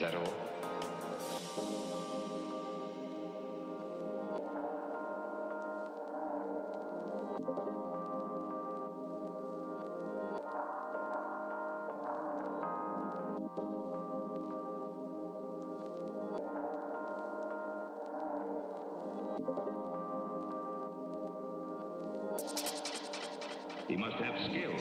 that all? He must have skills.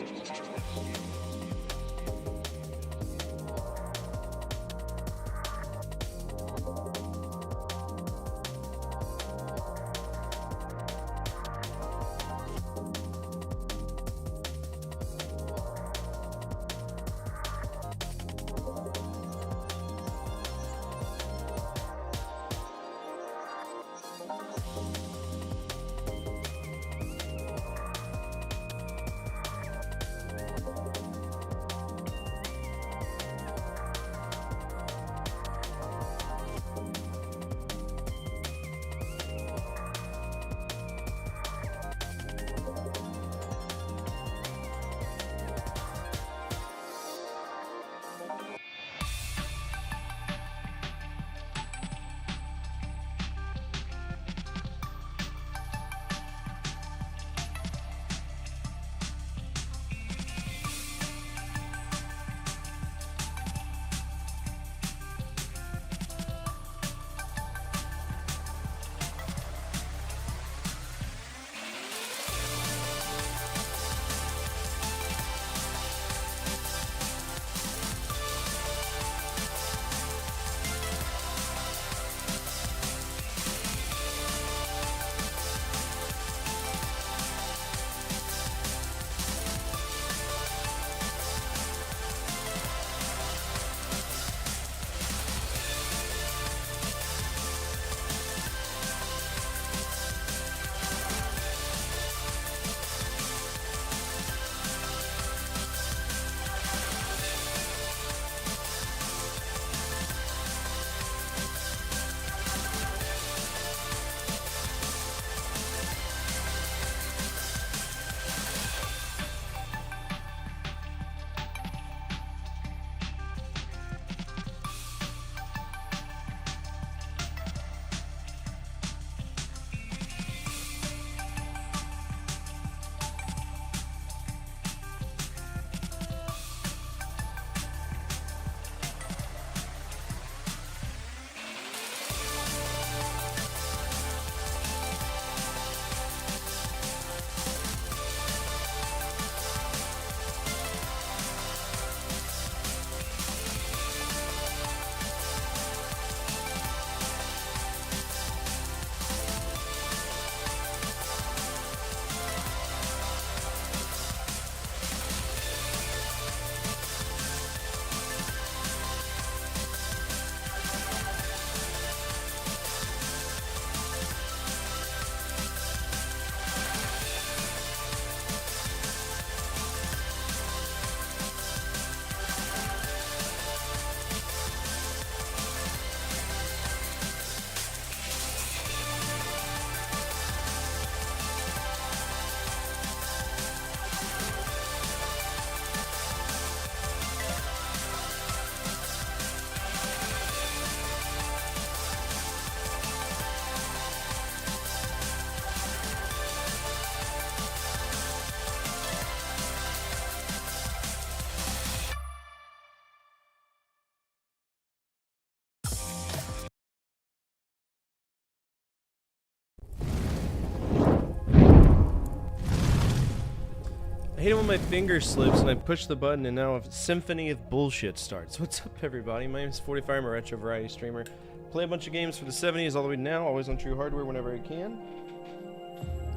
I hate it when my finger slips and I push the button and now a symphony of bullshit starts. What's up, everybody? My name is 45. I'm a retro variety streamer. Play a bunch of games for the 70s all the way to now, always on true hardware whenever I can.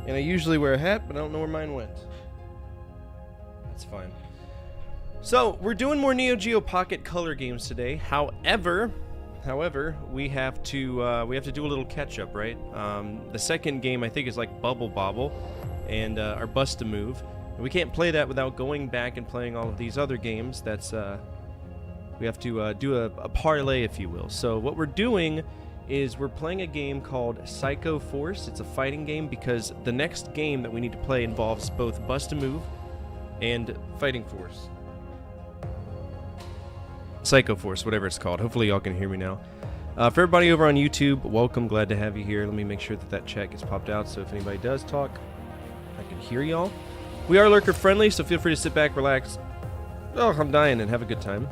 And I usually wear a hat, but I don't know where mine went. That's fine. So, we're doing more Neo Geo Pocket Color games today. However, we have to do a little catch-up, right? The second game, I think, is like Bubble Bobble and our Bust-A-Move. We can't play that without going back and playing all of these other games. That's we have to do a parlay, if you will. So what we're doing is we're playing a game called Psycho Force. It's a fighting game because the next game that we need to play involves both Bust-A-Move and Fighting Force. Psycho Force, whatever it's called. Hopefully y'all can hear me now. For everybody over on YouTube, welcome. Glad to have you here. Let me make sure that that chat gets popped out, so if anybody does talk, I can hear y'all. We are lurker friendly, so feel free to sit back, relax. Oh, I'm dying, and have a good time.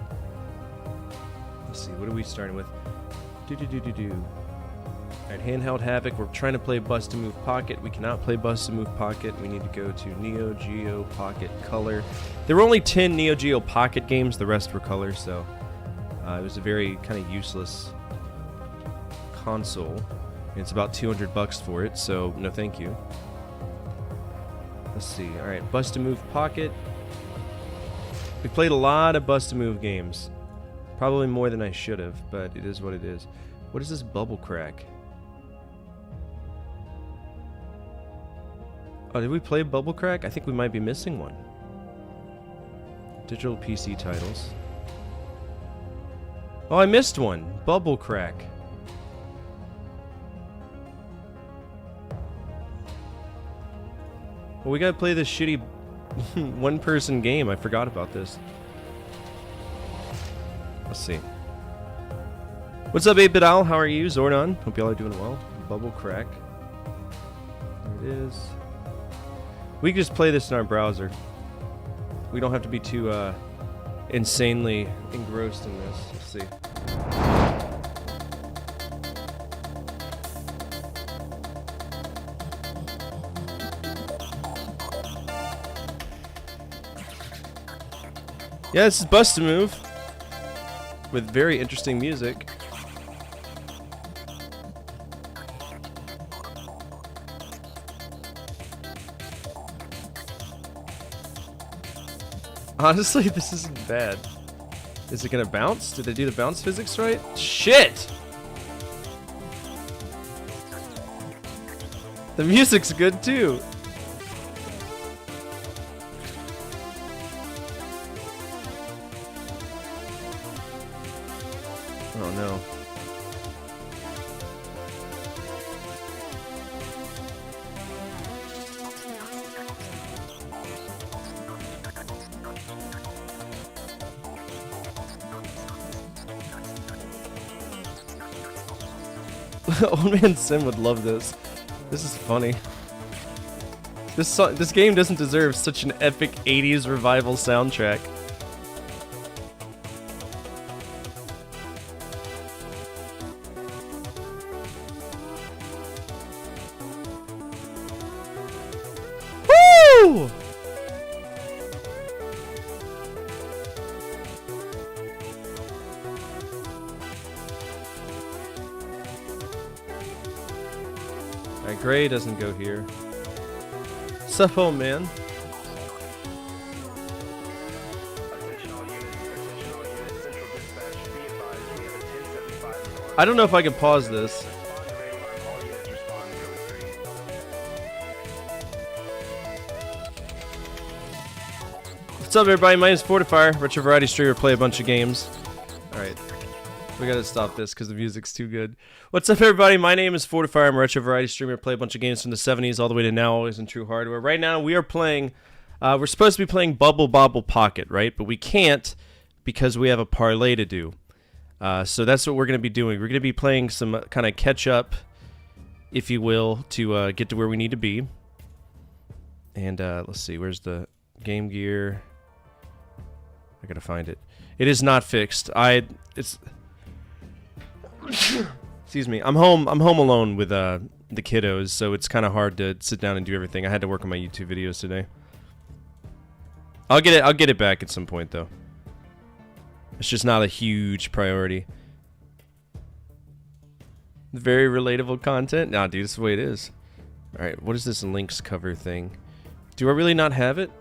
Let's see, what are we starting with? Alright, handheld Havoc. We're trying to play Bust and Move Pocket. We cannot play Bust and Move Pocket. We need to go to Neo Geo Pocket Color. There were only 10 Neo Geo Pocket games. The rest were color, so it was a very kind of useless console. And it's about $200 for it, so no thank you. Let's see. Alright, Bust and Move Pocket. We played a lot of Bust and Move games. Probably more than I should have, but it is what it is. What is this bubble crack? Oh, did we play bubble crack? I think we might be missing one. Digital PC titles. Oh, I missed one. Bubble crack. Well, we gotta play this shitty one-person game. I forgot about this. Let's see. What's up, 8-Bit Owl? How are you? Zordon. Hope y'all are doing well. Bubble crack. There it is. We can just play this in our browser. We don't have to be too insanely engrossed in this. Let's see. Yeah, this is Bust a Move with very interesting music. Honestly, this isn't bad. Is it gonna bounce? Did they do the bounce physics right? Shit! The music's good too. Oh no. Old Man Sim would love this. This is funny. This game doesn't deserve such an epic 80s revival soundtrack. Woo! Alright, gray doesn't go here. Sup, old man? I don't know if I can pause this. What's up, everybody? My name is Fortifier, retro variety streamer, play a bunch of games. Alright. We gotta stop this because the music's too good. What's up, everybody? My name is Fortifier. I'm a retro variety streamer. Play a bunch of games from the 70s all the way to now, always in true hardware. Right now, we are playing... we're supposed to be playing Bubble Bobble Pocket, right? But we can't because we have a parlay to do. So that's what we're going to be doing. We're going to be playing some kind of catch-up, if you will, to get to where we need to be. And let's see. Where's the Game Gear? I gotta find it. It is not fixed. It's... Excuse me. I'm home alone with the kiddos, so it's kind of hard to sit down and do everything. I had to work on my YouTube videos today. I'll get it back at some point though. It's just not a huge priority. Very relatable content. Nah, dude, it's the way it is. All right, what is this links cover thing? Do I really not have it?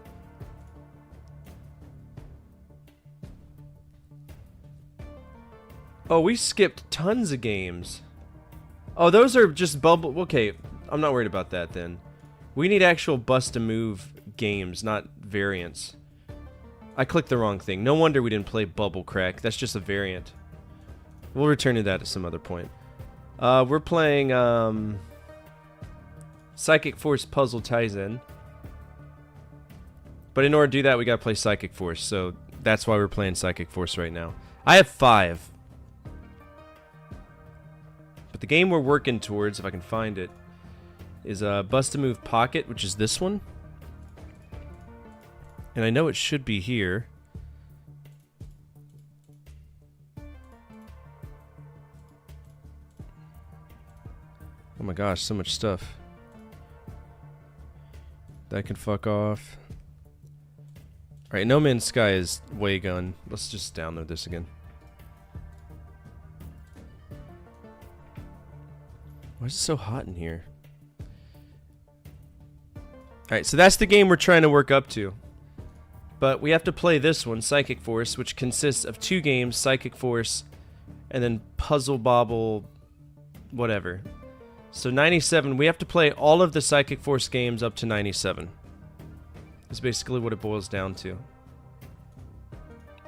Oh, we skipped tons of games. Oh, those are just bubble... Okay, I'm not worried about that then. We need actual bust-a-move games, not variants. I clicked the wrong thing. No wonder we didn't play Bubble Crack. That's just a variant. We'll return to that at some other point. We're playing Psychic Force Puzzle Taizen. But in order to do that, we gotta play Psychic Force, so that's why we're playing Psychic Force right now. I have 5. But the game we're working towards, if I can find it, is Bust a Move Pocket, which is this one. And I know it should be here. Oh my gosh, so much stuff. That can fuck off. Alright, No Man's Sky is way gone. Let's just download this again. Why is it so hot in here? Alright, so that's the game we're trying to work up to. But we have to play this one, Psychic Force, which consists of 2 games, Psychic Force, and then Puzzle Bobble, whatever. So 97, we have to play all of the Psychic Force games up to 97. That's basically what it boils down to.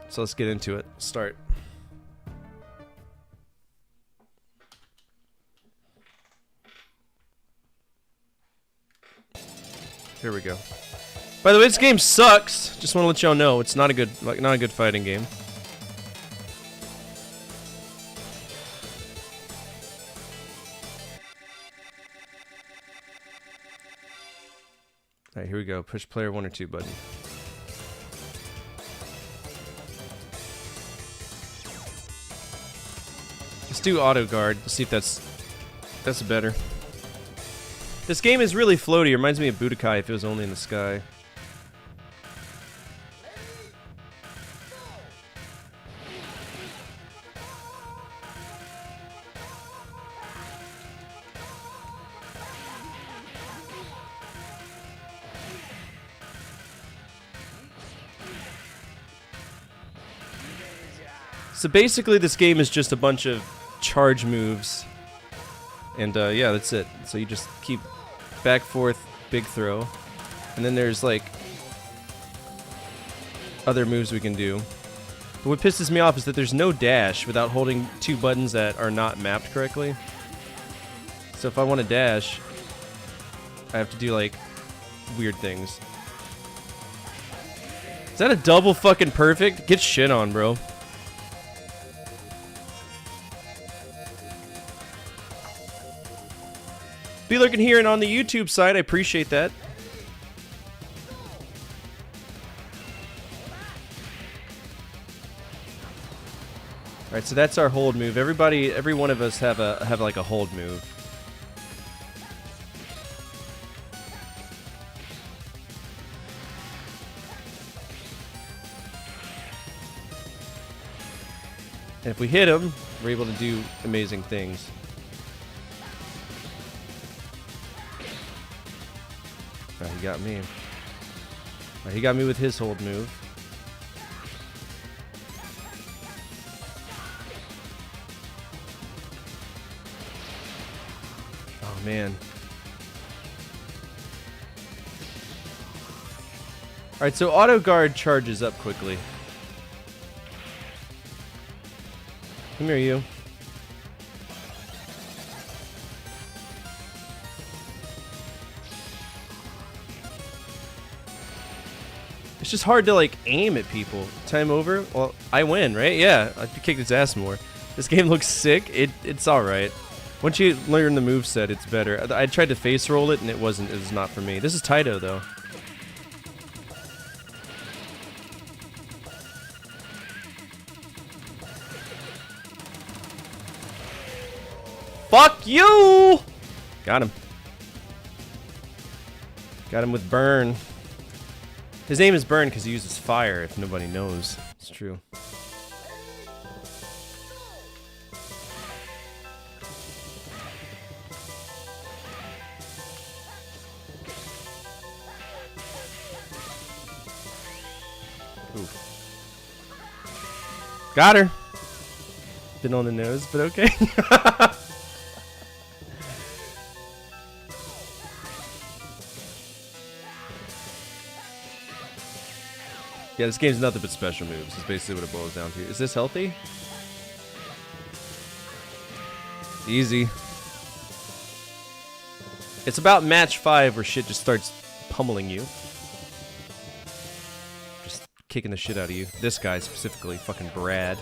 So let's get into it. Start. Here we go. By the way, this game sucks. Just want to let y'all know it's not a good, not a good fighting game. Alright, here we go. Push player 1 or 2 button. Let's do auto guard. Let's see if that's better. This game is really floaty. It reminds me of Budokai if it was only in the sky. So basically this game is just a bunch of charge moves. And yeah, that's it. So you just keep back, forth, big throw. And then there's like other moves we can do. But what pisses me off is that there's no dash without holding 2 buttons that are not mapped correctly. So if I want to dash, I have to do like weird things. Is that a double fucking perfect? Get shit on, bro. Be lurking here and on the YouTube side. I appreciate that. All right, so that's our hold move. Every one of us have like a hold move. And if we hit him, we're able to do amazing things. Oh, he got me. Right, he got me with his hold move. Oh, man. Alright, so auto guard charges up quickly. Come here, you. It's just hard to like aim at people. Time over? Well, I win, right? Yeah, I kicked his ass more. This game looks sick. It's alright. Once you learn the moveset, it's better. I tried to face roll it and it was not for me. This is Taito though. Fuck you! Got him. Got him with burn. His name is Burn because he uses fire, if nobody knows. It's true. Oof. Got her! Been on the nose, but okay. Yeah, this game's nothing but special moves. Is basically what it boils down to. Is this healthy? Easy. It's about match 5 where shit just starts pummeling you. Just kicking the shit out of you. This guy specifically, fucking Brad.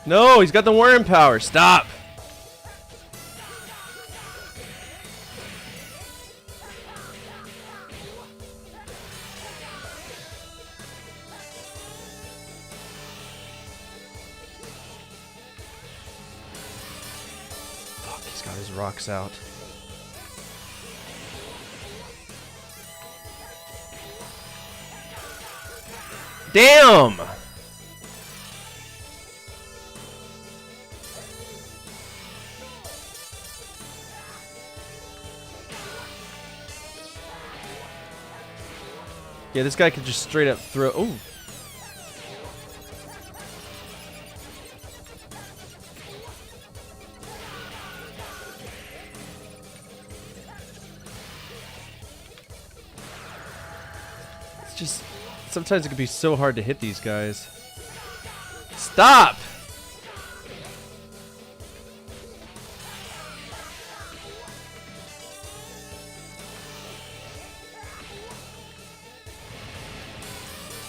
No, he's got the worm power. Stop. Fuck, he's got his rocks out. Damn! Yeah, this guy could just straight up throw. Ooh. It's just sometimes it can be so hard to hit these guys. Stop!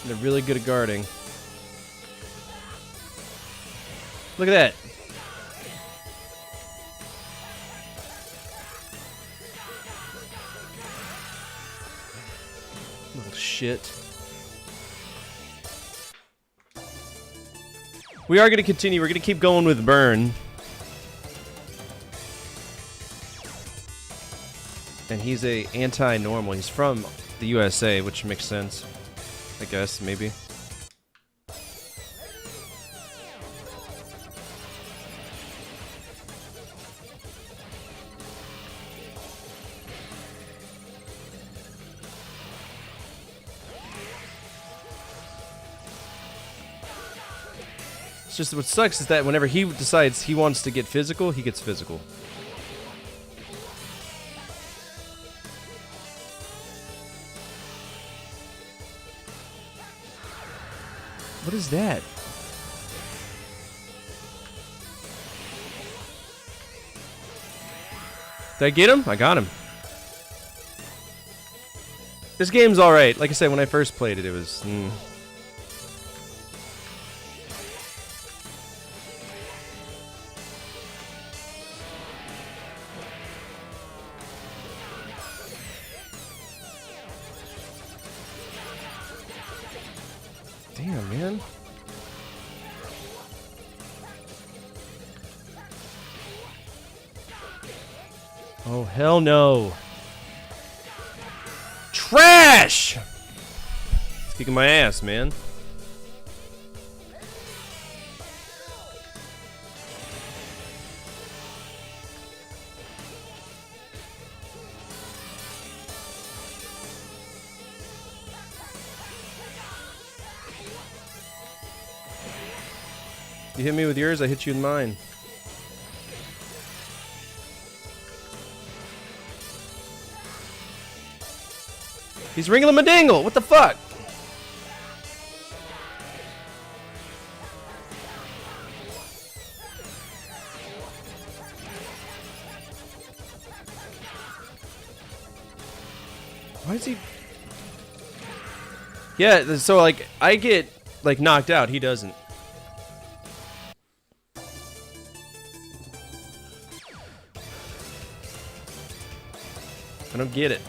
They're really good at guarding. Look at that. Little shit. We are going to continue. We're going to keep going with Burn. And he's a anti-normal. He's from the USA, which makes sense. I guess, maybe. It's just what sucks is that whenever he decides he wants to get physical, he gets physical. What is that? Did I get him? I got him. This game's alright. Like I said, when I first played it, it was... Damn, man. Oh, hell no. Trash! It's kicking my ass, man. You hit me with yours, I hit you with mine. He's ringling my dingle. What the fuck? Why is he? Yeah, so like I get like knocked out, he doesn't. I don't get it.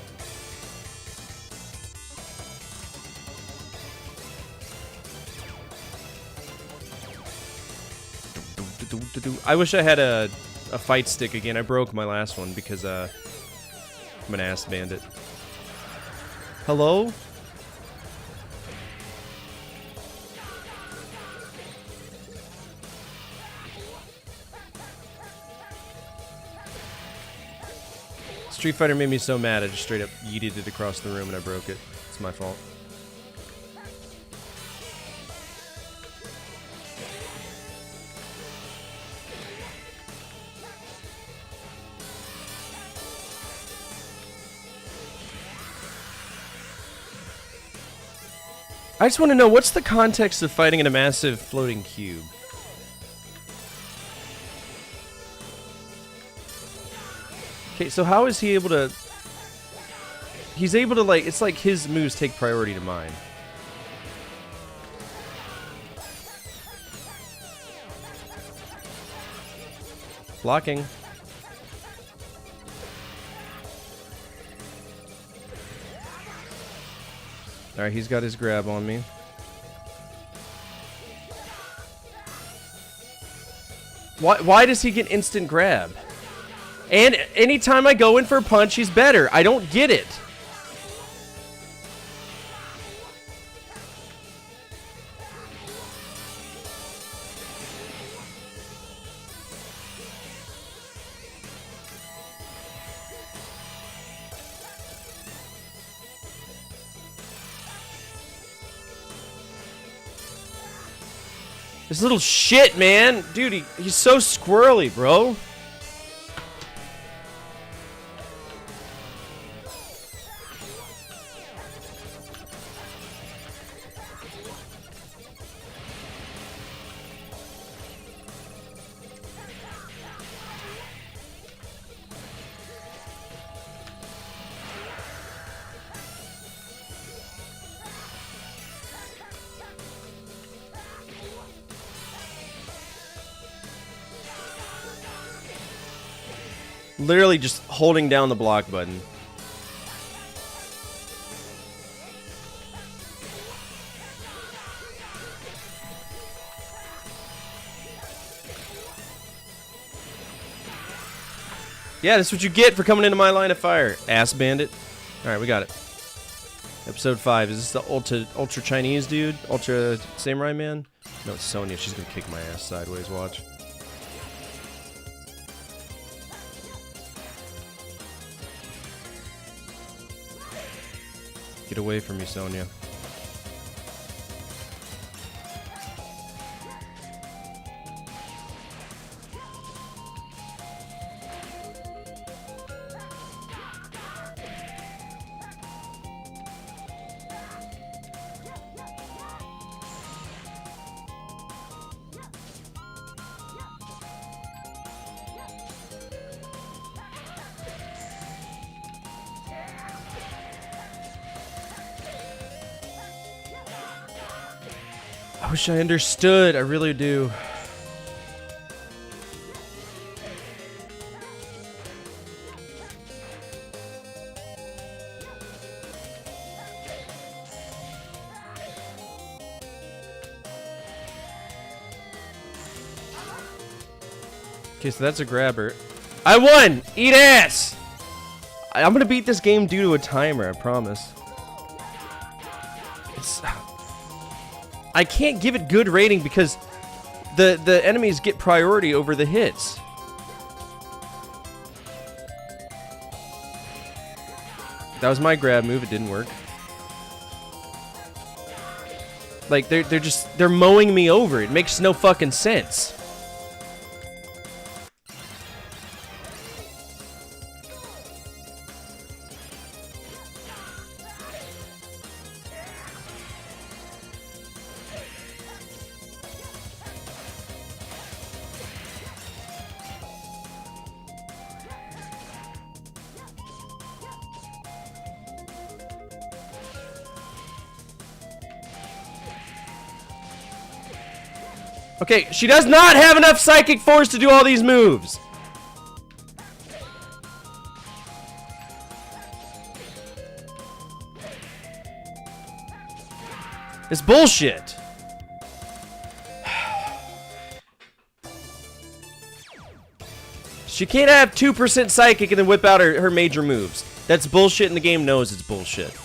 I wish I had a fight stick again. I broke my last one because I'm an ass bandit. Hello? Street Fighter made me so mad I just straight up yeeted it across the room and I broke it. It's my fault. I just want to know, what's the context of fighting in a massive floating cube? Okay, so how is he able to... He's able to, like... It's like his moves take priority to mine. Blocking. Alright, he's got his grab on me. Why does he get instant grab? And anytime I go in for a punch, he's better. I don't get it. This little shit, man. Dude, he's so squirrely, bro. Literally just holding down the block button. Yeah, that's what you get for coming into my line of fire, ass bandit. Alright, we got it. Episode 5. Is this the ultra Chinese dude? Ultra samurai man? No, it's Sonya. She's gonna kick my ass sideways, watch. Get away from me, Sonya. I wish I understood. I really do. Okay, so that's a grabber. I won! Eat ass! I'm gonna beat this game due to a timer, I promise. I can't give it good rating because the enemies get priority over the hits. That was my grab move, it didn't work. Like they're mowing me over. It makes no fucking sense. Okay, she does not have enough psychic force to do all these moves. It's bullshit. She can't have 2% psychic and then whip out her major moves. That's bullshit and the game knows it's bullshit.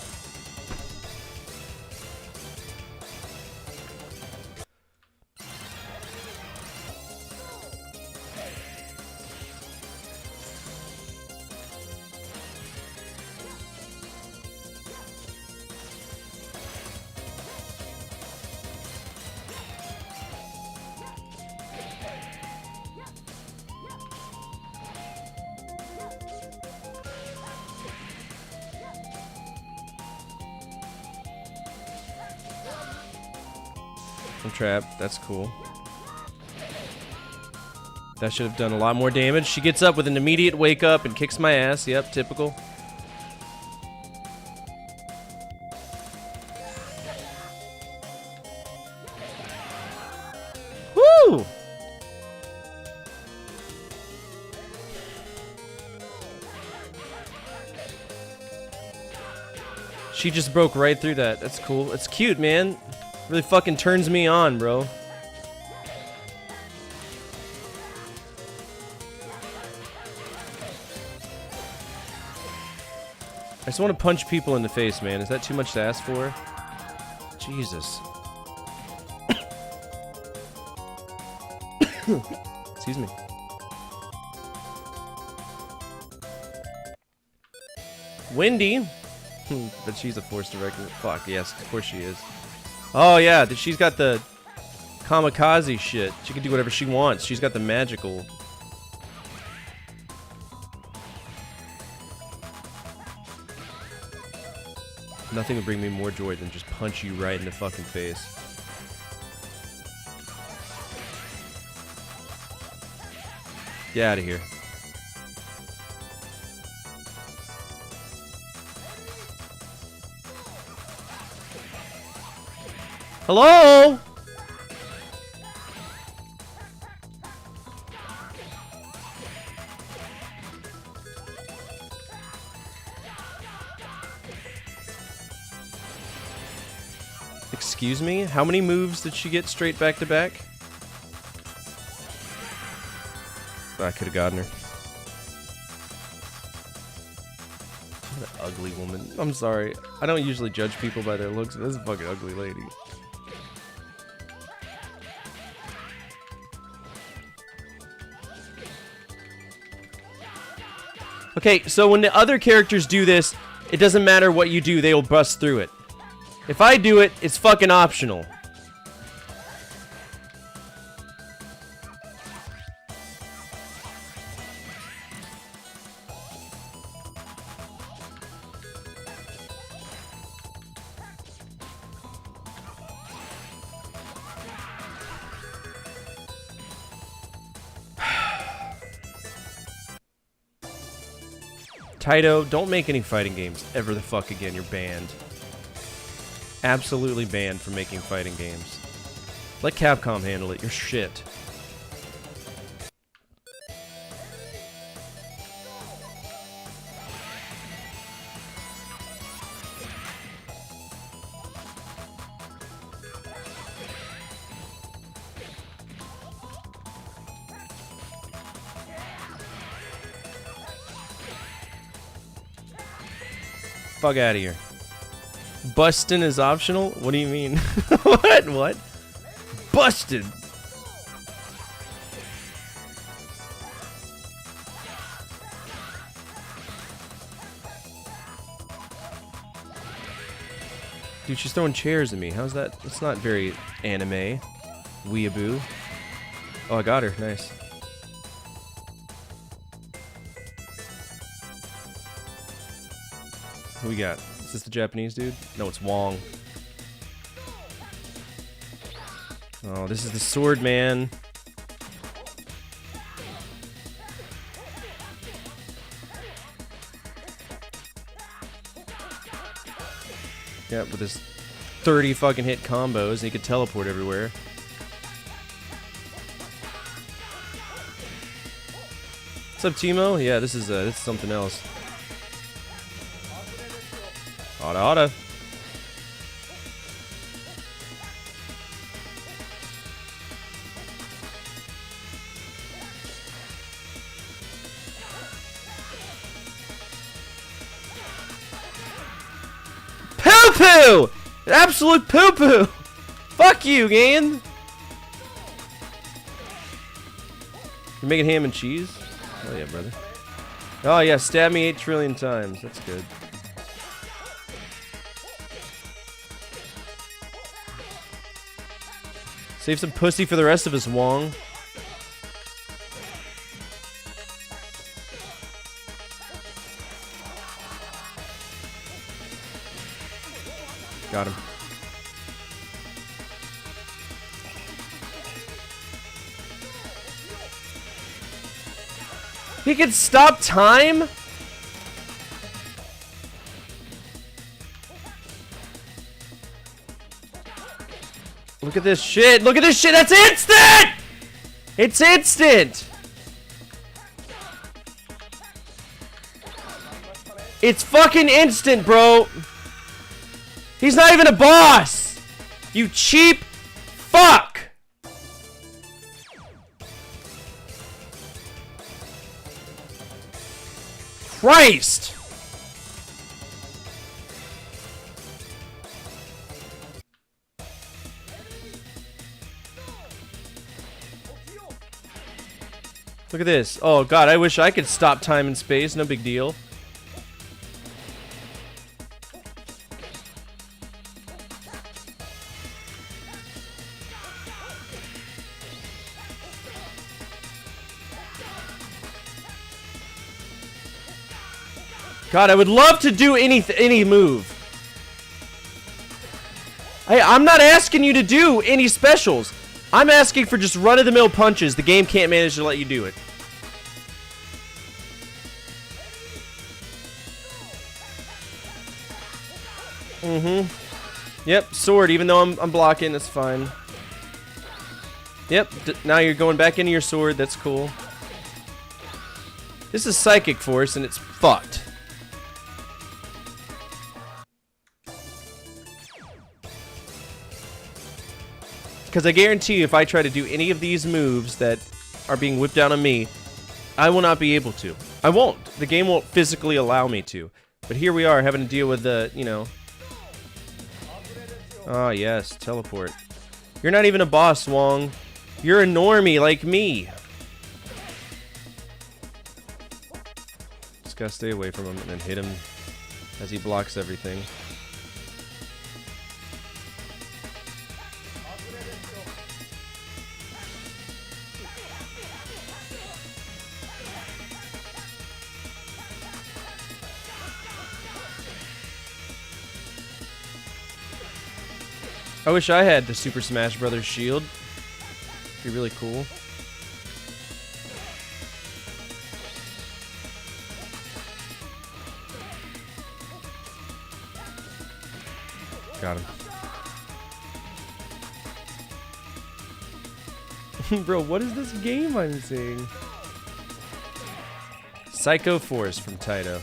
I'm trapped. That's cool. That should have done a lot more damage. She gets up with an immediate wake up and kicks my ass. Yep, typical. Woo! She just broke right through that. That's cool. It's cute, man. Really fucking turns me on, bro. I just want to punch people in the face, man. Is that too much to ask for? Jesus. Excuse me. Wendy. But she's a force director. Fuck, yes, of course she is. Oh, yeah, she's got the kamikaze shit. She can do whatever she wants. She's got the magical... Nothing would bring me more joy than just punch you right in the fucking face. Get out of here. Hello? Excuse me? How many moves did she get straight back to back? I could have gotten her. What an ugly woman. I'm sorry. I don't usually judge people by their looks, but this is a fucking ugly lady. Okay, so when the other characters do this, it doesn't matter what you do, they will bust through it. If I do it, it's fucking optional. Taito, don't make any fighting games ever the fuck again. You're banned. Absolutely banned from making fighting games. Let Capcom handle it. You're shit. Fuck out of here. Bustin' is optional? What do you mean? What? What? Busted! Dude, she's throwing chairs at me. How's that? That's not very anime. Weeaboo. Oh, I got her. Nice. Who we got? Is this the Japanese dude? No, it's Wong. Oh, this is the sword man. Yeah, with his 30 fucking hit combos, and he could teleport everywhere. What's up, Timo? Yeah, this is something else. Auto. Poo-poo! Absolute poo-poo! Fuck you, Gan! You're making ham and cheese? Oh yeah, brother. Oh yeah, stab me 8 trillion times. That's good. Save some pussy for the rest of us, Wong. Got him. He can stop time? Look at this shit! Look at this shit! That's instant! It's instant! It's fucking instant, bro! He's not even a boss! You cheap fuck! Christ! Look at this. Oh god, I wish I could stop time and space. No big deal. God, I would love to do any move. I'm not asking you to do any specials. I'm asking for just run-of-the-mill punches. The game can't manage to let you do it. Yep, sword, even though I'm blocking, that's fine. Yep, now you're going back into your sword, that's cool. This is Psychic Force, and it's fucked. Because I guarantee you, if I try to do any of these moves that are being whipped down on me, I will not be able to. I won't. The game won't physically allow me to. But here we are, having to deal with the, you know... Oh, yes, teleport. You're not even a boss, Wong. You're a normie like me. Just gotta stay away from him and then hit him as he blocks everything. I wish I had the Super Smash Bros. Shield. It'd be really cool. Got him. Bro, what is this game I'm seeing? Psycho Force from Taito.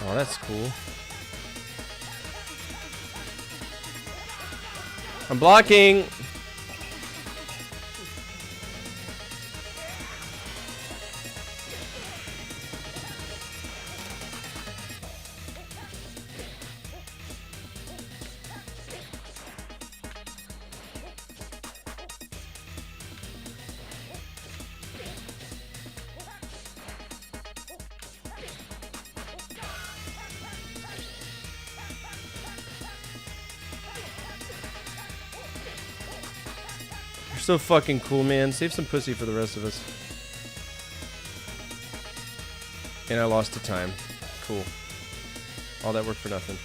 Oh, that's cool. I'm blocking. So fucking cool, man. Save some pussy for the rest of us. And I lost to time. Cool. All that work for nothing.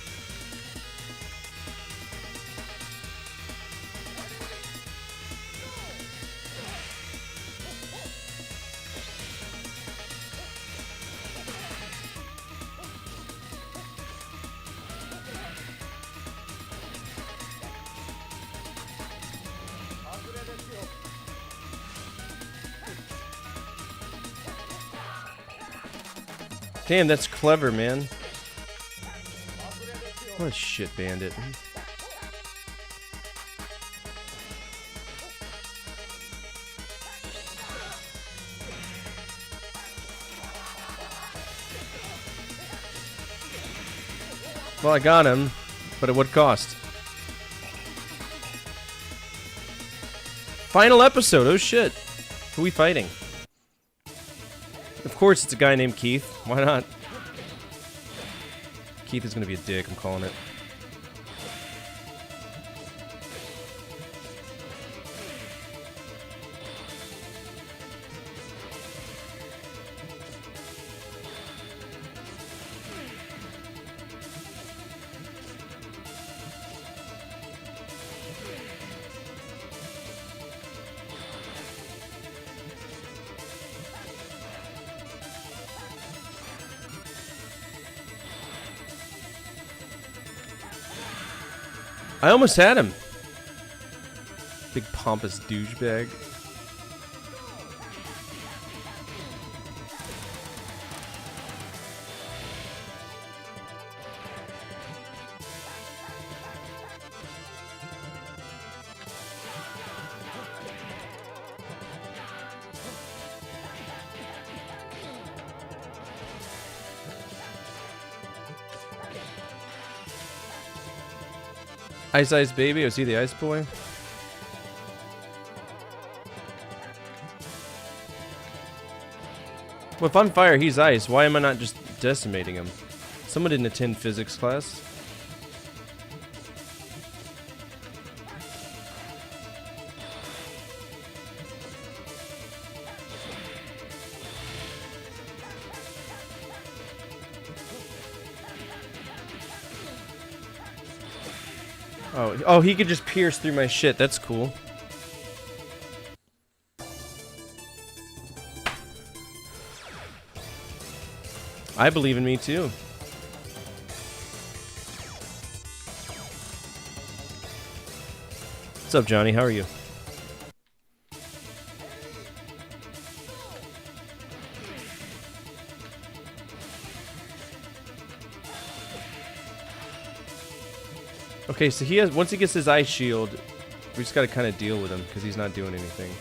Damn, that's clever, man. What a shit bandit. Well, I got him, but at what cost? Final episode, oh shit. Who are we fighting? Of course it's a guy named Keith. Why not? Keith is gonna be a dick, I'm calling it. I almost had him. Big pompous douchebag. Ice Ice Baby, was he the Ice Boy? Well, if I'm fire, he's ice. Why am I not just decimating him? Someone didn't attend physics class. Oh, he could just pierce through my shit. That's cool. I believe in me too. What's up, Johnny? How are you? Okay, so he has, once he gets his ice shield, we just gotta kind of deal with him because he's not doing anything.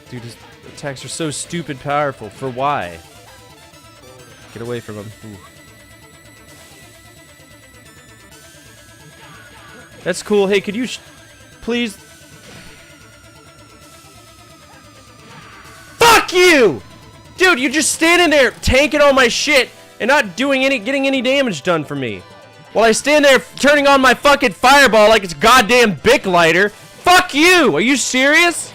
Dude, his attacks are so stupid powerful. For why? Get away from him. Ooh. That's cool. Hey, could you please? Fuck you! Dude, you're just standing there tanking all my shit and not doing getting any damage done for me. While I stand there turning on my fucking fireball like it's goddamn Bic lighter. Fuck you! Are you serious?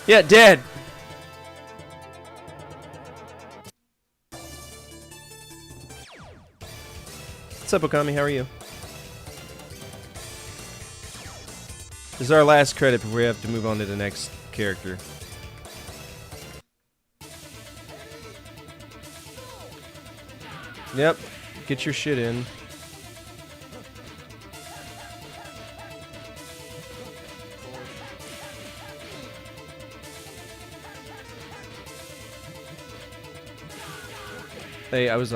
Yeah, dead. What's up, Okami? How are you? This is our last credit before we have to move on to the next character. Yep. Get your shit in. Hey, I was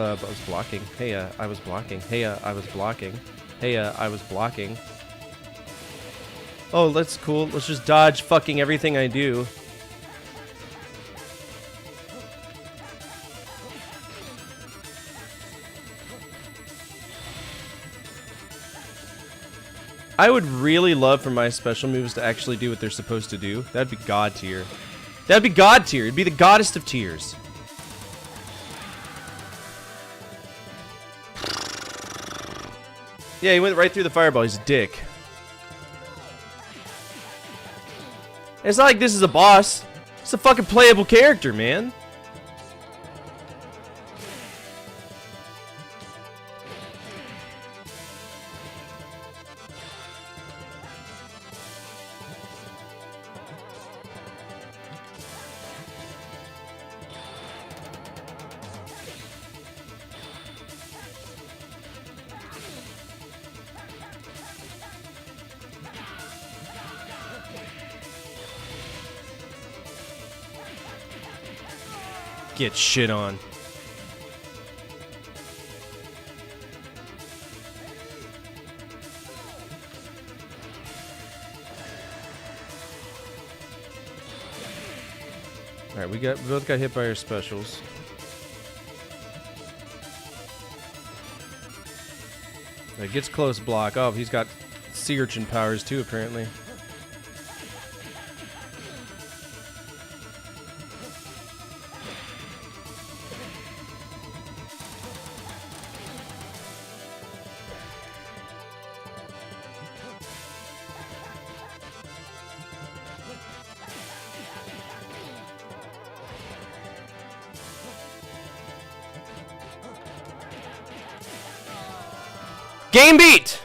blocking. Hey, I was blocking. Hey, I was blocking. Hey, I was blocking. Oh, that's cool. Let's just dodge fucking everything I do. I would really love for my special moves to actually do what they're supposed to do. That'd be god tier. That'd be god tier. It'd be the goddess of tiers. Yeah, he went right through the fireball. He's a dick. It's not like this is a boss. It's a fucking playable character, man. Get shit on. Alright, we both got hit by our specials. It gets close block. Oh, he's got sea urchin powers too, apparently. Game beat!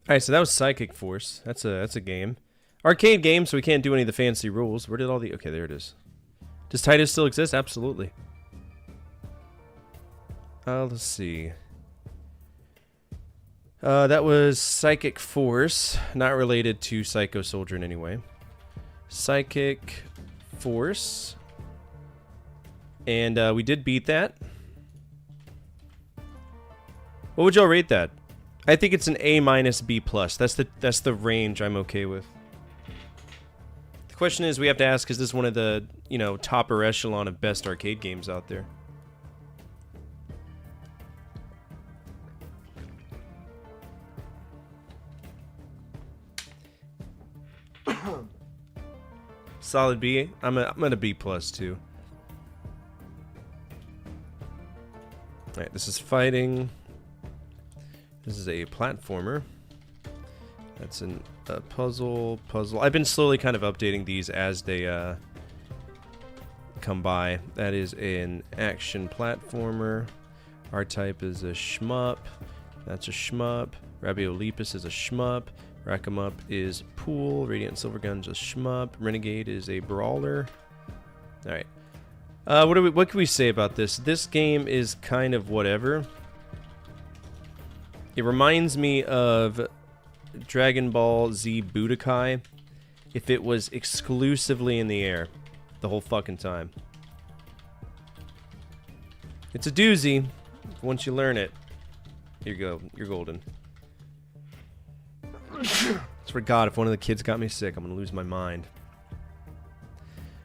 Alright, so that was Psychic Force. That's a game. Arcade game, so we can't do any of the fancy rules. Where did all the... Okay, there it is. Does Titus still exist? Absolutely. Let's see. That was Psychic Force. Not related to Psycho Soldier in any way. Psychic Force. And we did beat that. What would y'all rate that? I think it's an A minus B plus. That's the range I'm okay with. The question is, we have to ask, is this one of the, you know, topper echelon of best arcade games out there? Solid B. I'm at a B plus too. Alright, this is fighting. This is a platformer. That's a puzzle. I've been slowly kind of updating these as they come by. That is an action platformer. R-Type is a shmup. That's a shmup. Rabiolepus is a shmup. Rack 'em Up is pool. Radiant Silvergun's a shmup. Renegade is a brawler. Alright. What can we say about this? This game is kind of whatever. It reminds me of Dragon Ball Z Budokai if it was exclusively in the air the whole fucking time. It's a doozy. Once you learn it, here you go. You're golden. Swear to God, if one of the kids got me sick, I'm gonna lose my mind.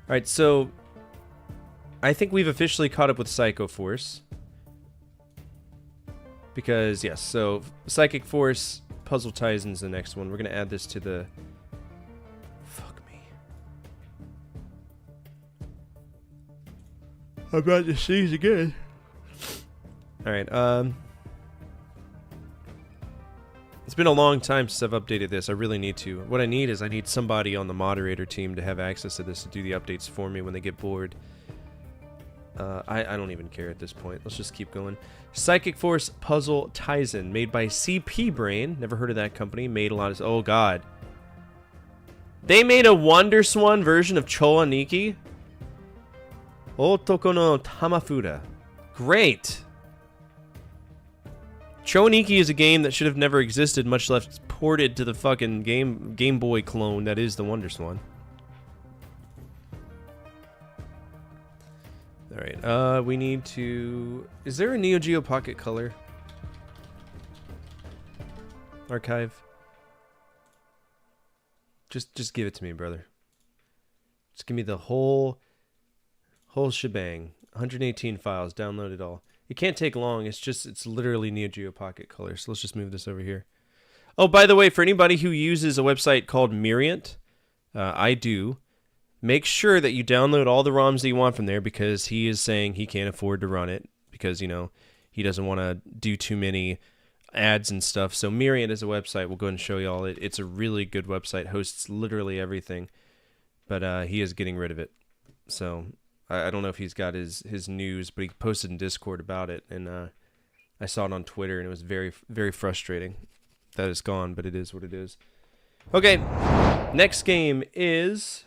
Alright, so I think we've officially caught up with Psycho Force. Because, yes, so Psychic Force, Puzzle Taizen's the next one. We're gonna add this to the... Fuck me. I'm about to sneeze again. Alright, it's been a long time since I've updated this. I really need to. What I need is I need somebody on the moderator team to have access to this to do the updates for me when they get bored. I don't even care at this point. Let's just keep going. Psychic Force Puzzle Taizen, made by CP Brain. Never heard of that company. Made a lot of... Oh, God. They made a WonderSwan version of Choa Nikki? Otoko no Tamafuda. Great. Choniki is a game that should have never existed, much less ported to the fucking Game Boy clone that is the WonderSwan. Alright, we need to... Is there a Neo Geo Pocket Color? Archive? Just give it to me, brother. Just give me the whole shebang. 118 files, download it all. It can't take long. It's literally Neo Geo Pocket Color. So let's just move this over here. Oh, by the way, for anybody who uses a website called Myriant, I do. Make sure that you download all the ROMs that you want from there, because he is saying he can't afford to run it because, you know, he doesn't want to do too many ads and stuff. So Myriant is a website. We'll go ahead and show you all. It's a really good website. Hosts literally everything, but he is getting rid of it. So I don't know if he's got his news, but he posted in Discord about it, and I saw it on Twitter, and it was very, very frustrating that it's gone, but it is what it is. Okay, next game is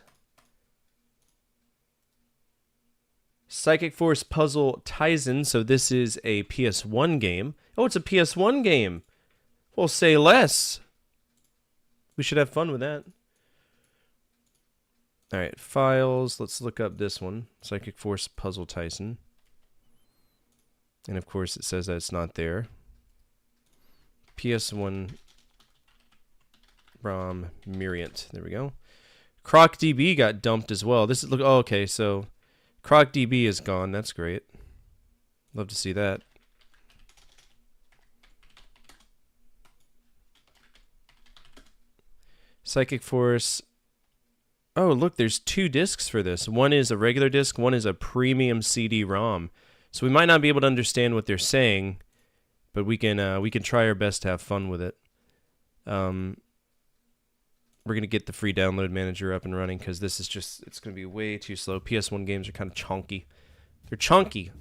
Psychic Force Puzzle Taizen. So this is a PS1 game. Oh, it's a PS1 game. Well, say less. We should have fun with that. Alright, files. Let's look up this one. Psychic Force Puzzle Taizen. And of course it says that it's not there. PS1 ROM Myriant. There we go. CrocDB got dumped as well. This is look. Oh, okay, so CrocDB is gone. That's great. Love to see that. Psychic Force. Oh, look, there's 2 discs for this. One is a regular disc, one is a premium CD-ROM. So we might not be able to understand what they're saying, but we can try our best to have fun with it. We're gonna get the free download manager up and running, because this is just, it's gonna be way too slow. PS1 games are kind of chunky. They're chunky.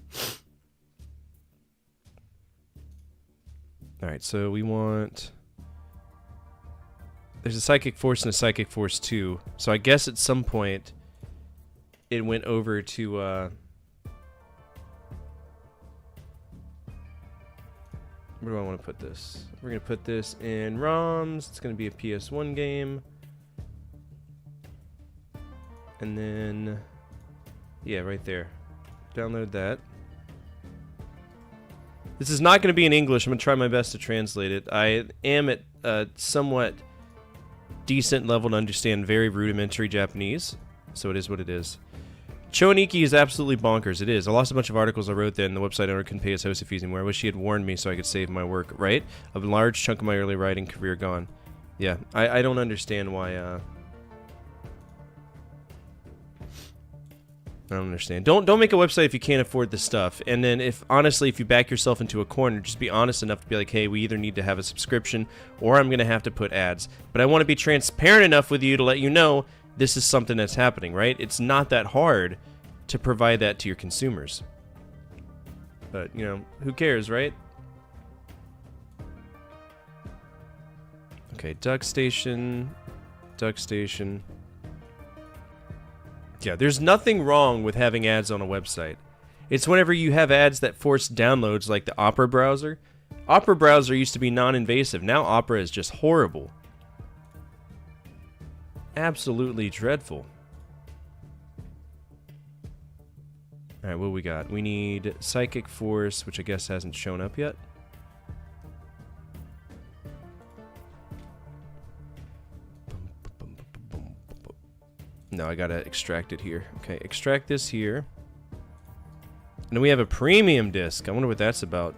All right, so we want There's a Psychic Force and a Psychic Force 2. So I guess at some point it went over to where do I want to put this? We're going to put this in ROMs. It's going to be a PS1 game. And then, yeah, right there. Download that. This is not going to be in English. I'm going to try my best to translate it. I am at a somewhat decent level to understand very rudimentary Japanese, so it is what it is. Choniki is absolutely bonkers. It is. I lost a bunch of articles I wrote then. The website owner couldn't pay his hosting fees anymore. I wish he had warned me so I could save my work, right? A large chunk of my early writing career gone. Yeah, I don't understand why, I don't understand. Don't make a website if you can't afford the stuff. And then if you back yourself into a corner, just be honest enough to be like, hey, we either need to have a subscription or I'm going to have to put ads. But I want to be transparent enough with you to let you know this is something that's happening, right? It's not that hard to provide that to your consumers. But, you know, who cares, right? Okay, Duck Station. Yeah, there's nothing wrong with having ads on a website. It's whenever you have ads that force downloads like the Opera browser. Opera browser used to be non-invasive. Now Opera is just horrible. Absolutely dreadful. Alright, what we got? We need Psychic Force, which I guess hasn't shown up yet. No, I gotta extract it here. Okay, extract this here. And then we have a premium disc. I wonder what that's about.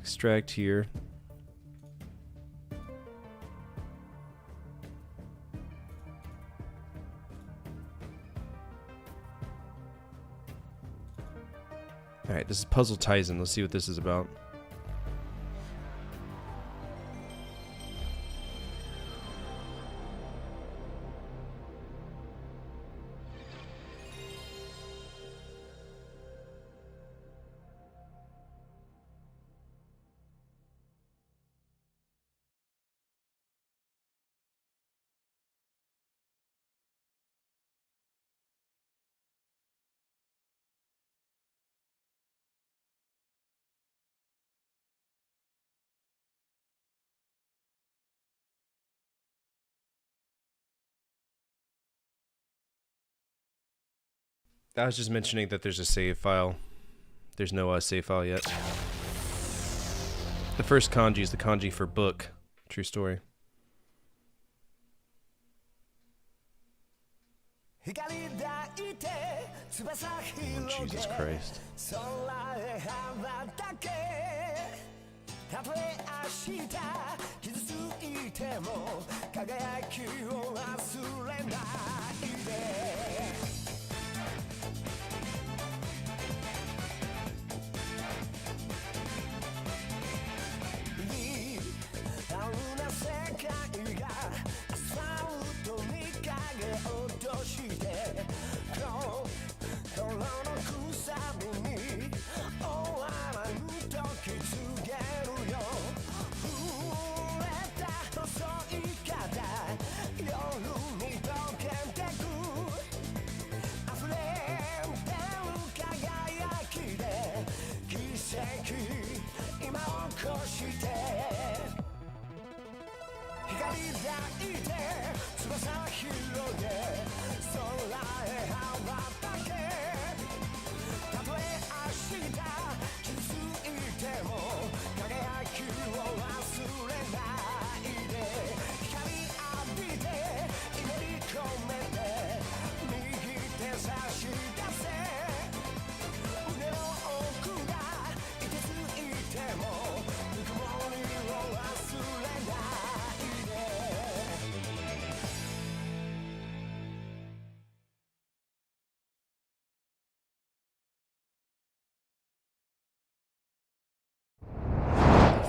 Extract here. Alright, this is Puzzle Tizen. Let's see what this is about. I was just mentioning that there's a save file. There's no save file yet. The first kanji is the kanji for book. True story. Oh, Jesus Christ.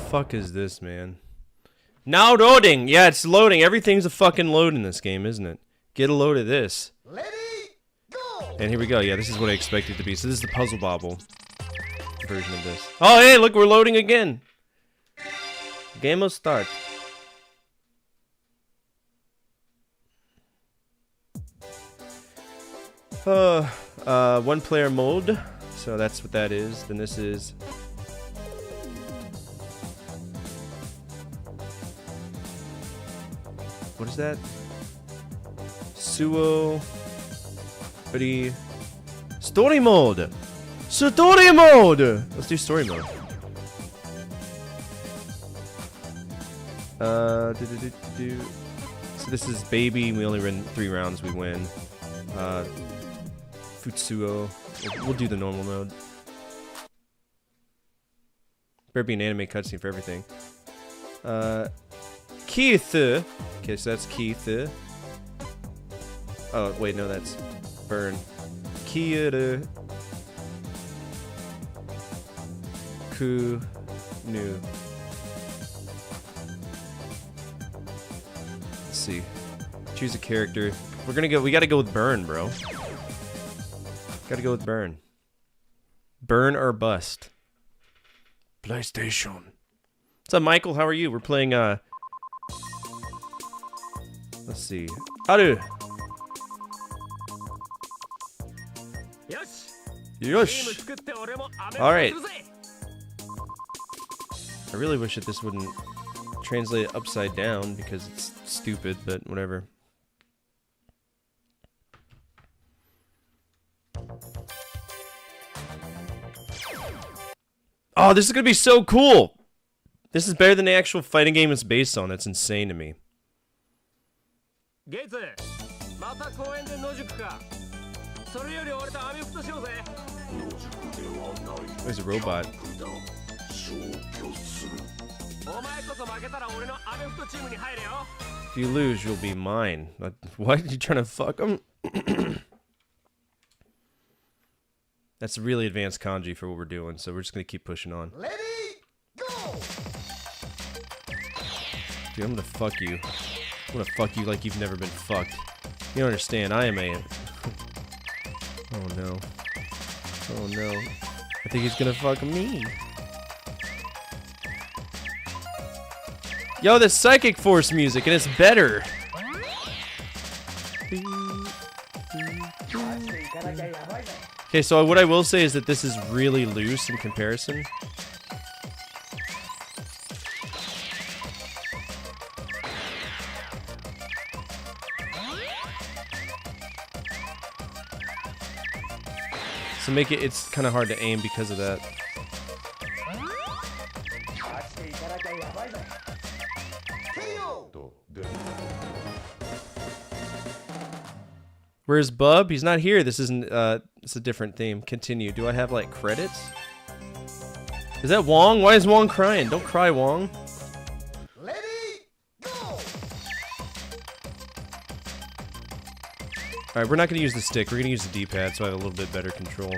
Fuck is this, man? Now loading! Yeah, it's loading. Everything's a fucking load in this game, isn't it? Get a load of this. Ready, go! And here we go. Yeah, this is what I expected it to be. So this is the Puzzle Bobble version of this. Oh, hey, look, we're loading again. Game will start. One player mode. So that's what that is. Then this is. What is that? Suo. Buddy. Story mode! Story mode! Let's do story mode. So this is baby. We only run 3 rounds. We win. Futsuo. We'll do the normal mode. Better be an anime cutscene for everything. Keith. Okay, so that's Keith. Oh wait, no, that's Burn. Kyoto. Ku. Nu. Let's see. Choose a character. We're gonna go. We gotta go with Burn, bro. Gotta go with Burn. Burn or bust. PlayStation. What's up, Michael? How are you? We're playing. Let's see. Haru. Yosh. All right. I really wish that this wouldn't translate upside down because it's stupid, but whatever. Oh, this is gonna be so cool! This is better than the actual fighting game it's based on. That's insane to me. There's a robot. If you lose, you'll be mine. What? You trying to fuck him? That's really advanced kanji for what we're doing, so we're just gonna keep pushing on. Ready, go! Dude, I'm gonna fuck you. I'm gonna fuck you like you've never been fucked. You don't understand, I am a... Oh no. Oh no. I think he's gonna fuck me. Yo, this Psychic Force music, and it's better! Okay, so what I will say is that this is really loose in comparison. So it's kind of hard to aim because of that. Where's Bub? He's not here. This isn't, it's a different theme. Continue. Do I have, like, credits? Is that Wong? Why is Wong crying? Don't cry, Wong. Ready, go! Alright, we're not going to use the stick. We're going to use the D-pad so I have a little bit better control.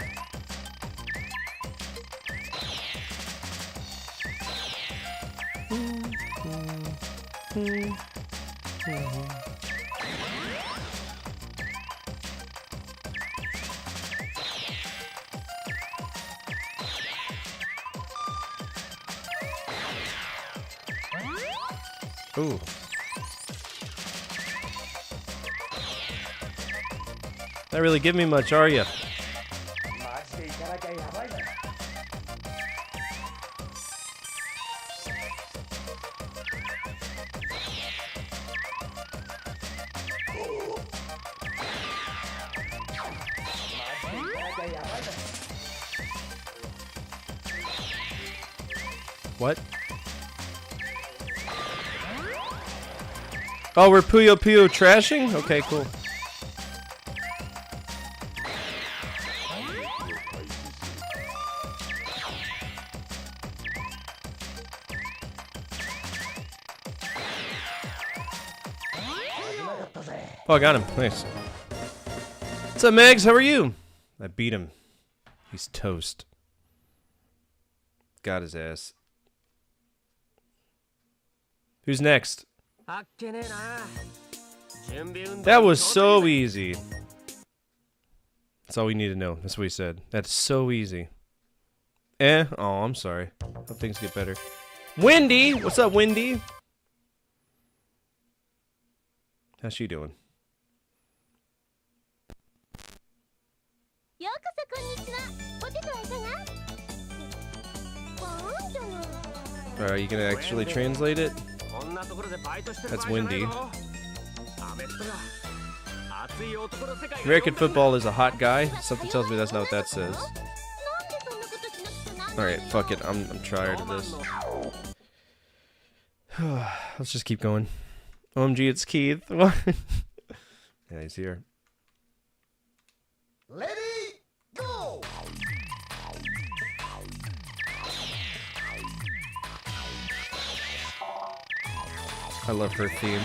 Ooh. Not really giving me much, are you? What? Oh, we're Puyo Puyo trashing? Okay, cool. Oh, I got him. Nice. What's up, Megs? How are you? I beat him. He's toast. Got his ass. Who's next? That was so easy. That's all we need to know. That's what he said. That's so easy. Oh, I'm sorry. Hope things get better. Wendy! What's up, Wendy? How's she doing? Are you gonna actually translate it? That's windy. American football is a hot guy. Something tells me that's not what that says. Alright, fuck it. I'm tired of this. Let's just keep going. OMG, it's Keith. What? Yeah, he's here. Ready, go! I love her theme.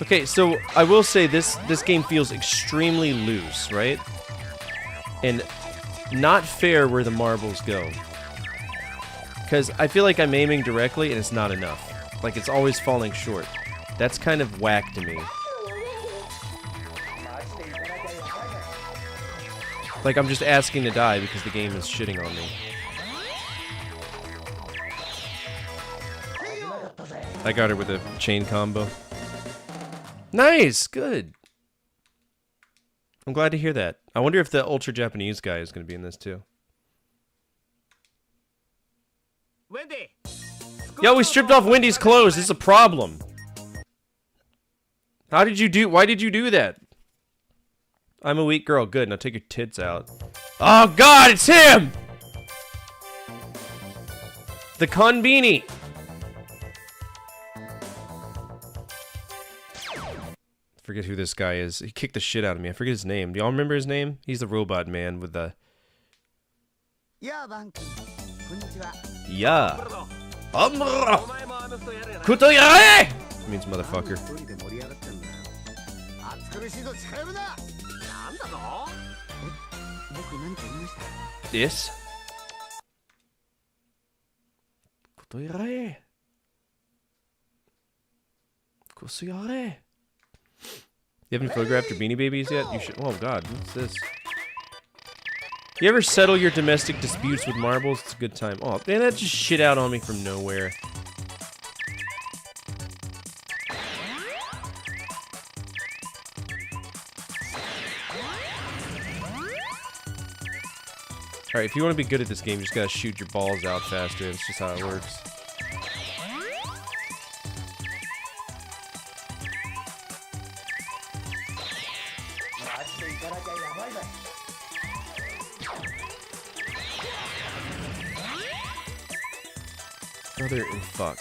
Okay, so I will say this game feels extremely loose, right? And not fair where the marbles go. Because I feel like I'm aiming directly and it's not enough. Like it's always falling short. That's kind of whack to me. Like I'm just asking to die because the game is shitting on me. I got her with a chain combo. Nice! Good. I'm glad to hear that. I wonder if the ultra Japanese guy is going to be in this too. Yo, we stripped off Wendy's clothes. This is a problem. Why did you do that? I'm a weak girl. Good. Now take your tits out. Oh god, it's him! The Konbini! Forget who this guy is. He kicked the shit out of me. I forget his name. Do y'all remember his name? He's the robot man with the... Yeah. Kutoyae! Means motherfucker. Yes. Kutoyae. Kusuyare. You haven't photographed your Beanie Babies yet? You should. Oh god, what's this? You ever settle your domestic disputes with marbles? It's a good time. Oh man, that just shit out on me from nowhere. Alright, if you want to be good at this game, you just gotta shoot your balls out faster. That's just how it works. Brother and fuck.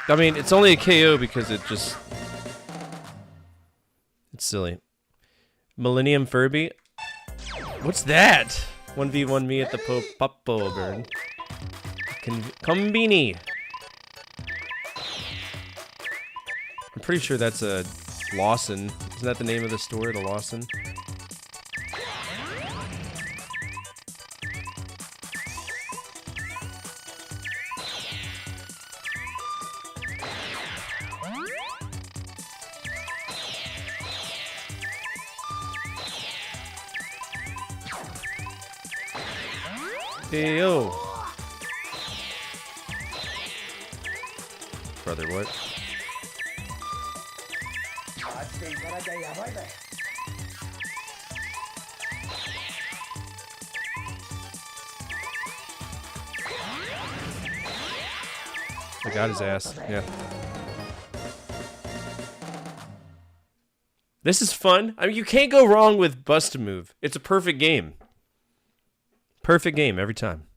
I mean, it's only a KO because it just... It's silly. Millennium Furby? What's that? 1v1 me at the Popo burn. Konbini! I'm pretty sure that's a Lawson. Isn't that the name of the store, the Lawson? Hey, yo. Brother, what? I got his ass, yeah. This is fun. I mean, you can't go wrong with Bust-A-Move. It's a perfect game. Perfect game every time.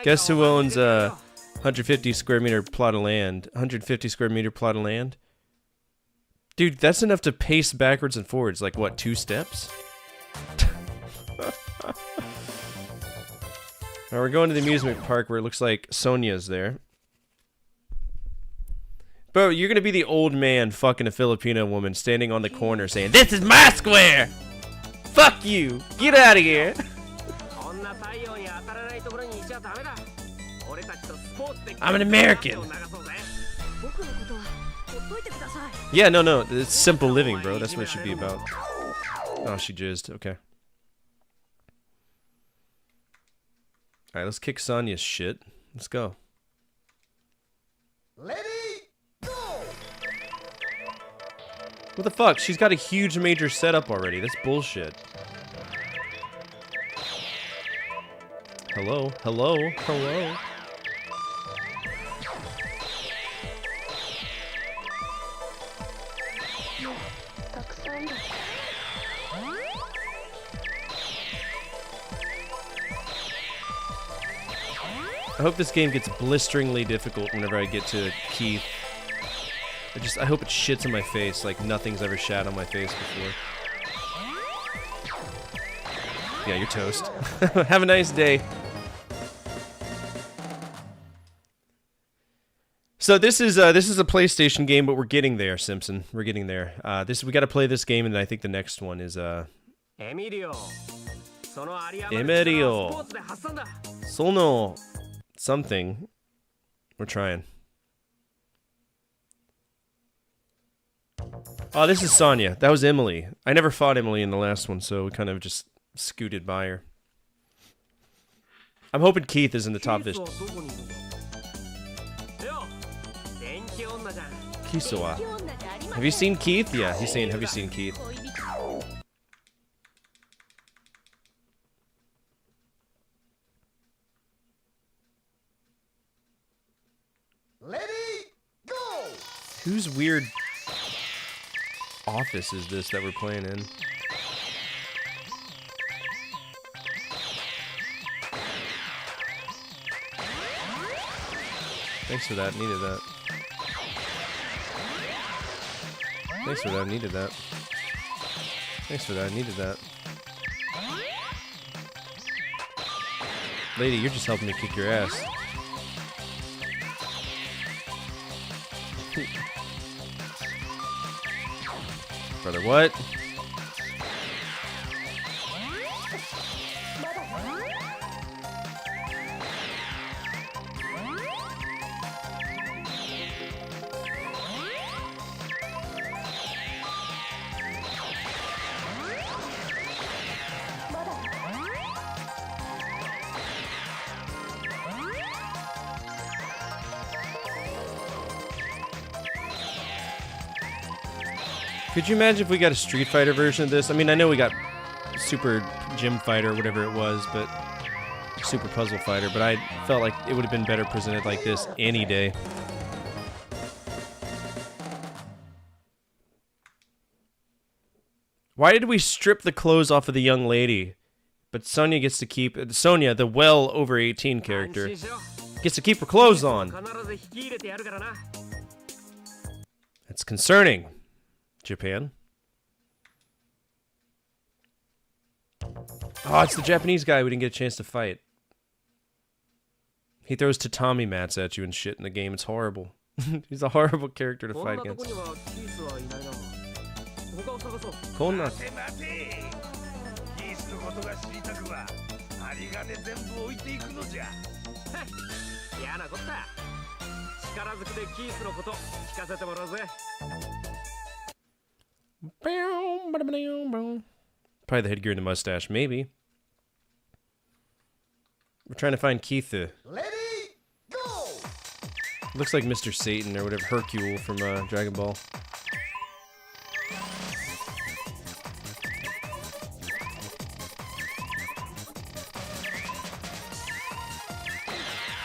Guess who owns a 150 square meter plot of land? 150 square meter plot of land? Dude, that's enough to pace backwards and forwards. Like, what, 2 steps? Now we're going to the amusement park where it looks like Sonia's there. Bro, you're gonna be the old man fucking a Filipino woman standing on the corner saying, "This is my square! Fuck you! Get out of here!" I'm an American. Yeah, no. It's simple living, bro. That's what it should be about. Oh, she jizzed. Okay. Alright, let's kick Sonya's shit. Let's go. Ready, go! What the fuck? She's got a huge major setup already. That's bullshit. Hello? Hello? Hello? I hope this game gets blisteringly difficult whenever I get to Keith. I hope it shits in my face like nothing's ever shat on my face before. Yeah, you're toast. Have a nice day. So this is a PlayStation game, but we're getting there, Simpson. We're getting there. We got to play this game, and then I think the next one is Emilio. Sono something. We're trying. Oh, this is Sonya. That was Emily. I never fought Emily in the last one, so we kind of just scooted by her. I'm hoping Keith is in the top vision. Kisoa. Have you seen Keith? Yeah, he's saying, have you seen Keith? Ready, go! Whose weird office is this that we're playing in? Thanks for that, needed that. Thanks for that, needed that. Thanks for that, needed that. Lady, you're just helping me kick your ass. Brother, what? Could you imagine if we got a Street Fighter version of this? I mean, I know we got Super Gym Fighter, whatever it was, but Super Puzzle Fighter, but I felt like it would have been better presented like this any day. Why did we strip the clothes off of the young lady? But Sonya gets to keep... Sonya, the well over 18 character, gets to keep her clothes on. That's concerning. Japan. Oh, it's the Japanese guy we didn't get a chance to fight. He throws tatami mats at you and shit in the game. It's horrible. He's a horrible character to fight against. Konna. Probably the headgear and the mustache, maybe. We're trying to find Keith. Ready, go! Looks like Mr. Satan or whatever, Hercule from Dragon Ball.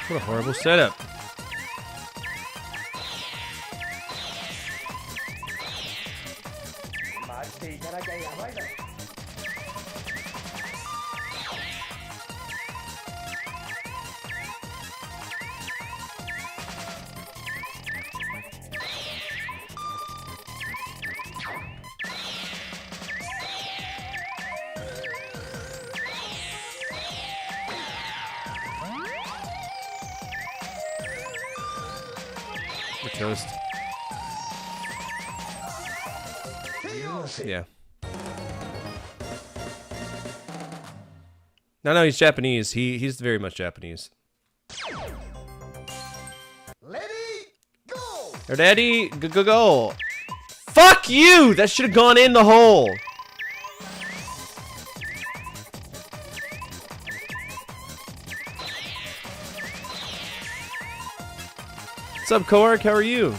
What a horrible setup. We're toast. Yeah. No, he's Japanese. He's very much Japanese. Ready? Go. Fuck you! That should have gone in the hole. What's up, Kork? How are you?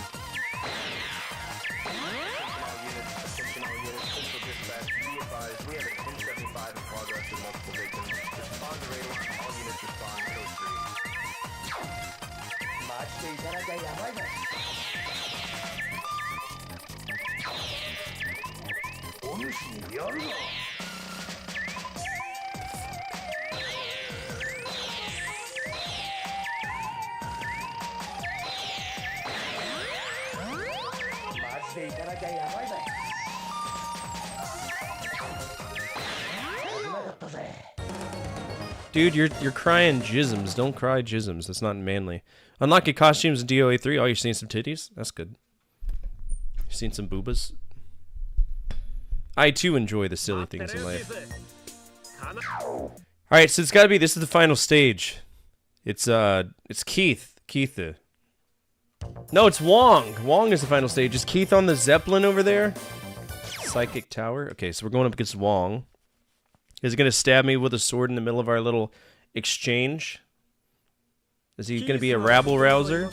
Dude, you're crying jisms. Don't cry jisms. That's not manly. Unlock your costumes in DOA 3. Oh, you're seeing some titties? That's good. You're seeing some boobas? I too enjoy the silly things in life. Alright, so it's gotta be, this is the final stage. It's Keith. No, it's Wong. Wong is the final stage. Is Keith on the Zeppelin over there? Psychic Tower? Okay, so we're going up against Wong. Is he gonna stab me with a sword in the middle of our little exchange? Is he gonna be a rabble rouser?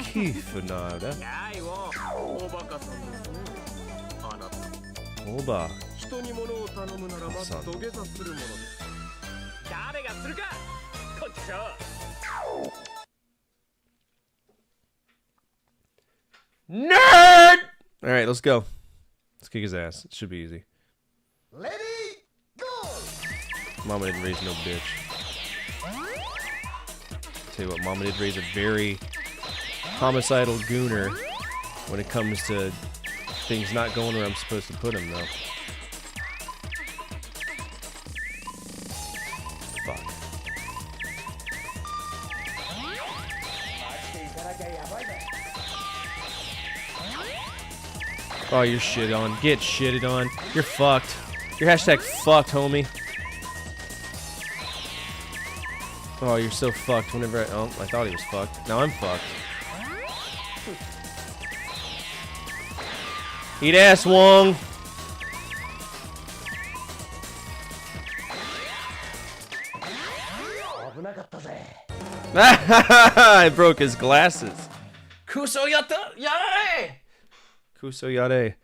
Keith, nada. Oba. Nerd! Alright, let's go. Let's kick his ass. It should be easy. Ready, go! Mama didn't raise no bitch. Tell you what, Mama did raise a very homicidal gooner when it comes to things not going where I'm supposed to put them, though. Fuck. Oh, you're shit on. Get shitted on. You're fucked. You're hashtag fucked, homie. Oh, you're so fucked whenever I thought he was fucked. Now I'm fucked. Eat ass, Wong. I broke his glasses. Kuso yare! Kuso yare.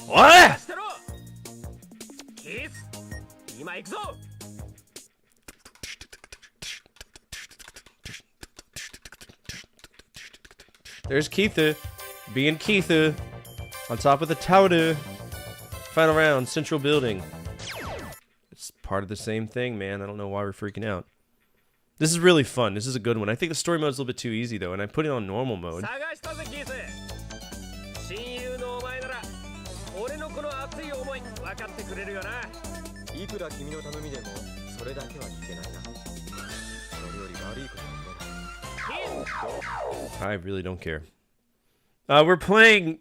What? There's Keitha, being Keitha, on top of the tower. Final round, central building. It's part of the same thing, man. I don't know why we're freaking out. This is really fun. This is a good one. I think the story mode is a little bit too easy, though, and I put it on normal mode. I really don't care. We're playing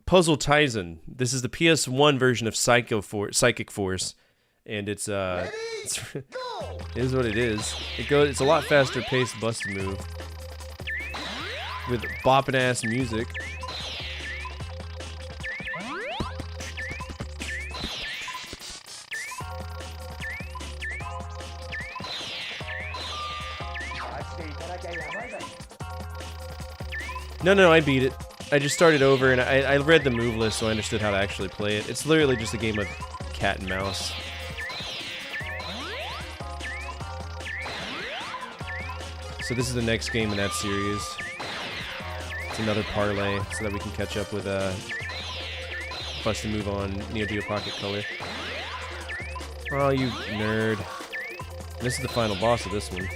Puzzle Tyson. This is the PS1 version of Psychic Force, and it is what it is. It's a lot faster paced bust move with bopping ass music. No, I beat it. I just started over, and I read the move list, so I understood how to actually play it. It's literally just a game of cat and mouse. So this is the next game in that series. It's another parlay, so that we can catch up with Bust a Move on Neo Geo Pocket Color. Oh, you nerd. And this is the final boss of this one.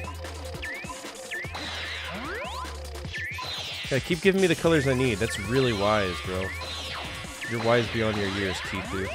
Yeah, keep giving me the colors I need. That's really wise, bro. You're wise beyond your years, Kifu.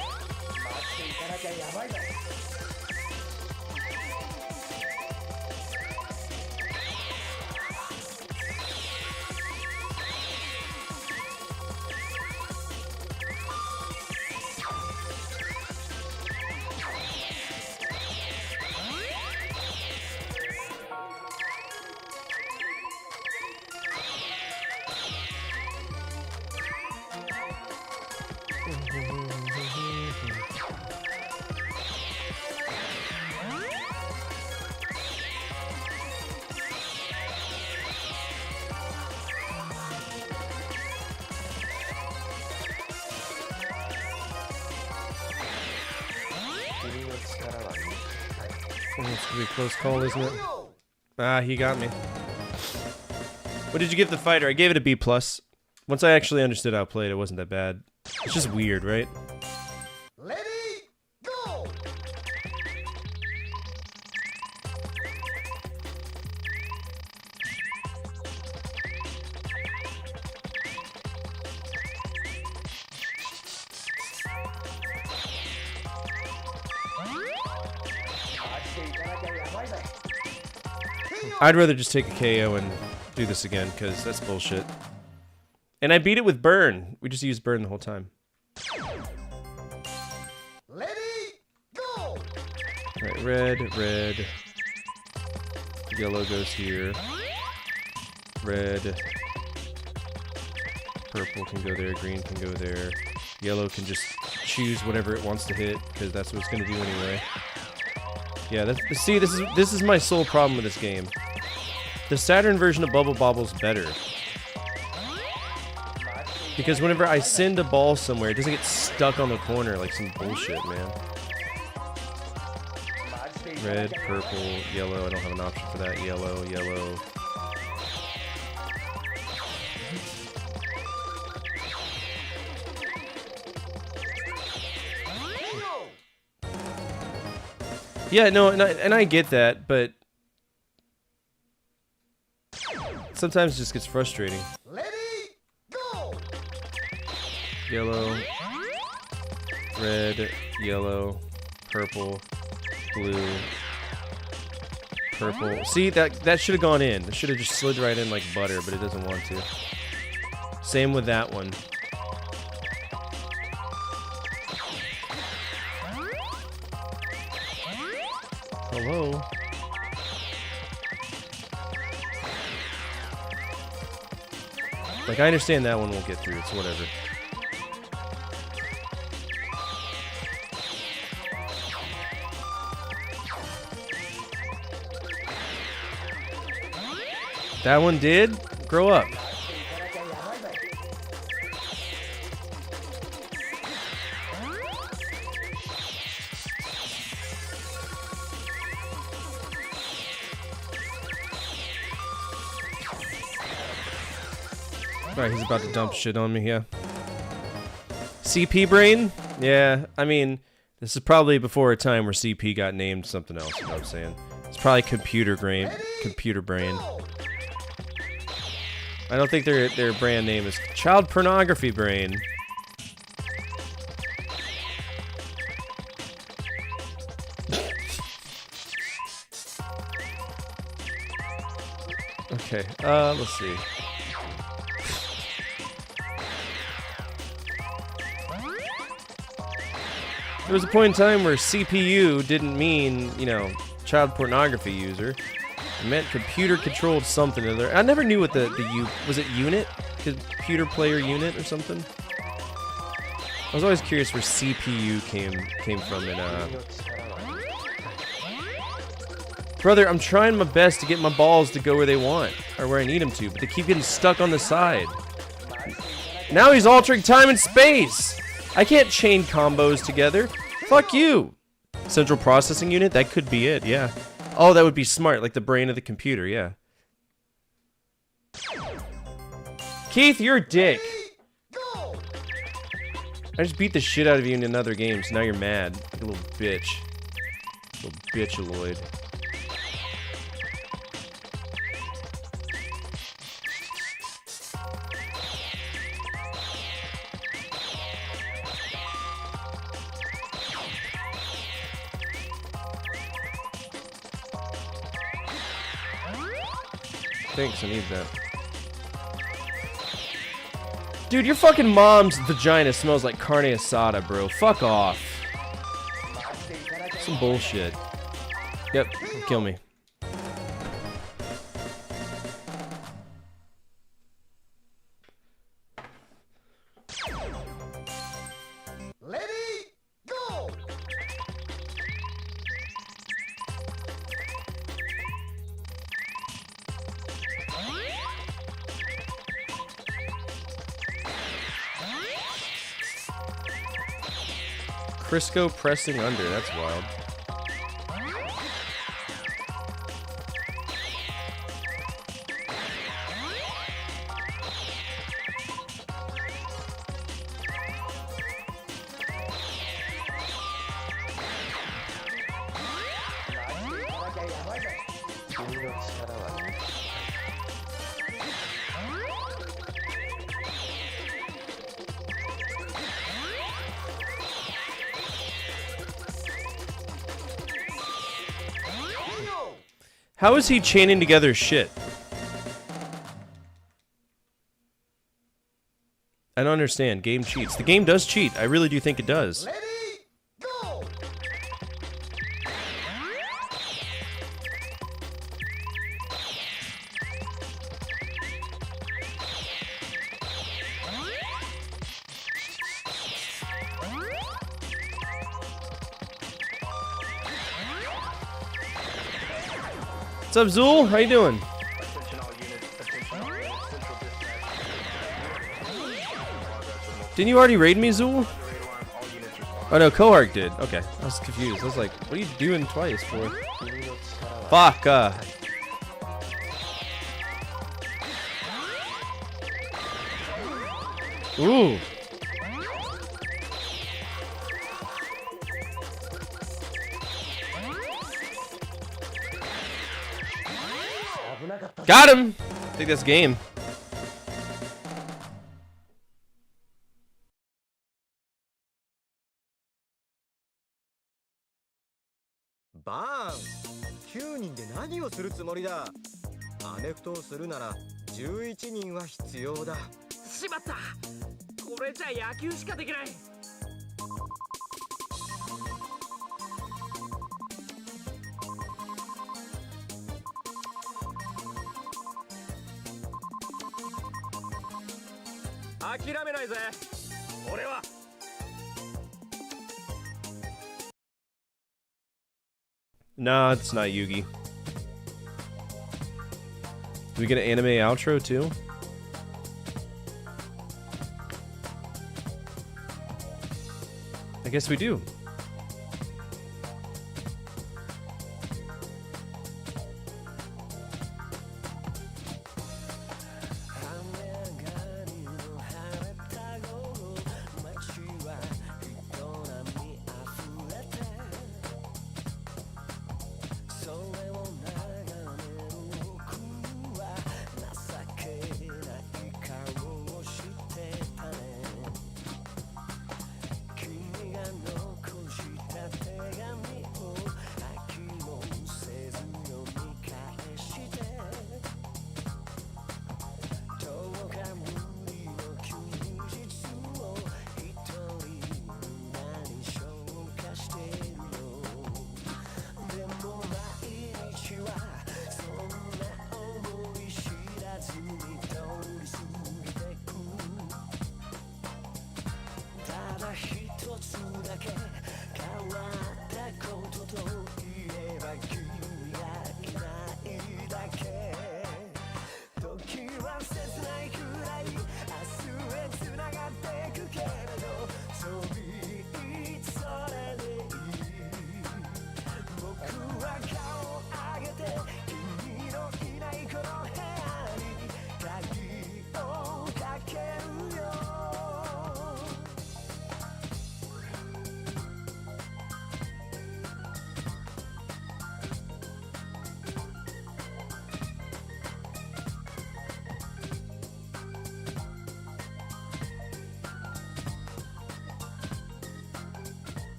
It's gonna be a close call, isn't it? Ah, he got me. What did you give the fighter? I gave it a B+. Once I actually understood how it played, it wasn't that bad. It's just weird, right? Ready, go! I'd rather just take a KO and do this again, because that's bullshit. And I beat it with burn. We just used burn the whole time. Ready, go! Alright, red, red. Yellow goes here. Red. Purple can go there, green can go there. Yellow can just choose whatever it wants to hit, because that's what it's going to do anyway. Yeah, see, this is my sole problem with this game. The Saturn version of Bubble Bobble's better. Because whenever I send a ball somewhere, it doesn't get stuck on the corner like some bullshit, man. Red, purple, yellow. I don't have an option for that. Yellow, yellow. Yeah, no, and I get that, but sometimes it just gets frustrating. Ready, go! Yellow, red, yellow, purple, blue, purple. See, that should have gone in. It should have just slid right in like butter, but it doesn't want to. Same with that one. Hello? Like, I understand that one won't get through. It's whatever. That one did? Grow up. Alright, he's about to dump shit on me, yeah. CP brain? Yeah, I mean, this is probably before a time where CP got named something else, you know what I'm saying? It's probably computer brain. I don't think their brand name is child pornography brain. Okay, let's see. There was a point in time where CPU didn't mean, you know, child pornography user. It meant computer-controlled something or other. I never knew what the was it unit? Computer player unit or something? I was always curious where CPU came from in, Brother, I'm trying my best to get my balls to go where they want, or where I need them to, but they keep getting stuck on the side. Now he's altering time and space! I can't chain combos together. Fuck you! Central processing unit? That could be it, yeah. Oh, that would be smart, like the brain of the computer, yeah. Keith, you're a dick. I just beat the shit out of you in another game, so now you're mad. Like a little bitch. Little bitchaloid. Thanks, I need that. Dude, your fucking mom's vagina smells like carne asada, bro. Fuck off. Some bullshit. Yep, kill me. Crisco pressing under. That's wild. How is he chaining together shit? I don't understand. Game cheats. The game does cheat. I really do think it does. Ready, go! What's up, Zool? How you doing? Didn't you already raid me, Zool? Oh no, Cohart did. Okay, I was confused. I was like, what are you doing twice for? Fuck, Ooh. Got him! I think that's game.バーン9人で何をするつもりだ。アメフトをするなら11人は必要だ。しまった。これじゃ野球しかできない。諦めないぜ。俺は。Nah, it's not Yugi. Do we get an anime outro too? I guess we do.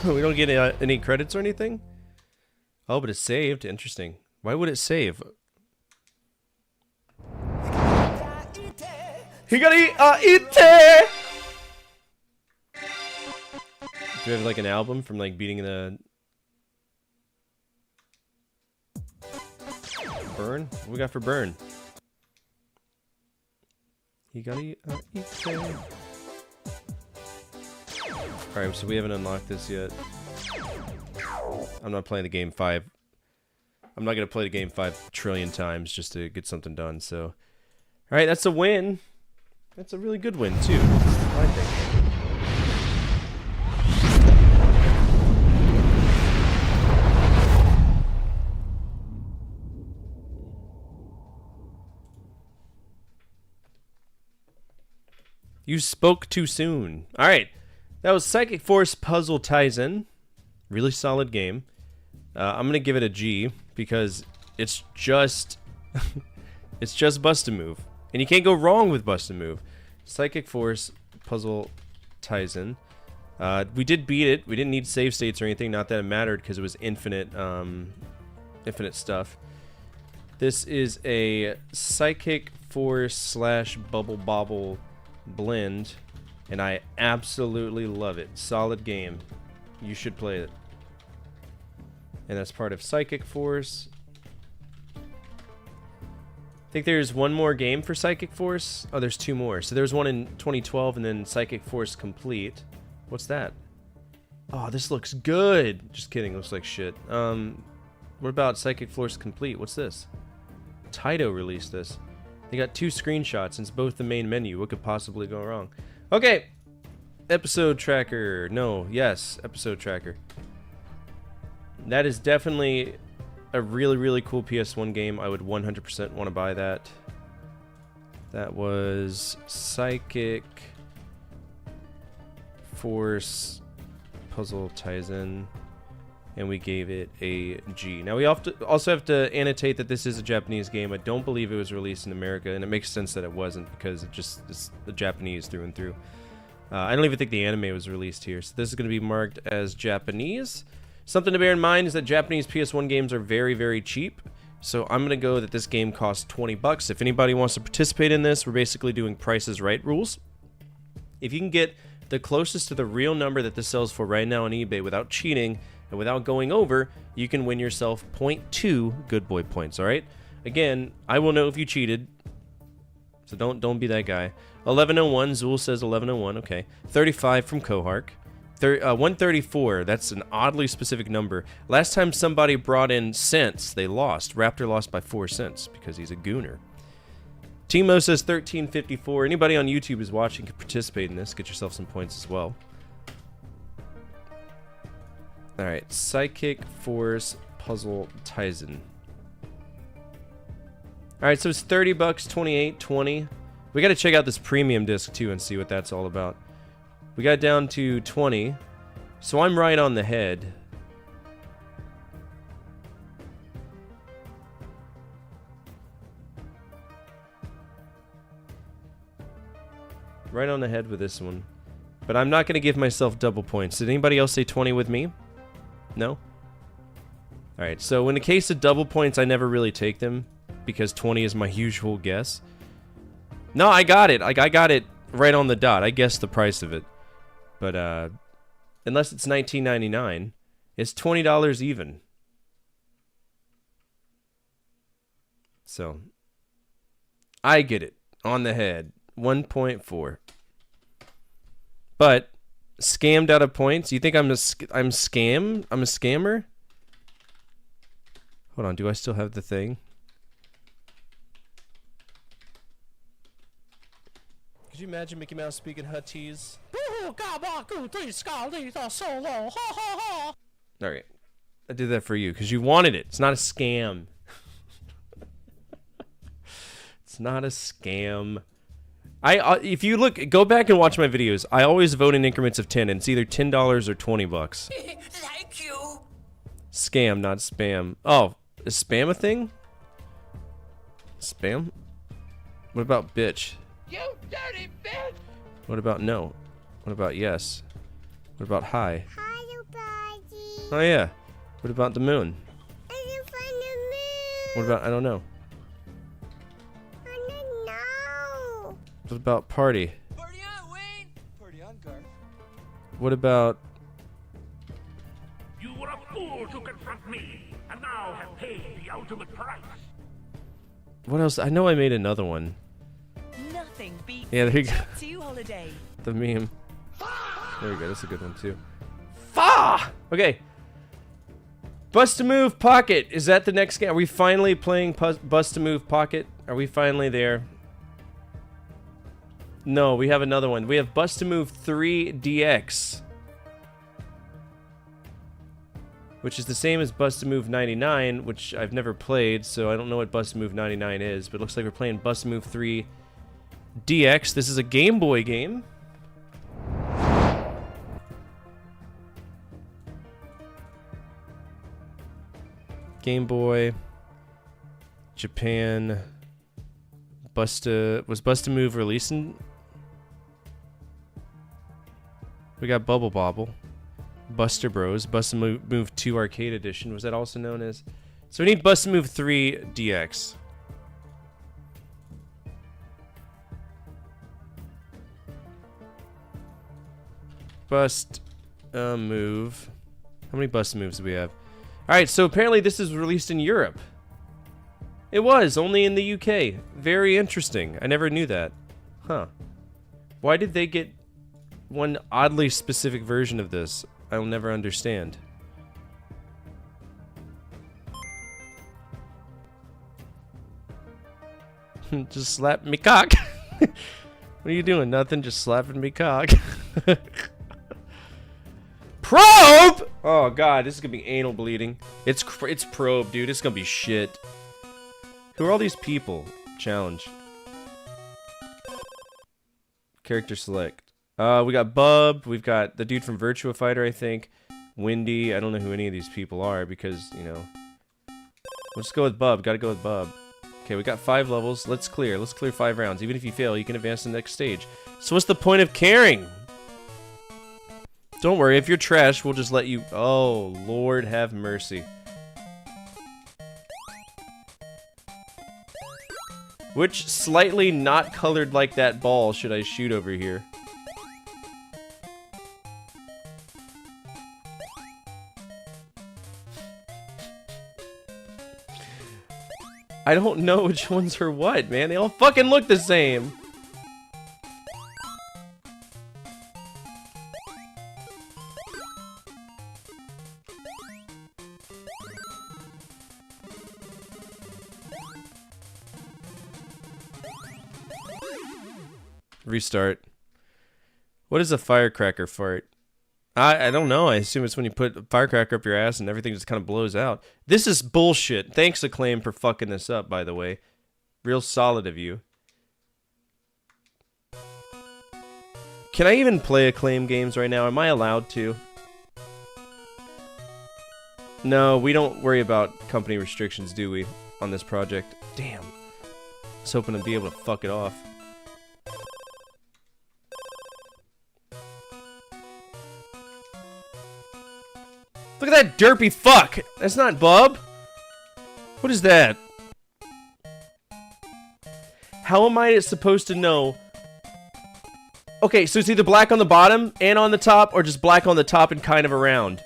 We don't get any credits or anything? Oh, but it's saved. Interesting. Why would it save? He got eat. Do we have like an album from like beating the Burn? What we got for Burn? You gotta eat. Alright, so we haven't unlocked this yet. I'm not playing the game 5. I'm not gonna play the game 5 trillion times just to get something done, so. Alright, that's a win. That's a really good win, too. I think. You spoke too soon. Alright. That was Psychic Force Puzzle Tizen. Really solid game. I'm gonna give it a G because it's just it's just Bust a Move. And you can't go wrong with Bust a Move. Psychic Force Puzzle Tizen. We did beat it. We didn't need save states or anything. Not that it mattered because it was infinite infinite stuff. This is a Psychic Force / Bubble Bobble blend, and I absolutely love it. Solid game. You should play it. And that's part of Psychic Force. I think there's one more game for Psychic Force. Oh, there's 2 more. So there's one in 2012 and then Psychic Force Complete. What's that? Oh, this looks good. Just kidding. Looks like shit. What about Psychic Force Complete? What's this? Taito released this. They got 2 screenshots, and it's both the main menu. What could possibly go wrong? Okay. Episode tracker. No. Yes. Episode tracker. That is definitely a really, really cool PS1 game. I would 100% want to buy that. That was Psychic Force Puzzle Tizen. And we gave it a G. Now we also have to annotate that this is a Japanese game. I don't believe it was released in America, and it makes sense that it wasn't because it's the Japanese through and through. I don't even think the anime was released here, so this is going to be marked as Japanese. Something to bear in mind is that Japanese PS1 games are very, very cheap, so I'm going to go that this game costs 20 bucks. If anybody wants to participate in this, we're basically doing Price is Right rules. If you can get the closest to the real number that this sells for right now on eBay without cheating, and without going over, you can win yourself 0.2 good boy points, alright? Again, I will know if you cheated, so don't be that guy. 1101, Zool says 1101, okay. 35 from Kohark. 134, that's an oddly specific number. Last time somebody brought in cents, they lost. Raptor lost by 4 cents because he's a gooner. Timo says 1354. Anybody on YouTube who's watching can participate in this. Get yourself some points as well. Alright, Psychic Force Puzzle Tizen. Alright, so it's 30 bucks, 28, 20. We gotta check out this premium disc too and see what that's all about. We got down to 20. So I'm right on the head. Right on the head with this one. But I'm not gonna give myself double points. Did anybody else say 20 with me? No? Alright, so in the case of double points, I never really take them, because 20 is my usual guess. No, I got it. I got it right on the dot. I guessed the price of it. But, unless it's $19.99, it's $20 even. So, I get it. On the head. 1.4. But scammed out of points? You think I'm a scammer? Hold on, do I still have the thing? Could you imagine Mickey Mouse speaking Huttese? Alright. I did that for you, because you wanted it. It's not a scam. It's not a scam. If you go back and watch my videos, I always vote in increments of 10, and it's either $10 or 20 bucks. Thank you. Scam, not spam. Oh, is spam a thing? Spam? What about bitch? You dirty bitch. What about no? What about yes? What about hi? Hi, buddy. Oh yeah. What about the moon? I don't find the moon. What about I don't know? I don't know. What about party? Party on, Wayne. Party on, Garth. What about You were a fool to confront me, and now have paid the ultimate price. what else? I know I made another one. Nothing Nothing beats Yeah, there you go. Jet2 holiday. The meme. There we go. That's a good one too. Fa! Okay. Bust a Move Pocket. Is that the next game? Are we finally playing Bust a Move Pocket? Are we finally there? No, we have another one. We have Bust a Move 3 DX, which is the same as Bust a Move 99, which I've never played, so I don't know what Bust a Move 99 is, but it looks like we're playing Bust a Move 3 DX. This is a Game Boy game. Game Boy, Japan. Was Bust a Move released in? We got Bubble Bobble, Buster Bros, Bust a Move 2 Arcade Edition. Was that also known as? So we need Bust a Move 3 DX. Bust a Move. How many Bust a Moves do we have? Alright, so apparently this is released in Europe. It was, only in the UK. Very interesting. I never knew that. Huh. Why did they get one oddly specific version of this? I'll never understand. Just slap me cock. What are you doing? Nothing, just slapping me cock. Probe! Oh god, this is gonna be anal bleeding. It's probe, dude. It's gonna be shit. Who are all these people? Challenge. Character select. We got Bub. We've got the dude from Virtua Fighter, I think. Windy. I don't know who any of these people are because, you know. Let's go with Bub. Gotta go with Bub. Okay, we got 5 levels. Let's clear. Let's clear 5 rounds. Even if you fail, you can advance to the next stage. So what's the point of caring? Don't worry. If you're trash, we'll just let you... Oh, Lord have mercy. Which slightly not colored like that ball should I shoot over here? I don't know which ones are what, man. They all fucking look the same. Restart. What is a firecracker fart? I don't know. I assume it's when you put a firecracker up your ass and everything just kind of blows out. This is bullshit. Thanks, Acclaim, for fucking this up, by the way. Real solid of you. Can I even play Acclaim games right now? Am I allowed to? No, we don't worry about company restrictions, do we? On this project. Damn. I was hoping to be able to fuck it off. Look at that derpy fuck! That's not Bub! What is that? How am I supposed to know? Okay, so it's either black on the bottom and on the top, or just black on the top and kind of around.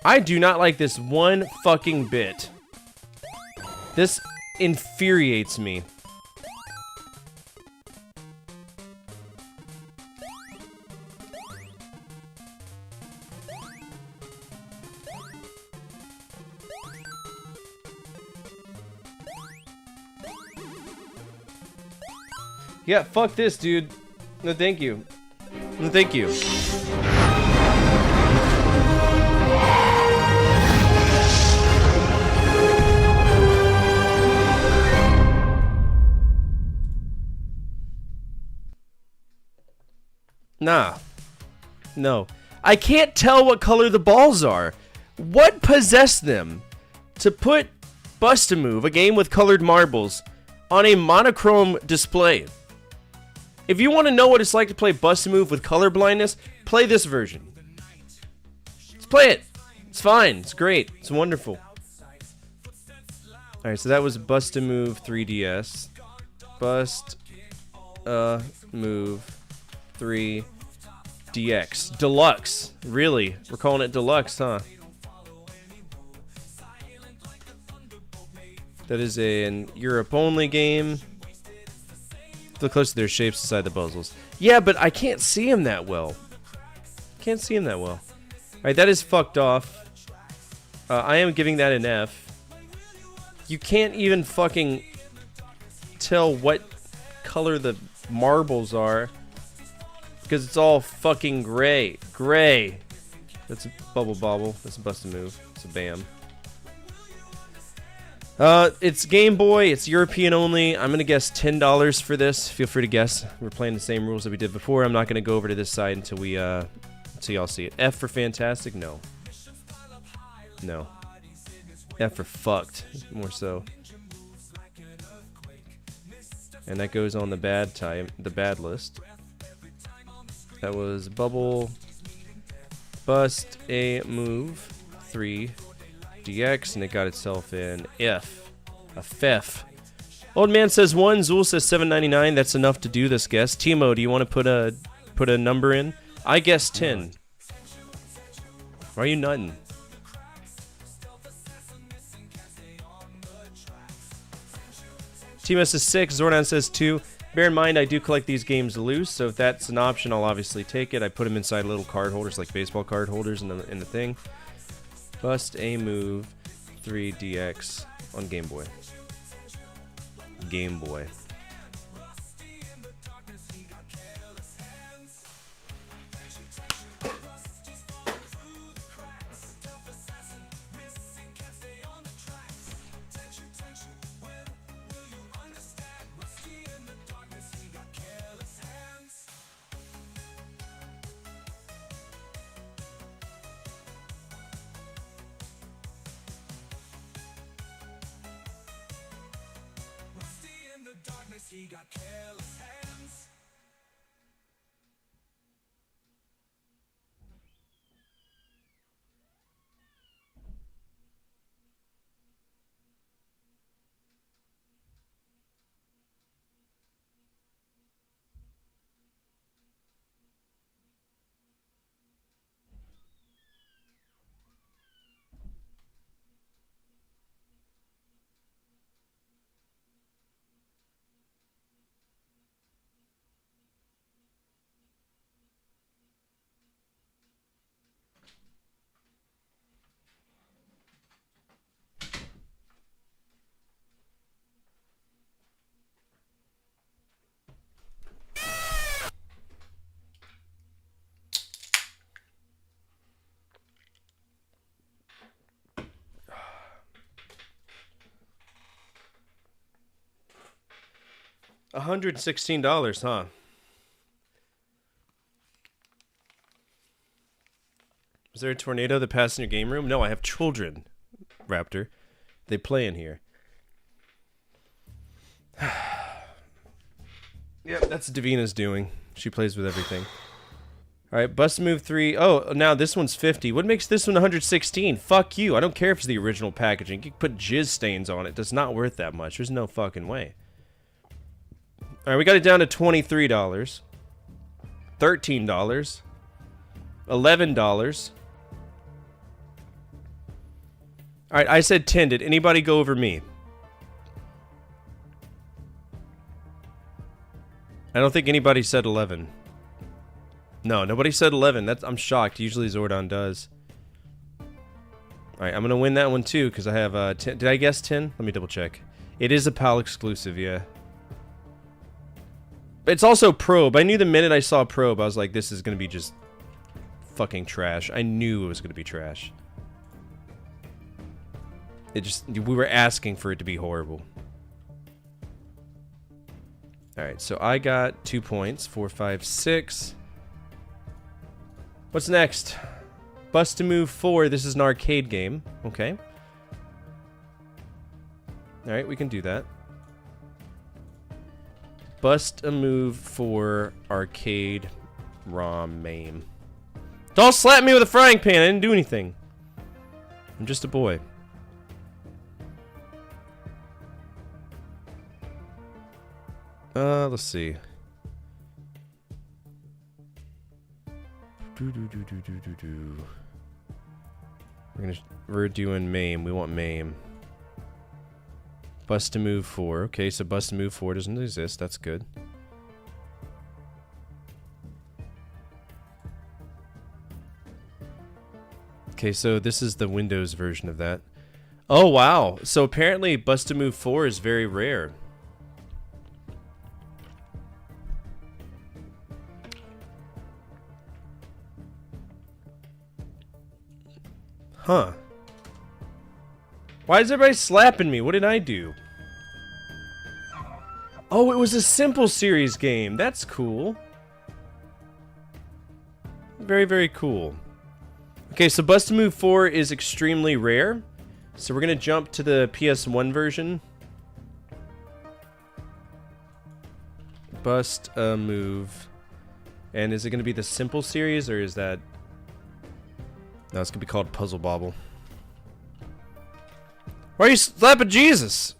I do not like this one fucking bit. This infuriates me. Yeah, fuck this, dude. No, thank you. No, thank you. Nah. No. I can't tell what color the balls are. What possessed them to put Bust-A-Move, a game with colored marbles, on a monochrome display? If you want to know what it's like to play Bust-A-Move with color blindness, play this version. Let's play it. It's fine. It's great. It's wonderful. Alright, so that was Bust-A-Move 3DS. Bust move 3 DX. Deluxe. Really? We're calling it deluxe, huh? That is an Europe-only game. Look close to their shapes inside the puzzles. Yeah, but I can't see him that well. Can't see him that well. Alright, that is fucked off. I am giving that an F. You can't even fucking tell what color the marbles are. Because it's all fucking gray. Gray. That's a bubble bobble. That's a busted move. It's a bam. It's Game Boy. It's European only. I'm gonna guess $10 for this. Feel free to guess. We're playing the same rules that we did before. I'm not gonna go over to this side until we until y'all see it. F for fantastic? No. No. F for fucked. More so. And that goes on the bad list. That was bubble, bust a move, 3 DX, and it got itself an F, a F. Old man says 1, Zool says $7.99. That's enough to do this guess. Timo, do you want to put a number in? I guess 10. Why are you nutting? Timo says 6. Zordon says 2. Bear in mind, I do collect these games loose, so if that's an option, I'll obviously take it. I put them inside little card holders, like baseball card holders in the thing. Bust a move, 3 DX on Game Boy. Game Boy. $116, huh? Is there a tornado that passed in your game room? No, I have children, Raptor. They play in here. Yep, that's Davina's doing. She plays with everything. Alright, bust move 3. Oh, now this one's 50. What makes this one 116? Fuck you. I don't care if it's the original packaging. You can put jizz stains on it. It's not worth that much. There's no fucking way. Alright, we got it down to $23. $13. $11. Alright, I said 10. Did anybody go over me? I don't think anybody said 11. No, nobody said 11. I'm shocked. Usually Zordon does. Alright, I'm gonna win that one too, because I have 10. Did I guess 10? Let me double check. It is a PAL exclusive, yeah. It's also Probe. I knew the minute I saw Probe, I was like, this is gonna be just fucking trash. I knew it was gonna be trash. We were asking for it to be horrible. Alright, so I got 2 points. 4, 5, 6. What's next? Bust to Move 4. This is an arcade game. Okay. Alright, we can do that. Bust a move for arcade ROM MAME. Don't slap me with a frying pan. I didn't do anything. I'm just a boy. Let's see. We're doing MAME. We want MAME. Bust to move 4. Okay, so bust to move 4 doesn't exist. That's good. Okay, so this is the Windows version of that. Oh, wow. So apparently bust to move 4 is very rare. Huh. Why is everybody slapping me? What did I do? Oh, it was a simple series game. That's cool. Very, very cool. Okay, so Bust a Move 4 is extremely rare. So we're going to jump to the PS1 version. Bust a Move. And is it going to be the simple series, or is that... No, it's going to be called Puzzle Bobble. Why are you slapping Jesus?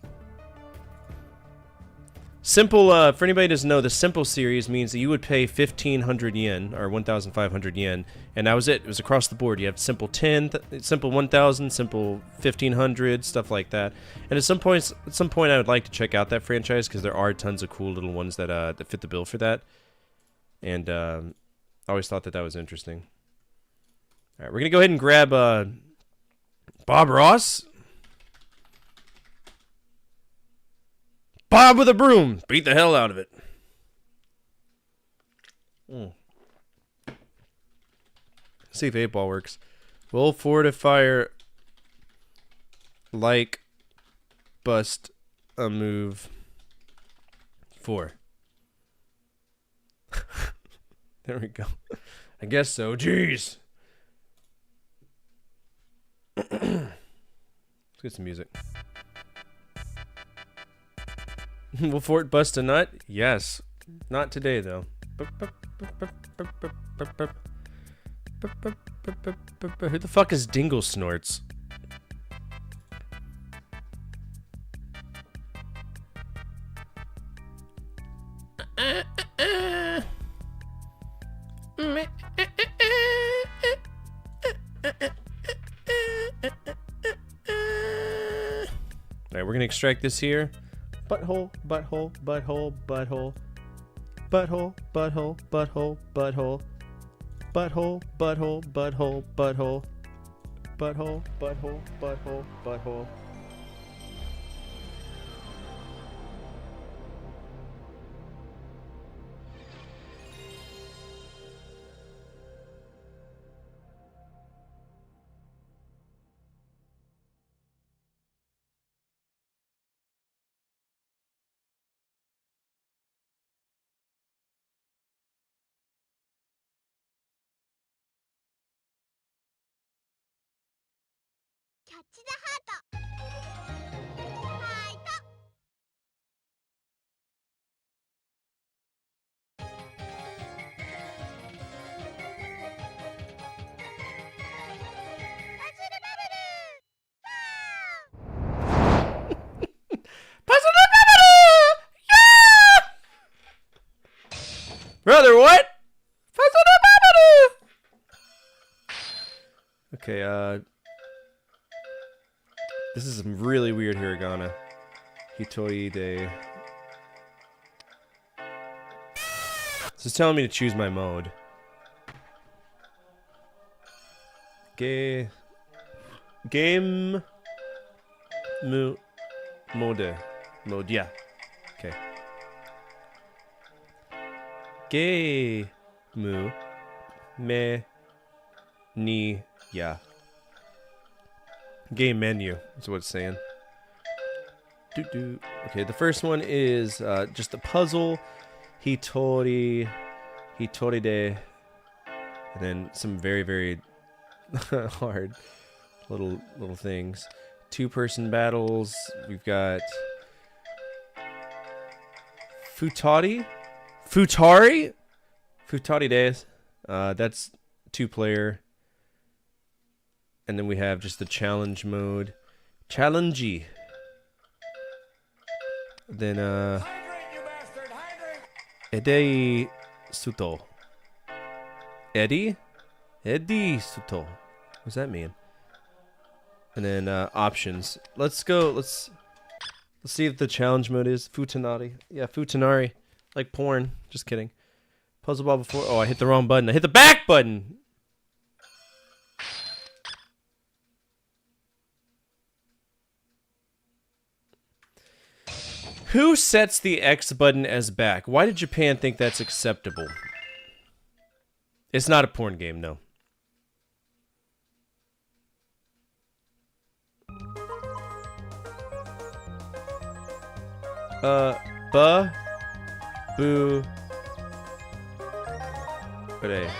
Simple, for anybody who doesn't know, the simple series means that you would pay 1,500 yen, or 1,500 yen, and that was it. It was across the board. You have simple 10, simple 1,000, simple 1,500, stuff like that. And at some point I would like to check out that franchise, because there are tons of cool little ones that, that fit the bill for that. And, I always thought that was interesting. Alright, we're gonna go ahead and grab, Bob Ross. Bob with a broom! Beat the hell out of it. See if 8-ball works. Will fortifier like bust a move 4. There we go. I guess so. Jeez. Let's get some music. Will Fort bust a nut? Yes. Not today, though. Who the fuck is Dingle Snorts? Alright, we're gonna extract this here. Butthole, butthole, butthole, butthole. Butthole, butthole, butthole, butthole. Butthole, butthole, butthole, butthole. Butthole, butthole, butthole, butthole. Catch the heart. Fight. Brother, what? Okay, this is some really weird hiragana. Hitoi de. This is telling me to choose my mode. Game mode. Mode, yeah. Okay. Game me ni ya. Game menu is what it's saying. Okay, the first one is just a puzzle. Hitori de, and then some very, very hard little things. 2-person battles. We've got Futari days. That's 2-player. And then we have just the challenge mode. Challengey. Then, Edei Suto. Eddie? Edisuto. What does that mean? And then options. Let's go. Let's see if the challenge mode is Futanari. Yeah, Futanari. Like porn. Just kidding. Puzzle ball before. Oh, I hit the wrong button. I hit the back button. Who sets the X button as back? Why did Japan think that's acceptable? It's not a porn game, no. Boo. Bade.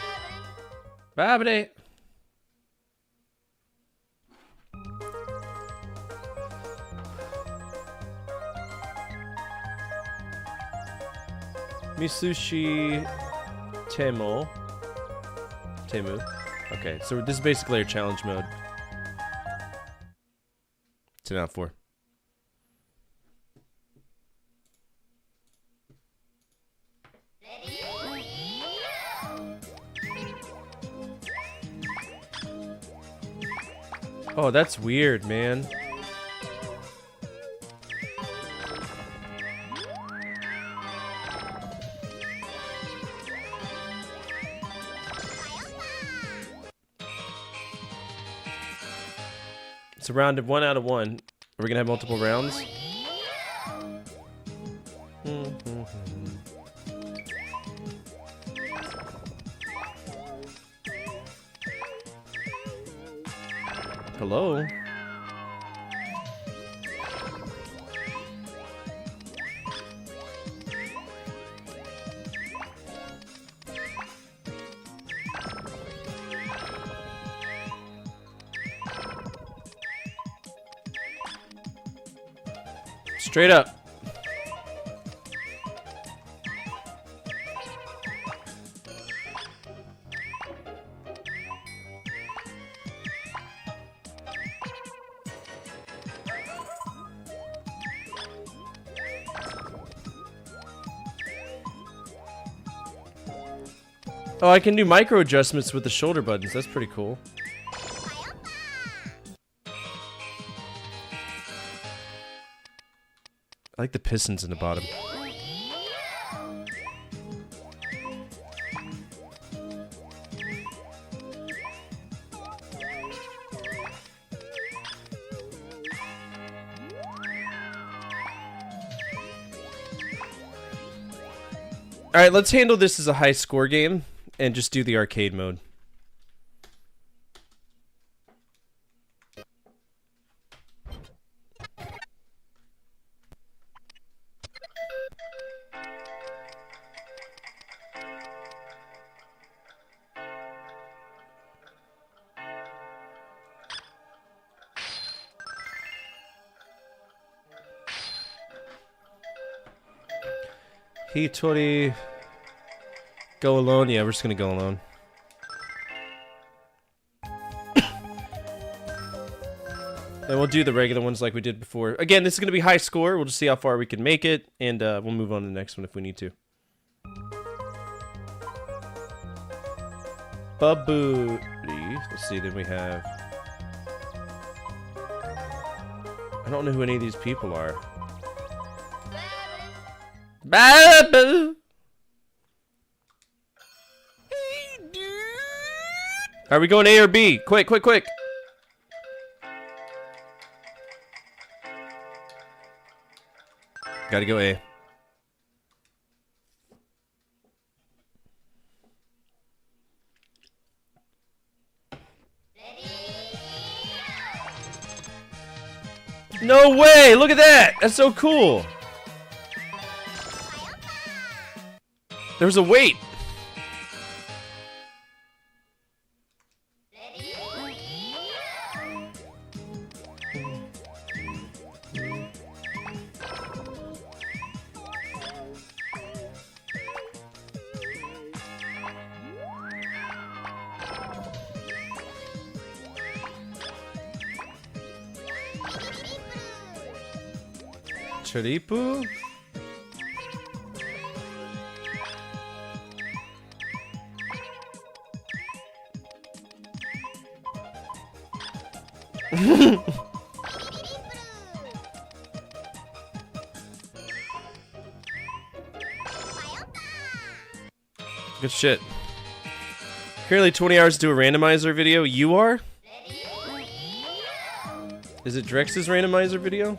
Babade. Misushi Temu. Okay, so this is basically our challenge mode. 10 out of 4. Oh, that's weird, man. It's a round of 1 out of 1. Are we gonna have multiple rounds? Hello? Straight up. Oh, I can do micro adjustments with the shoulder buttons. That's pretty cool. I like the pistons in the bottom. Alright, let's handle this as a high score game and just do the arcade mode. Hitori, go alone. Yeah, we're just gonna go alone. And we'll do the regular ones like we did before. Again, this is gonna be high score. We'll just see how far we can make it, and we'll move on to the next one if we need to. Babu. Let's see. Then we have. I don't know who any of these people are. Babu. Hey, dude. Are we going A or B? Quick, quick, quick. Gotta go A. No way! Look at that! That's so cool! There was a wait! Chiripu? Good shit. Currently 20 hours to do a randomizer video. You are? Is it Drex's randomizer video?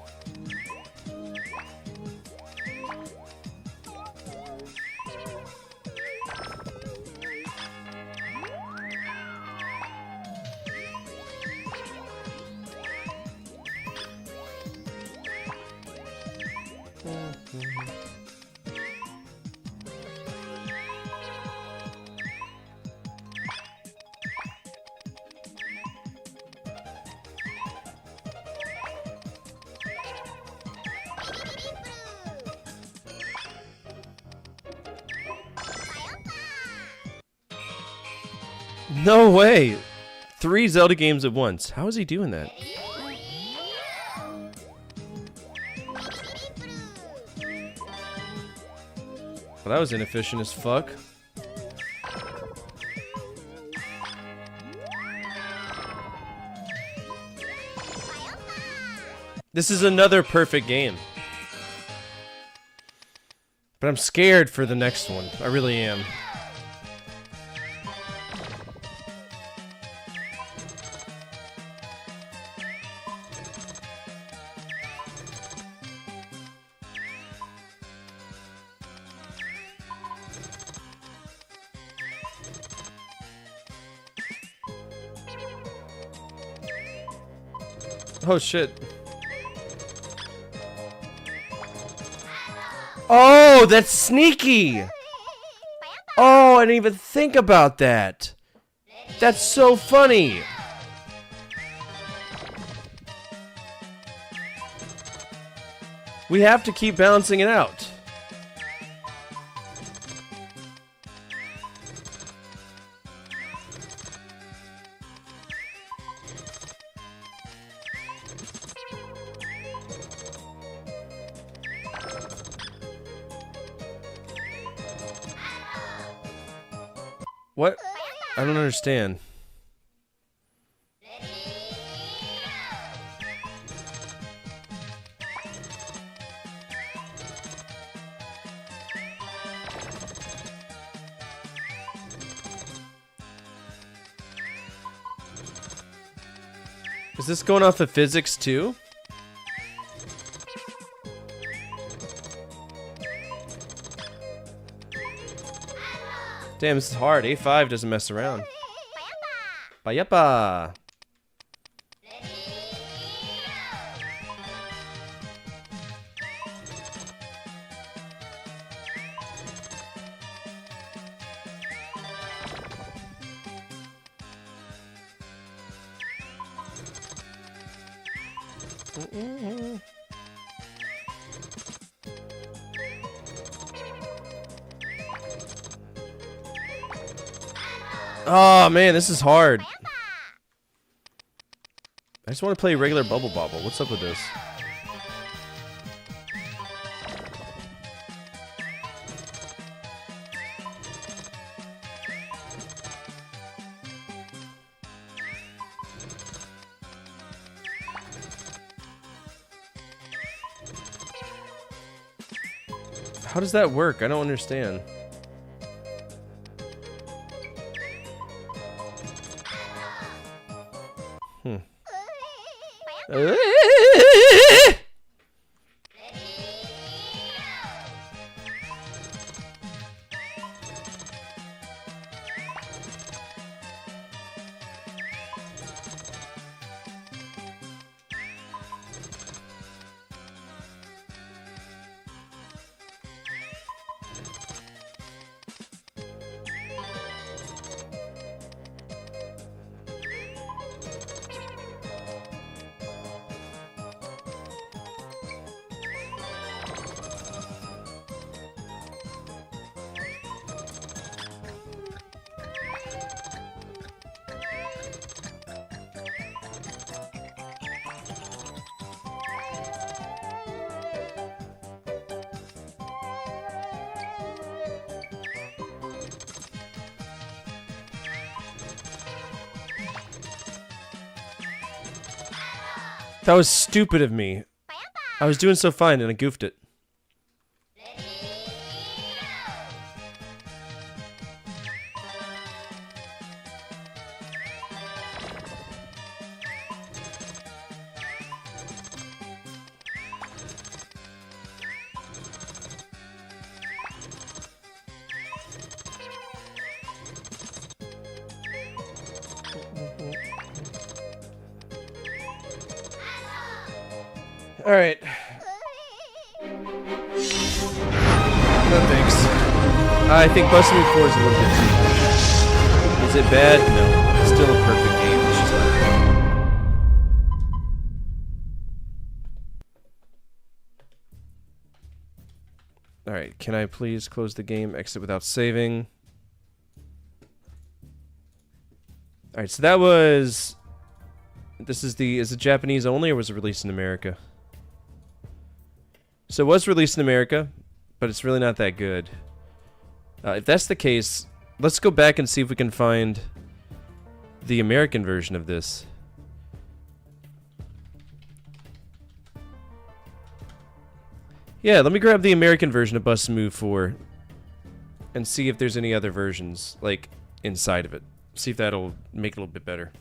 No way! 3 Zelda games at once. How is he doing that? Well, that was inefficient as fuck. This is another perfect game. But I'm scared for the next one. I really am. Oh shit. Oh, that's sneaky! Oh, I didn't even think about that. That's so funny. We have to keep balancing it out. What? I don't understand. Is this going off of physics too? Damn, this is hard. A5 doesn't mess around. Bayappa! Oh man, this is hard. I just want to play regular Bubble Bobble. What's up with this? How does that work? I don't understand. That was stupid of me. I was doing so fine and I goofed it. All right. No thanks. I think Bustin' Move 4 is a little bit too much. Is it bad? No. It's still a perfect game. It's just not good. Alright, can I please close the game, exit without saving? Alright, so that was... This is it Japanese only, or was it released in America? So it was released in America, but it's really not that good. If that's the case, let's go back and see if we can find the American version of this. Yeah, let me grab the American version of Bust Move 4 and see if there's any other versions, like, inside of it. See if that'll make it a little bit better.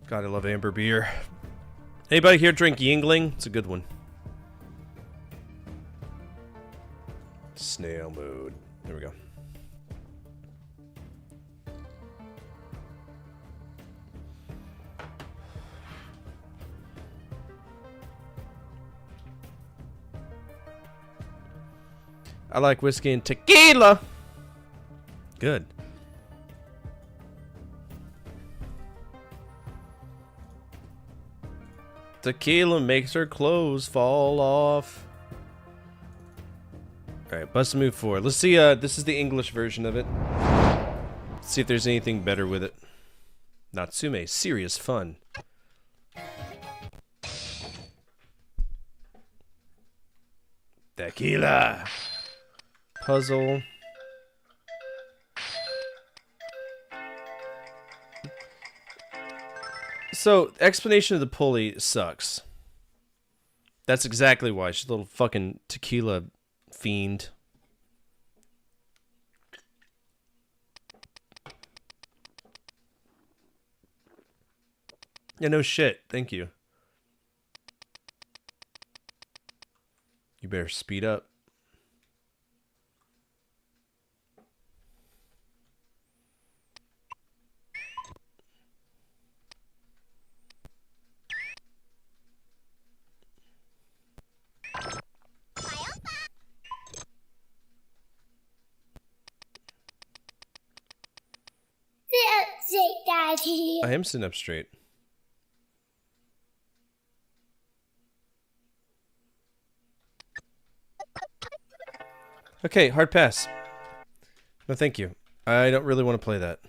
God, I love amber beer. Anybody here drink Yingling? It's a good one. Snail mode. There we go. I like whiskey and tequila. Good. Tequila makes her clothes fall off. Alright, Bust Move 4. Let's see, this is the English version of it. Let's see if there's anything better with it. Natsume, serious fun. Tequila. Puzzle. So, explanation of the pulley sucks. That's exactly why. She's a little fucking tequila fiend. Yeah, no shit. Thank you. You better speed up. Daddy. I am sitting up straight. Okay, hard pass. No, thank you. I don't really want to play that.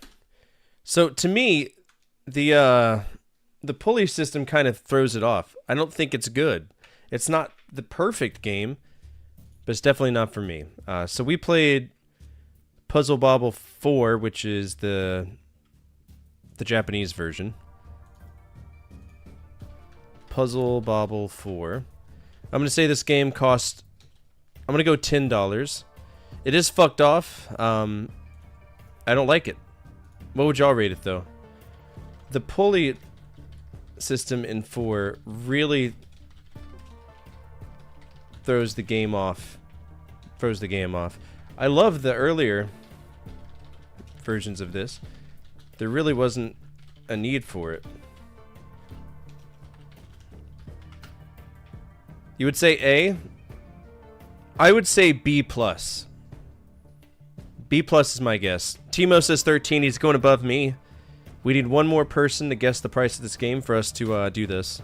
So, to me, the pulley system kind of throws it off. I don't think it's good. It's not the perfect game, but it's definitely not for me. So we played Puzzle Bobble 4, which is the Japanese version. Puzzle Bobble 4. I'm going to say this game cost... I'm going to go $10. It is fucked off. I don't like it. What would y'all rate it, though? The pulley system in 4 really throws the game off. I love the earlier versions of this. There really wasn't a need for it. You would say A? I would say B+. B+ is my guess. Timo says 13. He's going above me. We need one more person to guess the price of this game for us to do this.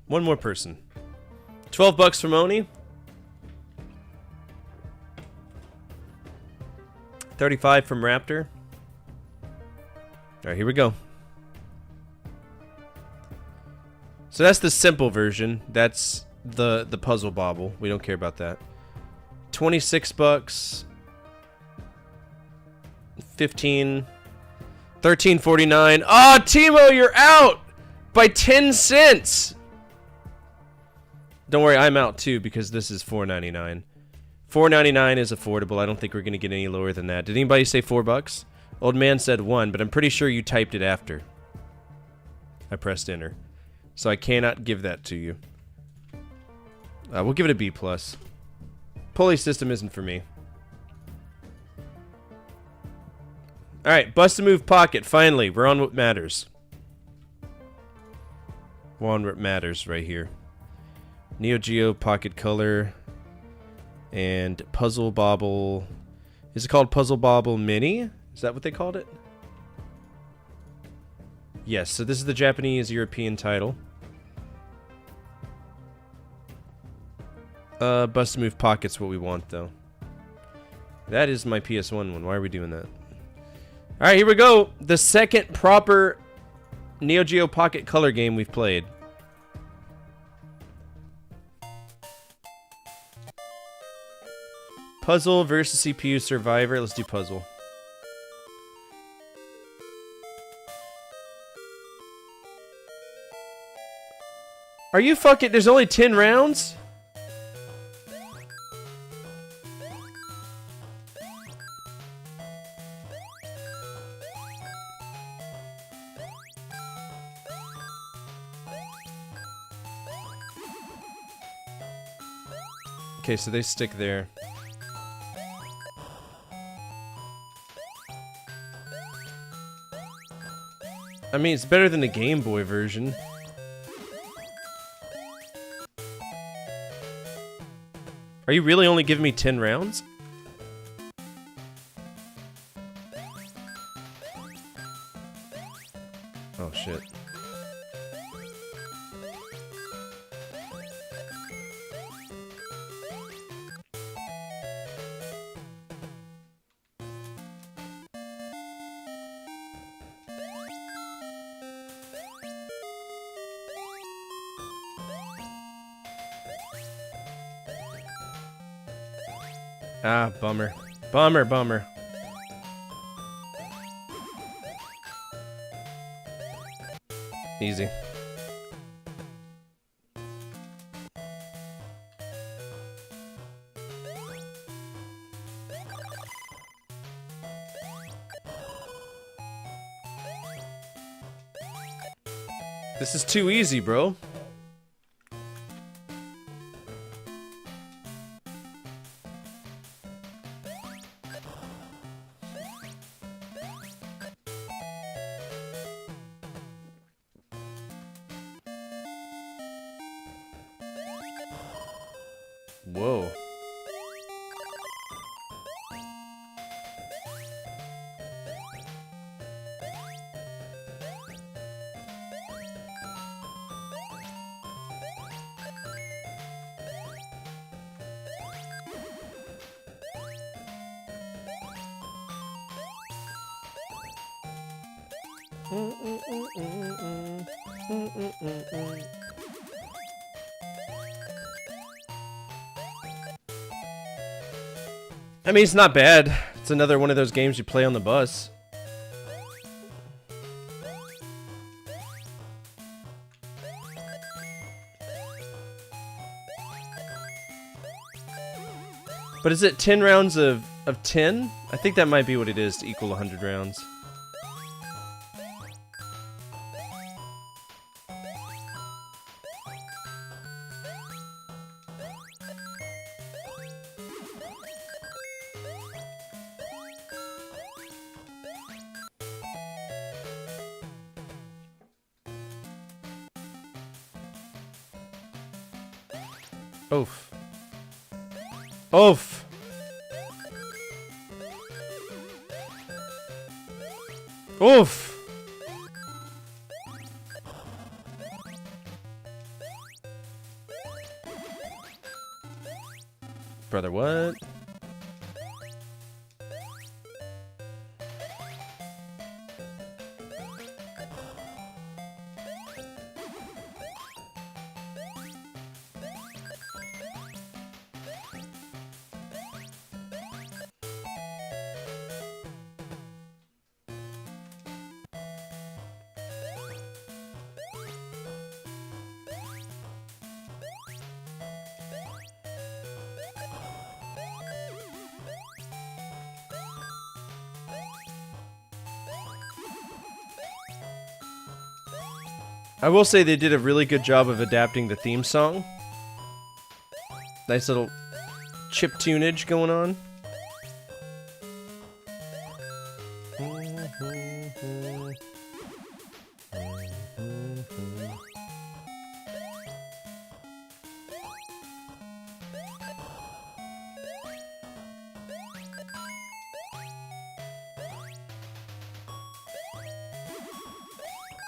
One more person. $12 from Oni. 35 from Raptor. Alright, here we go. So So that's the simple version. That's the puzzle bobble. We don't care about that. 26 bucks. 15. 13.49. Oh, Timo, you're out by 10 cents. Don't worry, I'm out too because this is $4.99. $4.99 is affordable. I don't think we're gonna get any lower than that. Did anybody say $4? Old man said 1, but I'm pretty sure you typed it after I pressed enter, so I cannot give that to you. We'll give it a B+. Pulley system isn't for me. Alright, Bust-A-Move Pocket. Finally, we're on what matters. We're on what matters right here. Neo Geo Pocket Color and Puzzle Bobble. Is it called Puzzle Bobble Mini? Is that what they called it? Yes, so this is the Japanese European title. Bust-A-Move Pocket's what we want, though. That is my PS1 one. Why are we doing that? Alright, here we go. The second proper Neo Geo Pocket Color game we've played. Puzzle versus CPU Survivor. Let's do puzzle. Are you fucking... There's only 10 rounds? Okay, so they stick there. I mean, it's better than the Game Boy version. Are you really only giving me 10 rounds? Oh, shit. Ah, bummer. Bummer, bummer. Easy. This is too easy, bro. Whoa. I mean, it's not bad. It's another one of those games you play on the bus. But is it 10 rounds of 10? I think that might be what it is to equal 100 rounds. Oof. Oof. Oof. Brother, what? I will say they did a really good job of adapting the theme song. Nice little chip tunage going on.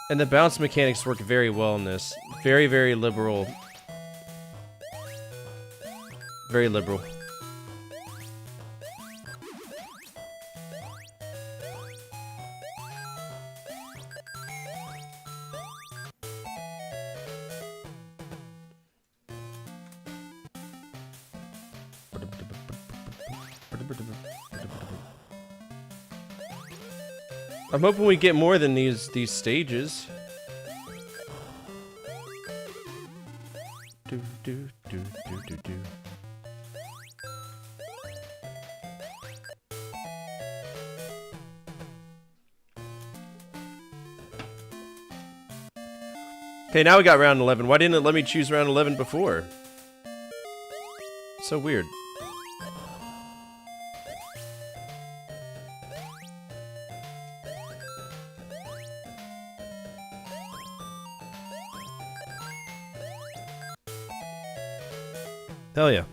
And the bounce mechanics work very well in this. Very, very liberal. Very liberal. I'm hoping we get more than these stages. Do do do do do do. Okay, now we got round 11. Why didn't it let me choose round 11 before? So weird. Hell yeah.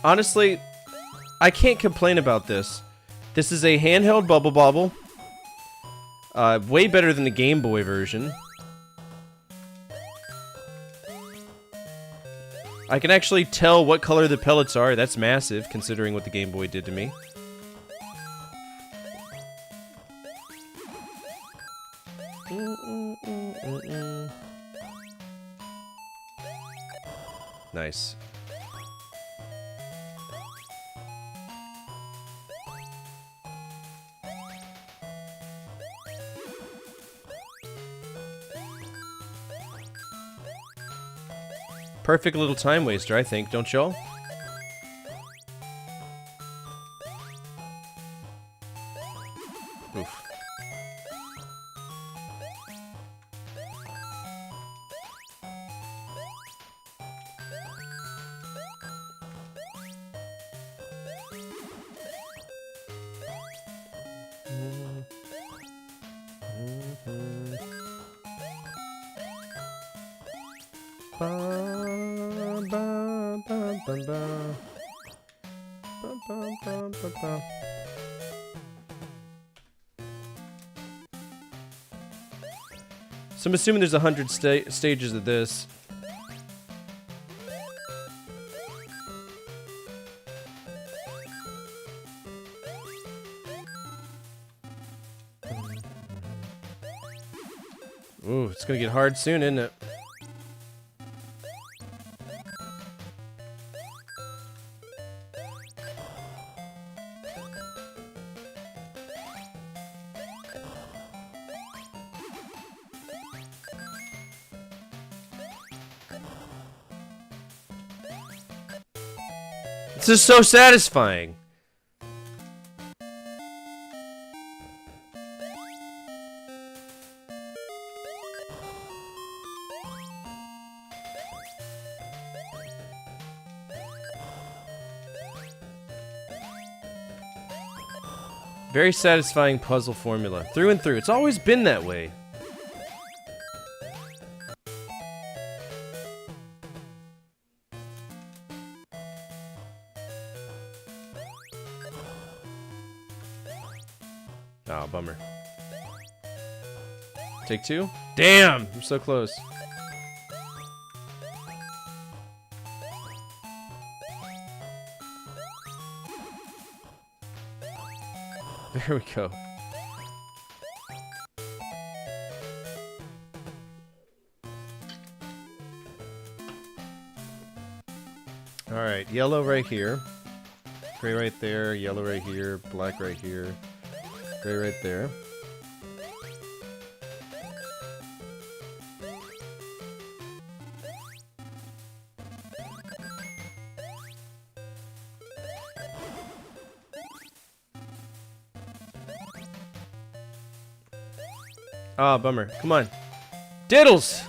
Honestly, I can't complain about this. This is a handheld Bubble Bobble. Way better than the Game Boy version. I can actually tell what color the pellets are. That's massive, considering what the Game Boy did to me. Nice. Perfect little time waster, I think, don't y'all? Oof. So I'm assuming there's 100 stages of this. Ooh, it's gonna get hard soon, isn't it? This is so satisfying. Very satisfying puzzle formula. Through and through. It's always been that way. Oh, bummer. Take two? Damn! I'm so close. There we go. Alright, yellow right here. Gray right there, yellow right here, black right here. Gray right there. Ah, bummer. Come on. Diddles!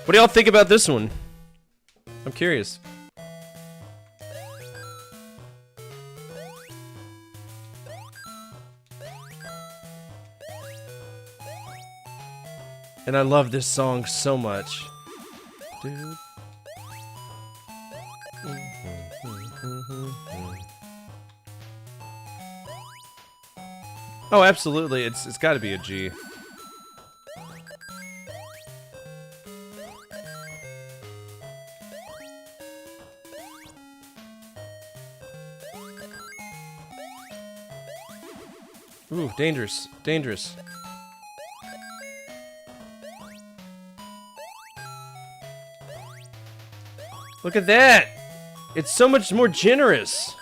What do y'all think about this one? I'm curious. And I love this song so much. Dude. Oh, absolutely. It's got to be a G. Ooh, dangerous. Dangerous. Look at that! It's so much more generous!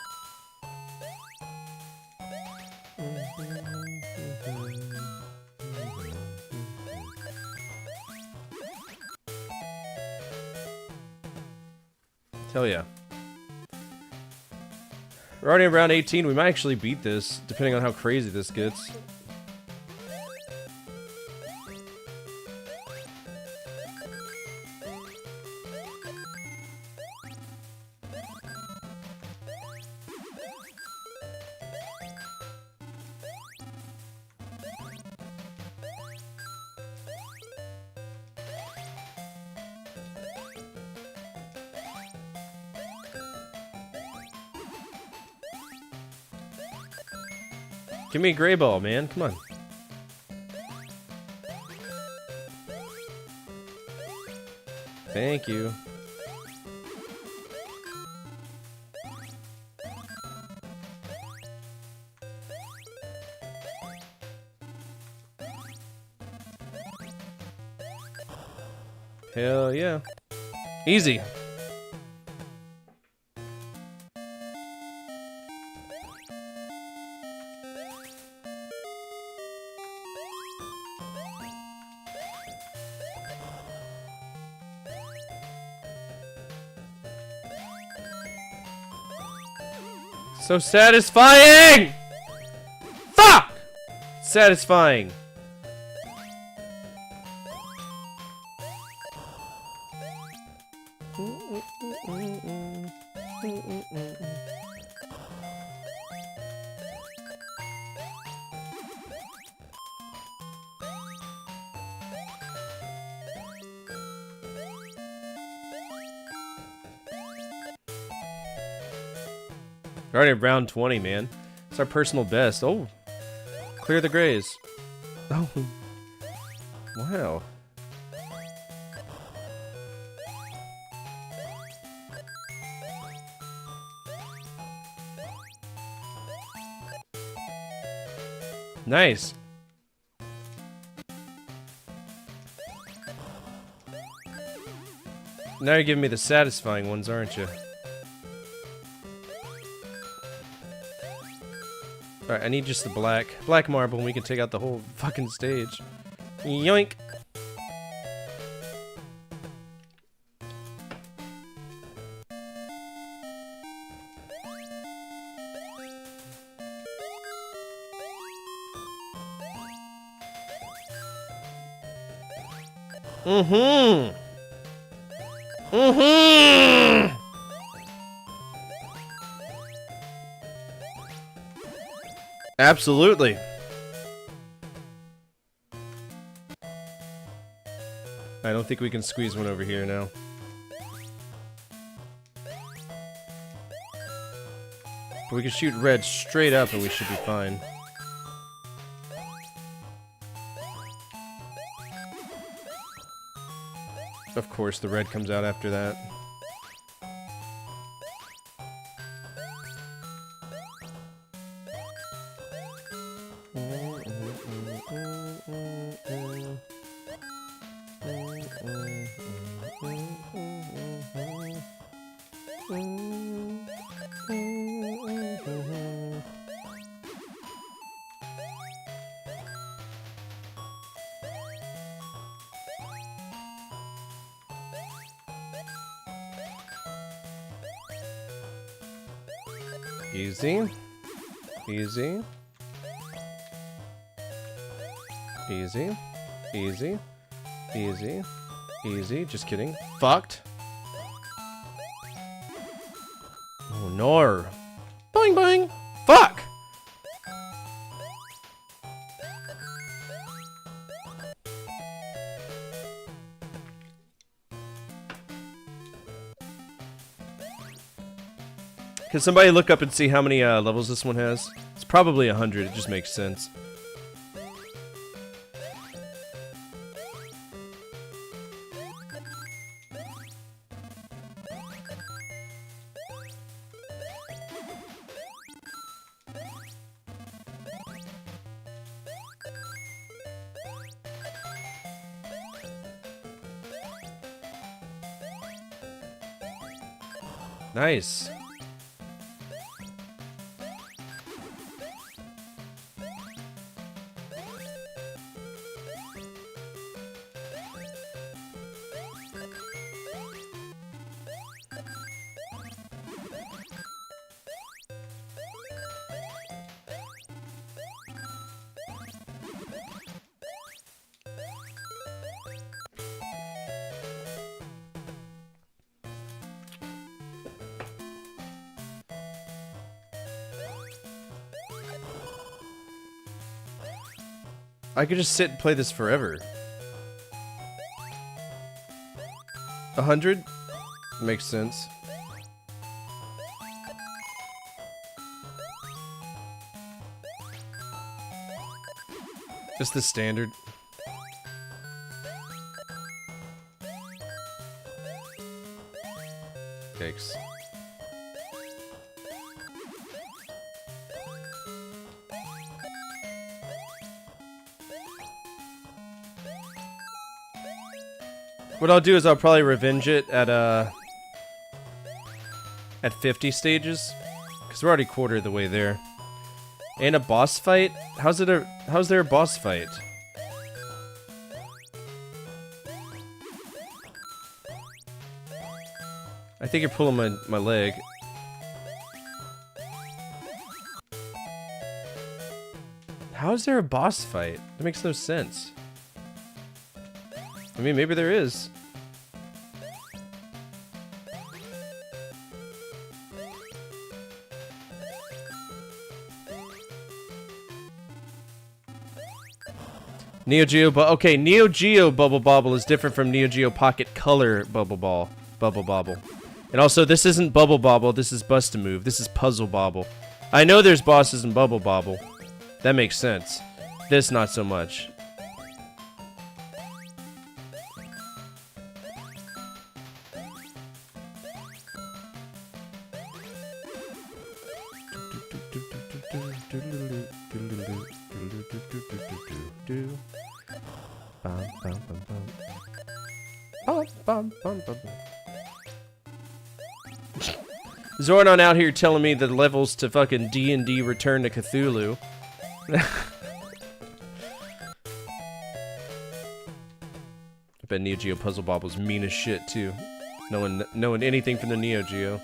Hell yeah. We're already around 18. We might actually beat this, depending on how crazy this gets. Give me a gray ball, man. Come on. Thank you. Hell yeah. Easy. So satisfying! Fuck! Satisfying. We're already at round 20, man. It's our personal best. Oh, clear the grays. Oh, wow. Nice. Now you're giving me the satisfying ones, aren't you? Alright, I need just the black marble and we can take out the whole fucking stage. Yoink! Mm-hmm! Mm-hmm! Absolutely. I don't think we can squeeze one over here now. But we can shoot red straight up and we should be fine. Of course, the red comes out after that. Easy. Easy. Easy. Easy. Easy. Easy. Just kidding. Fucked. Oh no. Boing boing. Fuck! Can somebody look up and see how many levels this one has? It's probably 100, it just makes sense. Nice. I could just sit and play this forever. 100? Makes sense. Just the standard. Yikes. What I'll do is I'll probably revenge it at 50 stages, because we're already quarter of the way there. And a boss fight? How's there a boss fight? I think you're pulling my leg. How is there a boss fight? That makes no sense. I mean, maybe there is. Neo Geo, okay, Neo Geo Bubble Bobble is different from Neo Geo Pocket Color Bubble Bobble. And also, this isn't Bubble Bobble, this is Bust-a-Move, this is Puzzle Bobble. I know there's bosses in Bubble Bobble. That makes sense. This, not so much. Zordon out here telling me the levels to fucking D&D Return to Cthulhu. I bet Neo Geo Puzzle Bobble's mean as shit too. Knowing anything from the Neo Geo.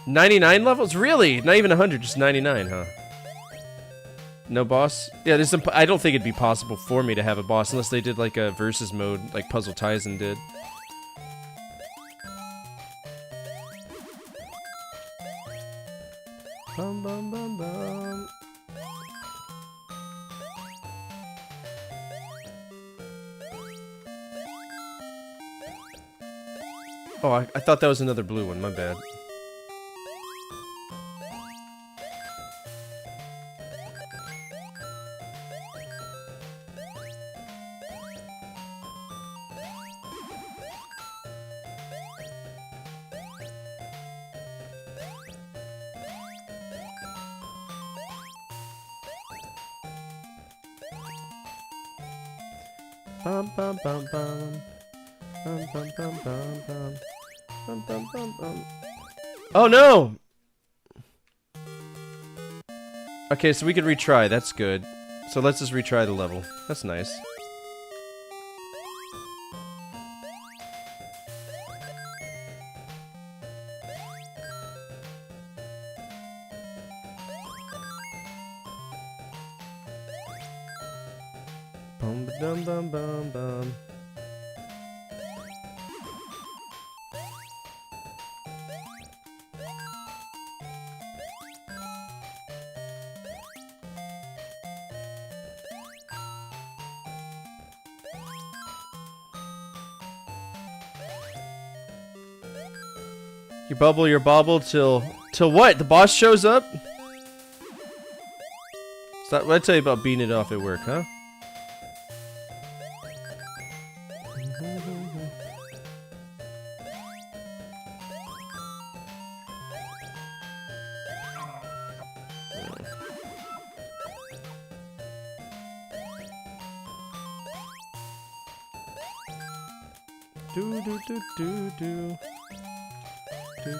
$99 levels? Really? Not even 100, just 99, huh? No boss? Yeah, I don't think it'd be possible for me to have a boss unless they did like a versus mode, like Puzzle Tyson did. Bum bum bum bum. Oh, I thought that was another blue one, my bad. Bum bum bum bum. Bum bum bum bum bum. Bum bum bum bum. Oh no! Okay, so we can retry. That's good. So let's just retry the level. That's nice. Bum ba dum bum bum bum. You bobble till what? The boss shows up? So what I tell you about beating it off at work, huh? Do do do do do. Do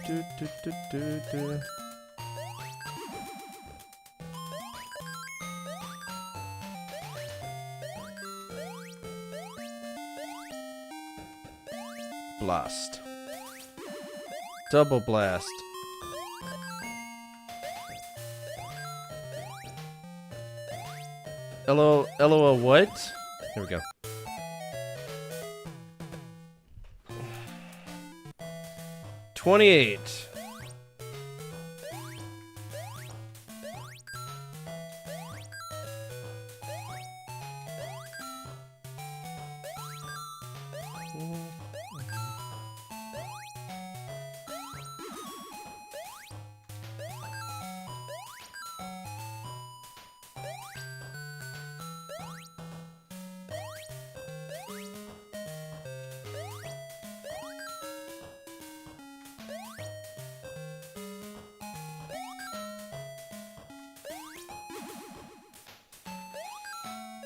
do do do do do. Blast. Double blast. LOL what? Here we go. $28.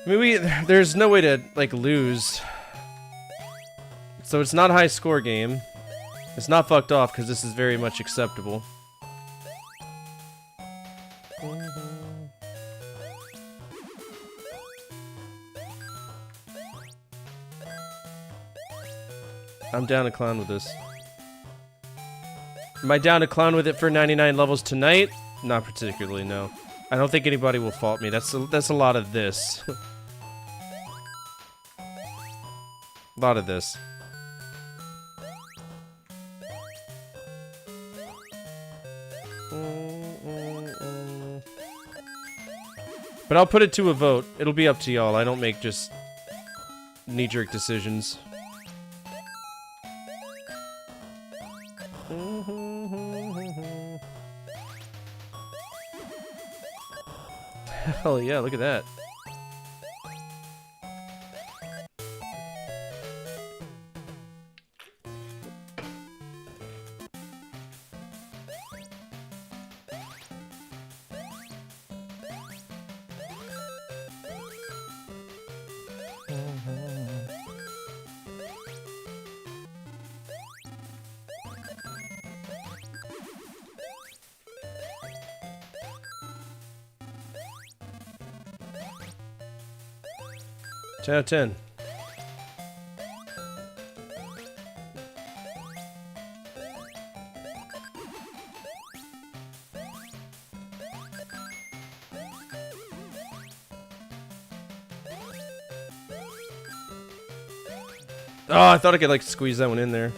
I mean, there's no way to, like, lose. So it's not a high score game. It's not fucked off, because this is very much acceptable. I'm down to clown with this. Am I down to clown with it for 99 levels tonight? Not particularly, no. I don't think anybody will fault me. That's a lot of this. A lot of this. But I'll put it to a vote. It'll be up to y'all. I don't make just knee-jerk decisions. Hell yeah, look at that. Ten out of 10. Oh, I thought I could like squeeze that one in there.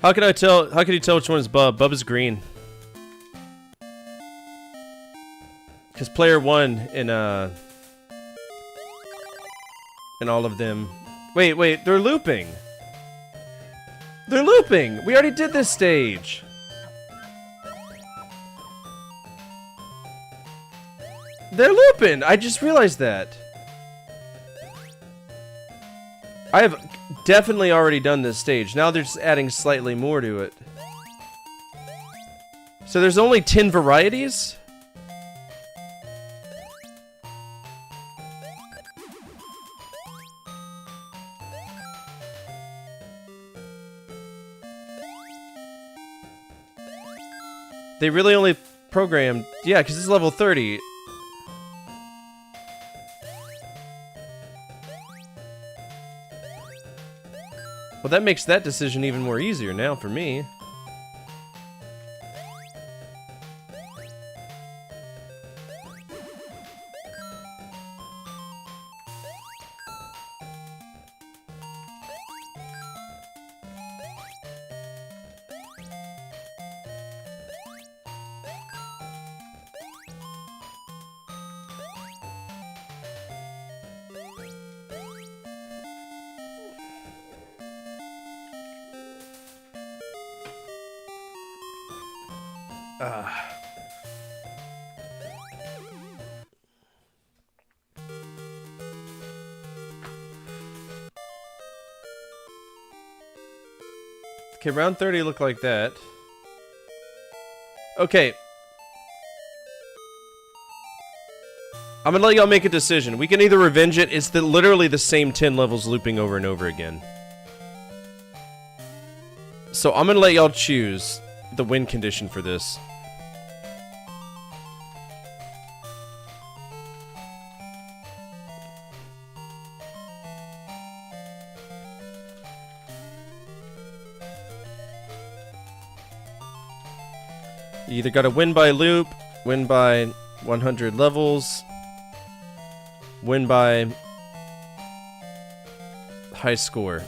How can I tell? How can you tell which one is Bub? Bub is green. Because player one in all of them. Wait, they're looping. They're looping! We already did this stage! They're looping! I just realized that. I have definitely already done this stage. Now they're just adding slightly more to it. So there's only 10 varieties? They really only programmed... Yeah, because it's level 30. Well, that makes that decision even more easier now for me. Okay, round 30 looked like that. Okay. I'm gonna let y'all make a decision. We can either revenge it. It's literally the same 10 levels looping over and over again. So I'm gonna let y'all choose the win condition for this. You either gotta win by loop, win by 100 levels, win by high score.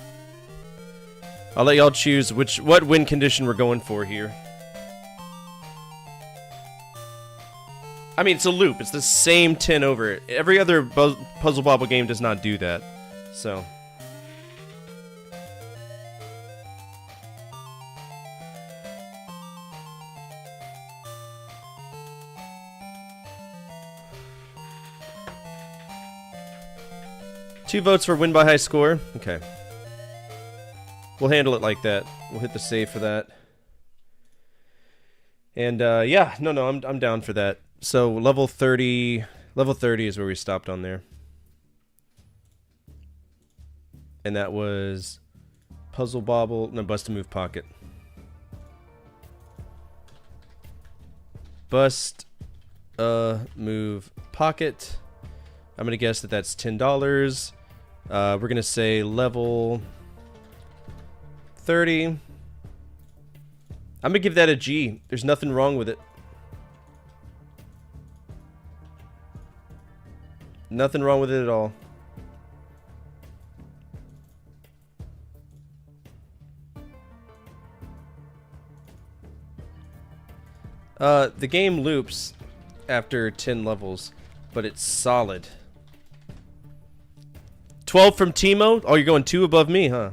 I'll let y'all choose what win condition we're going for here. I mean, it's a loop. It's the same 10 over it. Every other Puzzle Bobble game does not do that. So... Two votes for win by high score. Okay. We'll handle it like that. We'll hit the save for that. And yeah, no, I'm down for that. So level 30 is where we stopped on there. And that was Puzzle Bobble, no, Bust a Move Pocket. Bust a Move Pocket. I'm gonna guess that that's $10. We're gonna say level 30. I'm gonna give that a G. There's nothing wrong with it. Nothing wrong with it at all. The game loops after 10 levels, but it's solid. 12 from Timo? Oh, you're going 2 above me, huh?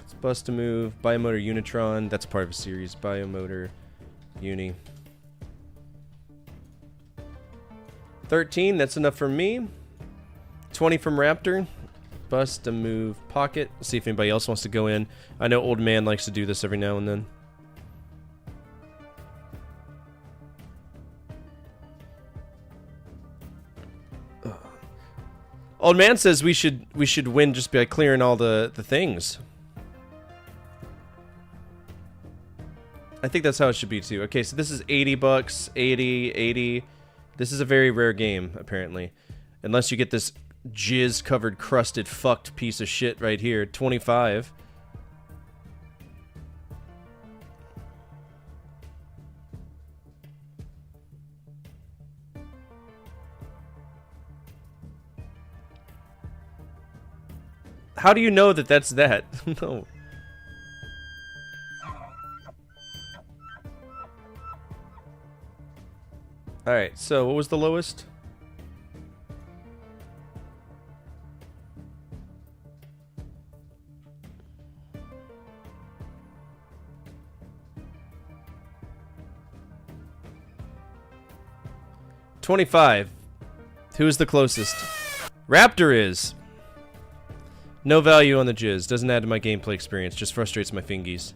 Let's bust a move. Biomotor Unitron. That's part of a series. Biomotor Uni. 13. That's enough for me. 20 from Raptor. Bust a move. Pocket. Let's see if anybody else wants to go in. I know Old Man likes to do this every now and then. Old Man says we should win just by clearing all the things. I think that's how it should be too. Okay, so this is $80, 80. This is a very rare game, apparently. Unless you get this jizz-covered, crusted, fucked piece of shit right here. 25. How do you know that that's that? No. Alright, so what was the lowest? 25. Who's the closest? Raptor is. No value on the jizz. Doesn't add to my gameplay experience. Just frustrates my fingies.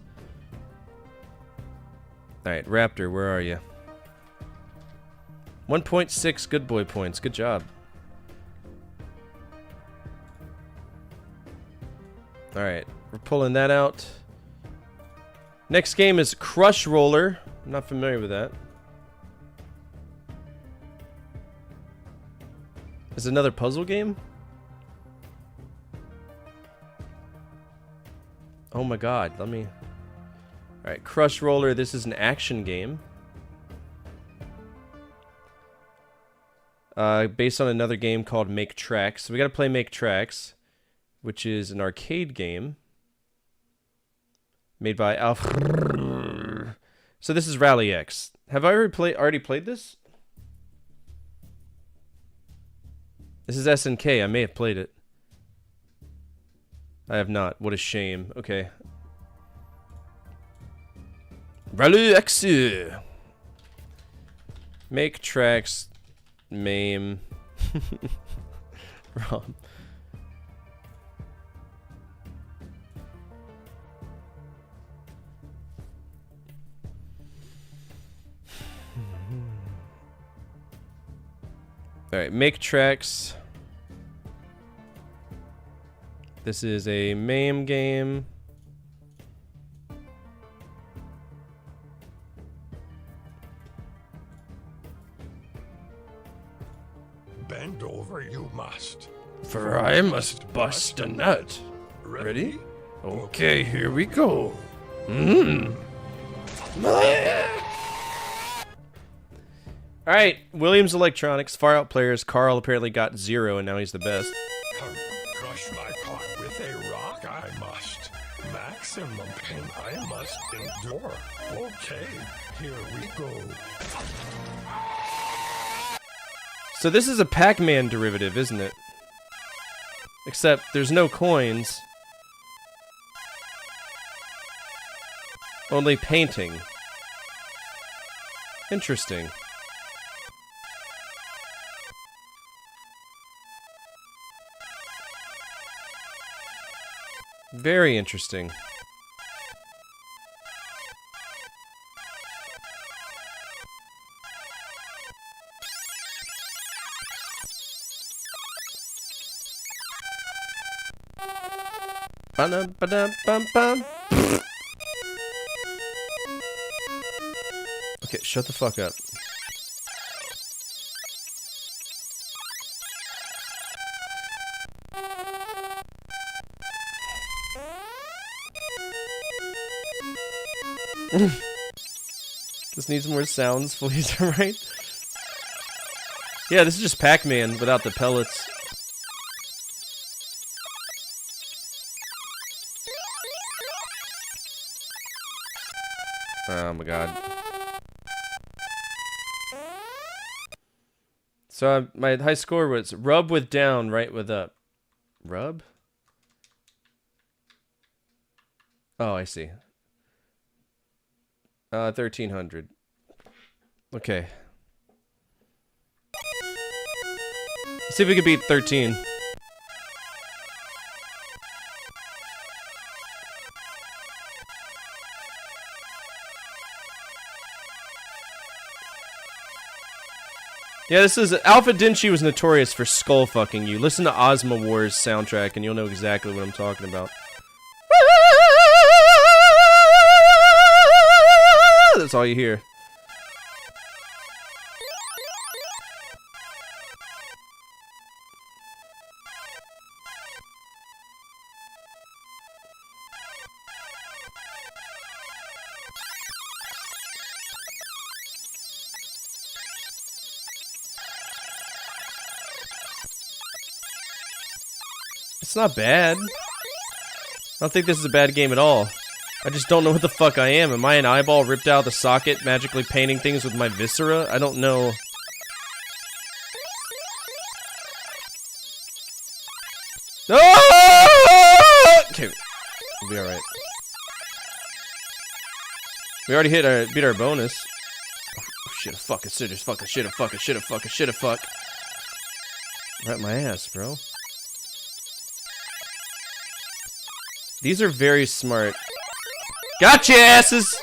Alright, Raptor, where are you? 1.6 good boy points. Good job. Alright, we're pulling that out. Next game is Crush Roller. I'm not familiar with that. Is it another puzzle game? Oh my god, let me... Alright, Crush Roller, this is an action game. Based on another game called Make Tracks. So we gotta play Make Tracks, which is an arcade game. Made by Alpha. So this is Rally X. Have I already played this? This is SNK. I may have played it. I have not. What a shame. Okay. Rally X. Make Tracks. MAME. ROM. Alright, Make Tracks. This is a MAME game. Bend over you must. For I must bust a nut. Ready? Okay, here we go. Alright, Williams Electronics, Far Out Players. Carl apparently got 0 and now he's the best. Crush my pot with a rock, I must. Maximum pain I must endure. Okay, here we go. So this is a Pac-Man derivative, isn't it? Except there's no coins. Only painting. Interesting. Very interesting. Ba-dum-ba-dum-bum-bum. Okay, shut the fuck up. This needs more sounds, please, right? Yeah, this is just Pac-Man without the pellets. Oh my god. So my high score was rub with down, right with up. Rub? Oh, I see. 1300. Okay. Let's see if we can beat 13. Yeah, this is Alpha Dinchi was notorious for skull fucking you. Listen to Ozma Wars soundtrack and you'll know exactly what I'm talking about. That's all you hear. It's not bad. I don't think this is a bad game at all. I just don't know what the fuck I am. Am I an eyeball ripped out of the socket, magically painting things with my viscera? I don't know. Ah! Okay, we'll be alright. We already beat our bonus. Oh, Shoulda fucking, shoulda fucking, shoulda fucking, shoulda fucking, shoulda fuck. Right my ass, bro. These are very smart. Gotcha, asses!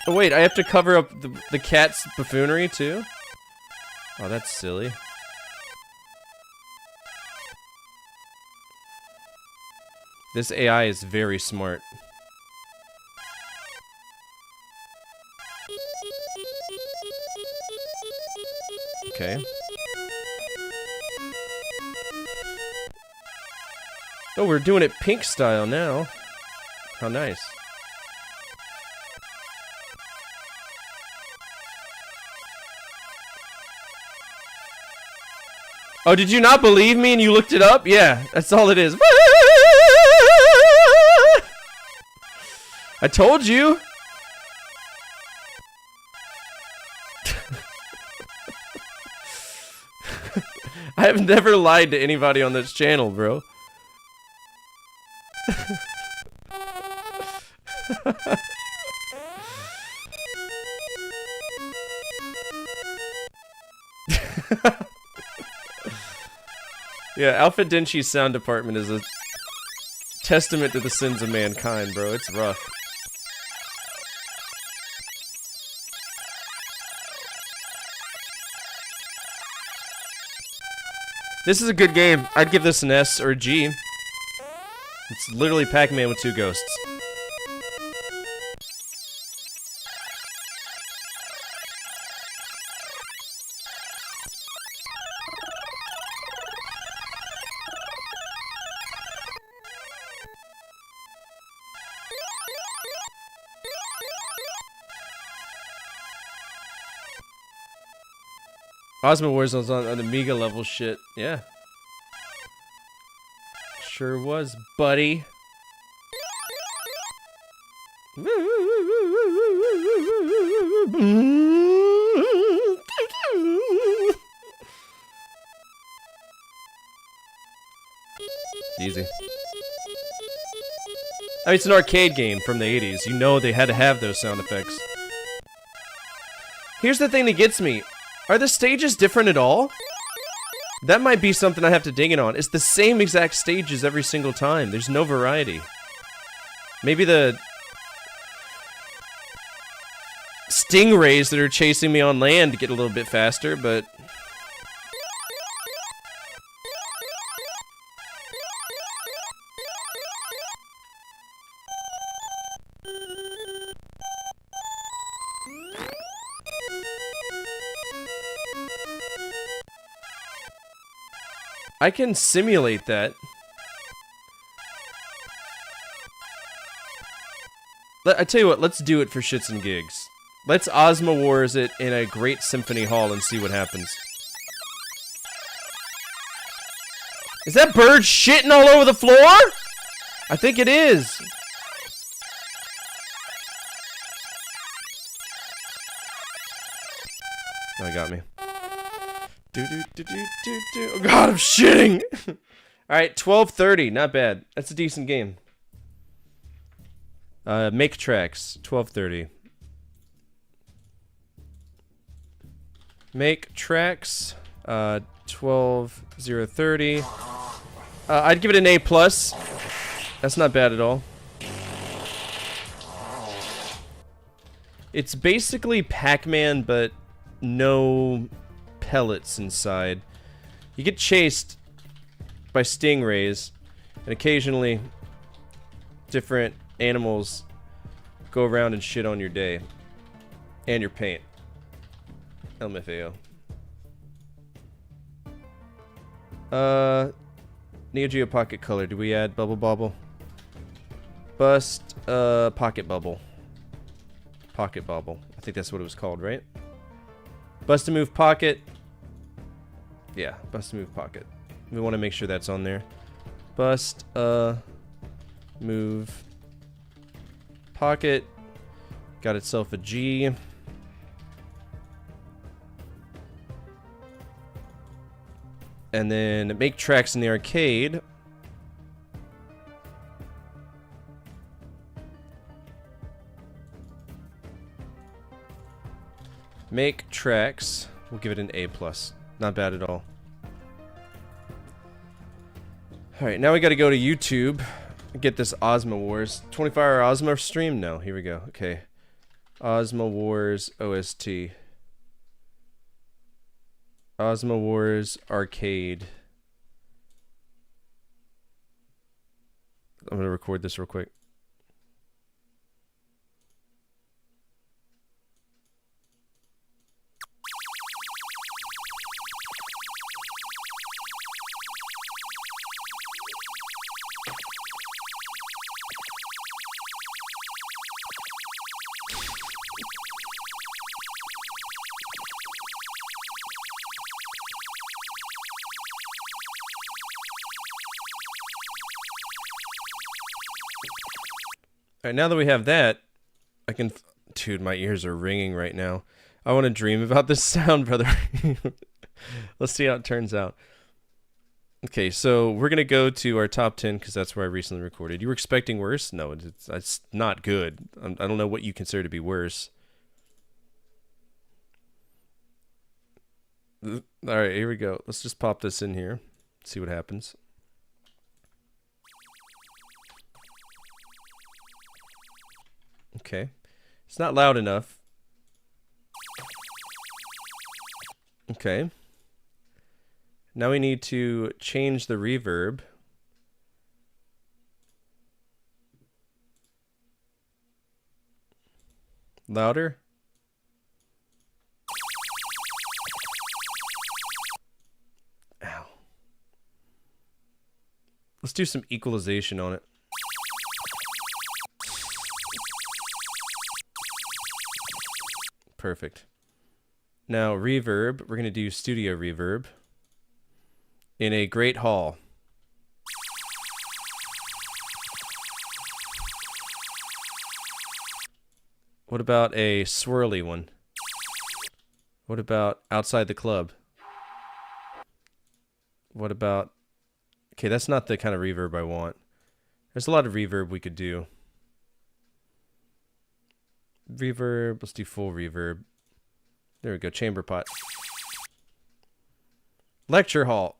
Oh wait, I have to cover up the cat's buffoonery too? Oh, that's silly. This AI is very smart. Okay. Oh, we're doing it pink style now. How nice. Oh, did you not believe me and you looked it up? Yeah, that's all it is. I told you. I have never lied to anybody on this channel, bro. Yeah, Alpha Denci's sound department is a testament to the sins of mankind, bro. It's rough. This is a good game. I'd give this an S or a G. It's literally Pac-Man with 2 ghosts. Ozma Wars was on Amiga level shit. Yeah. Sure was, buddy. Easy. I mean, it's an arcade game from the 80s. You know they had to have those sound effects. Here's the thing that gets me. Are the stages different at all? That might be something I have to dig in on. It's the same exact stages every single time. There's no variety. Maybe the stingrays that are chasing me on land get a little bit faster, but... I can simulate that. I tell you what, let's do it for shits and gigs. Let's Ozma Wars it in a great symphony hall and see what happens. Is that bird shitting all over the floor? I think it is. Oh, he got me. Oh god, I'm shitting! Alright, 12:30, not bad. That's a decent game. Make tracks, 12:30. Make tracks, 12:030. I'd give it an A+. That's not bad at all. It's basically Pac-Man, but no pellets inside. You get chased by stingrays, and occasionally different animals go around and shit on your day and your paint. LMFAO. Neo Geo Pocket Color. Do we add Bubble Bobble? Bust Pocket Bubble. Pocket Bobble. I think that's what it was called, right? Bust a Move Pocket. Yeah, Bust a Move Pocket. We want to make sure that's on there. Bust Move Pocket. Got itself a G. And then make tracks in the arcade. Make tracks. We'll give it an A+. Not bad at all. Alright, now we gotta go to YouTube. Get this Ozma Wars. 24-hour Ozma stream? No, here we go. Okay. Ozma Wars OST. Ozma Wars Arcade. I'm gonna record this real quick. Alright, now that we have that, I can... Dude, my ears are ringing right now. I want to dream about this sound, brother. Let's see how it turns out. Okay, so we're going to go to our top 10 because that's where I recently recorded. You were expecting worse? No, it's not good. I don't know what you consider to be worse. Alright, here we go. Let's just pop this in here. See what happens. Okay. It's not loud enough. Okay. Now we need to change the reverb. Louder. Ow. Let's do some equalization on it. Perfect. Now reverb, we're going to do studio reverb in a great hall. What about a swirly one? What about outside the club? What about... Okay, that's not the kind of reverb I want. There's a lot of reverb we could do. Reverb, let's do full reverb. There we go, chamber pot. Lecture hall.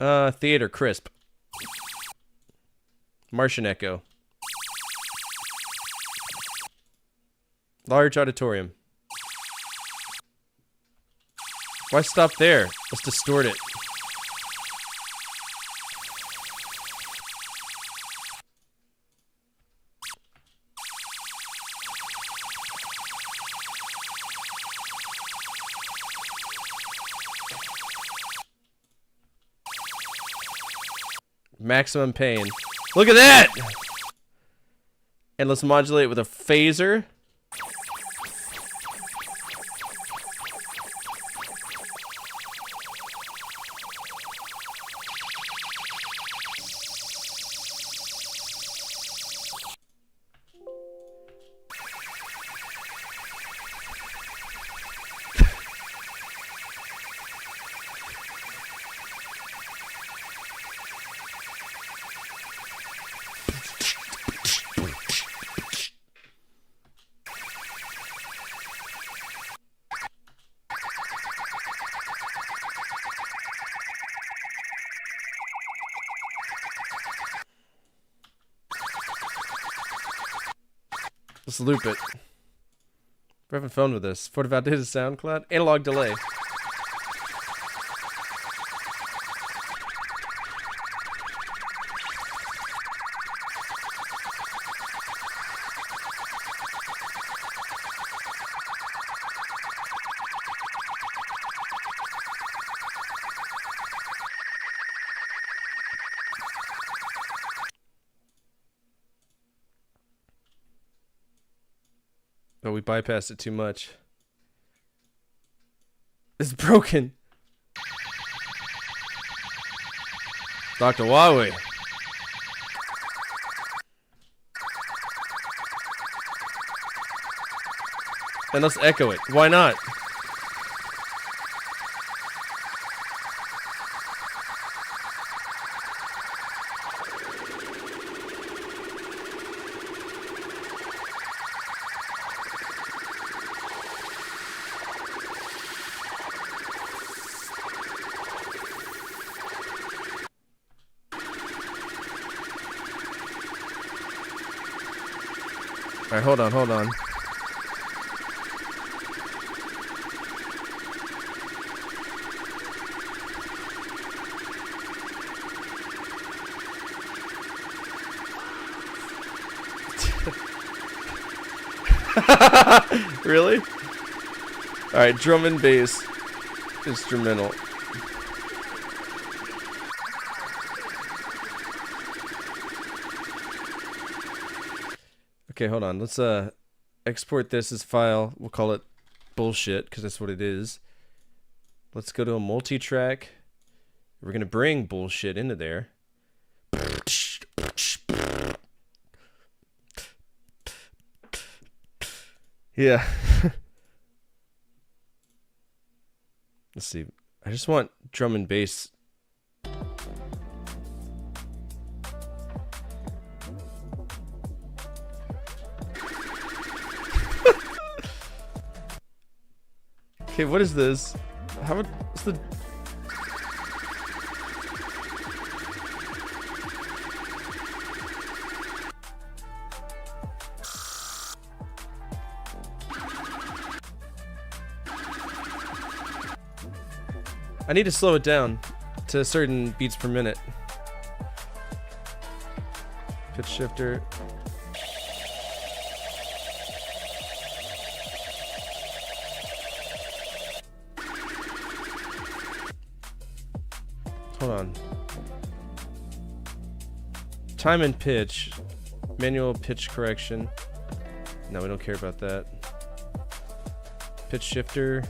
Theater crisp. Martian echo. Large auditorium. Why stop there? Let's distort it. Maximum pain. Look at that! And let's modulate with a phaser. Let's loop it. We're having fun with this. 45 days of SoundCloud. Analog delay. Oh, we bypassed it too much. It's broken. Dr. Huawei. And let's echo it. Why not? Alright, hold on, hold on. Really? Alright, drum and bass. Instrumental. Okay, hold on. Let's export this as file. We'll call it bullshit because that's what it is. Let's go to a multi-track. We're gonna bring bullshit into there. Yeah. Let's see. I just want drum and bass. Okay, what is this? What's the... I need to slow it down to certain beats per minute. Pitch shifter. Hold on. Time and pitch. Manual pitch correction. No, we don't care about that. Pitch shifter.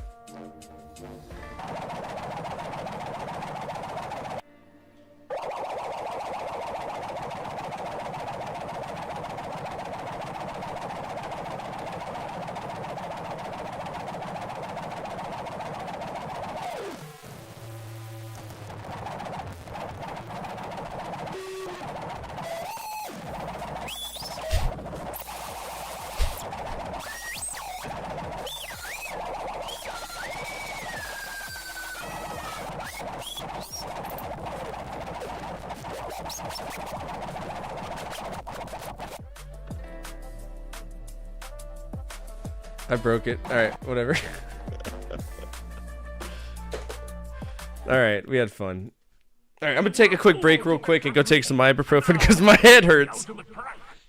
I broke it. Alright, whatever. Alright, we had fun. Alright, I'm gonna take a quick break real quick and go take some ibuprofen because my head hurts.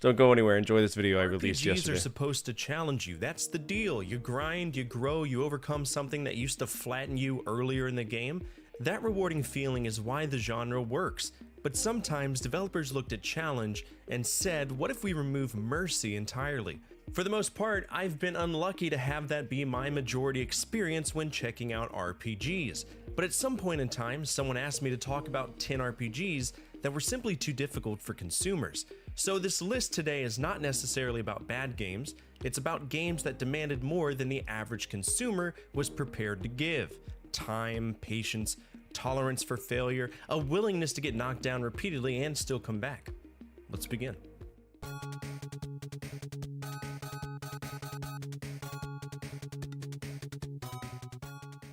Don't go anywhere. Enjoy this video I released yesterday. RPGs are supposed to challenge you. That's the deal. You grind, you grow, you overcome something that used to flatten you earlier in the game. That rewarding feeling is why the genre works. But sometimes developers looked at challenge and said, what if we remove mercy entirely? For the most part, I've been unlucky to have that be my majority experience when checking out RPGs. But at some point in time, someone asked me to talk about 10 RPGs that were simply too difficult for consumers. So this list today is not necessarily about bad games, it's about games that demanded more than the average consumer was prepared to give. Time, patience, tolerance for failure, a willingness to get knocked down repeatedly and still come back. Let's begin.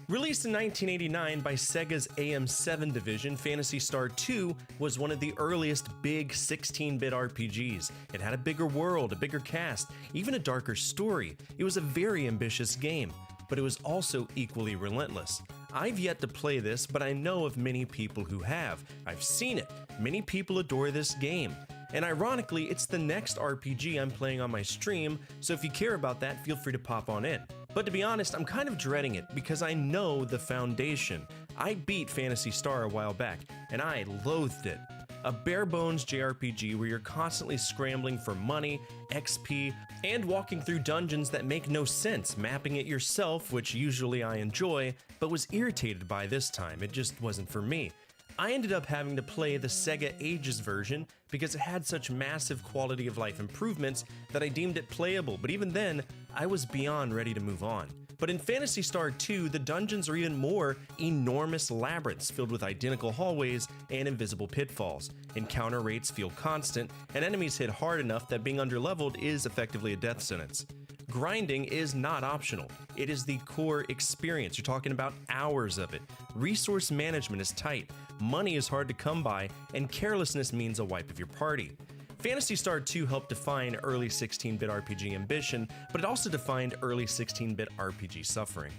Released in 1989 by Sega's AM7 division, Phantasy Star 2 was one of the earliest big 16-bit RPGs. It had a bigger world, a bigger cast, even a darker story. It was a very ambitious game, but it was also equally relentless. I've yet to play this, but I know of many people who have. I've seen it. Many people adore this game. And ironically, it's the next RPG I'm playing on my stream, so if you care about that, feel free to pop on in. But to be honest, I'm kind of dreading it because I know the foundation. I beat Phantasy Star a while back, and I loathed it. A bare-bones JRPG where you're constantly scrambling for money, XP, and walking through dungeons that make no sense, mapping it yourself, which usually I enjoy, but was irritated by this time. It just wasn't for me. I ended up having to play the Sega Ages version because it had such massive quality of life improvements that I deemed it playable, but even then, I was beyond ready to move on. But in Phantasy Star 2, the dungeons are even more enormous labyrinths filled with identical hallways and invisible pitfalls. Encounter rates feel constant, and enemies hit hard enough that being underleveled is effectively a death sentence. Grinding is not optional. It is the core experience. You're talking about hours of it. Resource management is tight, money is hard to come by, and carelessness means a wipe of your party. Phantasy Star 2 helped define early 16-bit RPG ambition, but it also defined early 16-bit RPG suffering.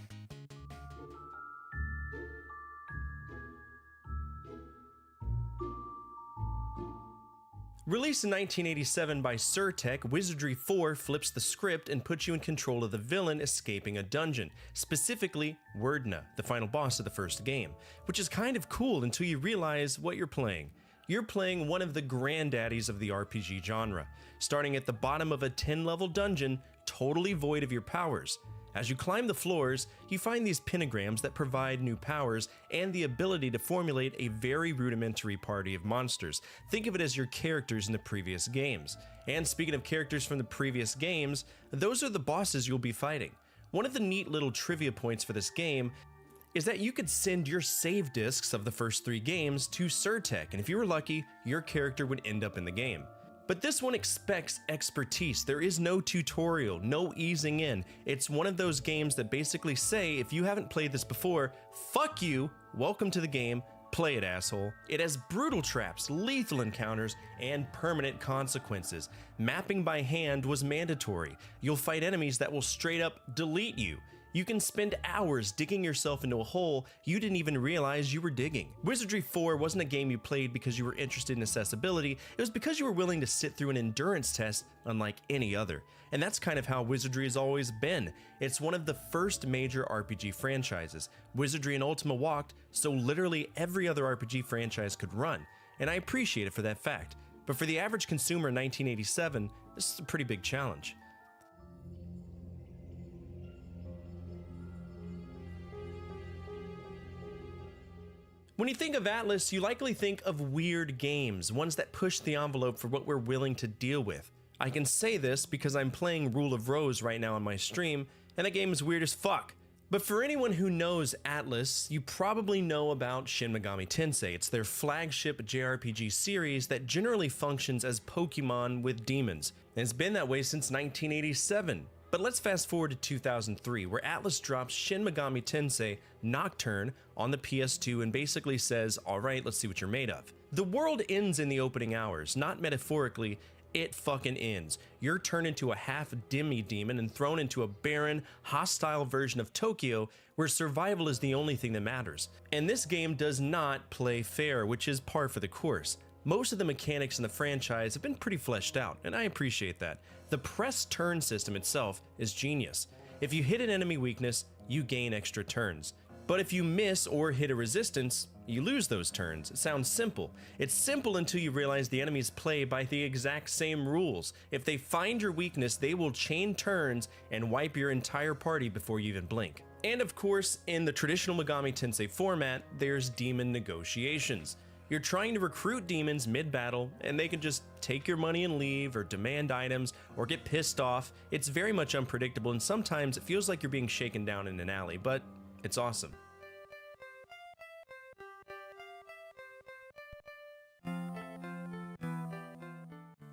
Released in 1987 by Surtech, Wizardry 4 flips the script and puts you in control of the villain escaping a dungeon, specifically Werdna, the final boss of the first game, which is kind of cool until you realize what you're playing. You're playing one of the granddaddies of the RPG genre, starting at the bottom of a 10-level dungeon, totally void of your powers. As you climb the floors, you find these pentagrams that provide new powers and the ability to formulate a very rudimentary party of monsters. Think of it as your characters in the previous games. And speaking of characters from the previous games, those are the bosses you'll be fighting. One of the neat little trivia points for this game is that you could send your save discs of the first 3 games to Surtech, and if you were lucky, your character would end up in the game. But this one expects expertise. There is no tutorial, no easing in. It's one of those games that basically say, if you haven't played this before, fuck you, welcome to the game, play it, asshole. It has brutal traps, lethal encounters, and permanent consequences. Mapping by hand was mandatory. You'll fight enemies that will straight up delete you. You can spend hours digging yourself into a hole you didn't even realize you were digging. Wizardry 4 wasn't a game you played because you were interested in accessibility, it was because you were willing to sit through an endurance test unlike any other. And that's kind of how Wizardry has always been. It's one of the first major RPG franchises. Wizardry and Ultima walked, so literally every other RPG franchise could run. And I appreciate it for that fact. But for the average consumer in 1987, this is a pretty big challenge. When you think of Atlas, you likely think of weird games, ones that push the envelope for what we're willing to deal with. I can say this because I'm playing Rule of Rose right now on my stream, and that game is weird as fuck. But for anyone who knows Atlas, you probably know about Shin Megami Tensei. It's their flagship JRPG series that generally functions as Pokemon with demons, and it's been that way since 1987. But let's fast forward to 2003, where Atlas drops Shin Megami Tensei Nocturne on the PS2 and basically says, alright, let's see what you're made of. The world ends in the opening hours, not metaphorically, it fucking ends. You're turned into a half demi-demon and thrown into a barren, hostile version of Tokyo where survival is the only thing that matters. And this game does not play fair, which is par for the course. Most of the mechanics in the franchise have been pretty fleshed out, and I appreciate that. The press turn system itself is genius. If you hit an enemy weakness, you gain extra turns. But if you miss or hit a resistance, you lose those turns. It sounds simple. It's simple until you realize the enemies play by the exact same rules. If they find your weakness, they will chain turns and wipe your entire party before you even blink. And of course, in the traditional Megami Tensei format, there's demon negotiations. You're trying to recruit demons mid-battle, and they can just take your money and leave, or demand items, or get pissed off. It's very much unpredictable, and sometimes it feels like you're being shaken down in an alley, but it's awesome.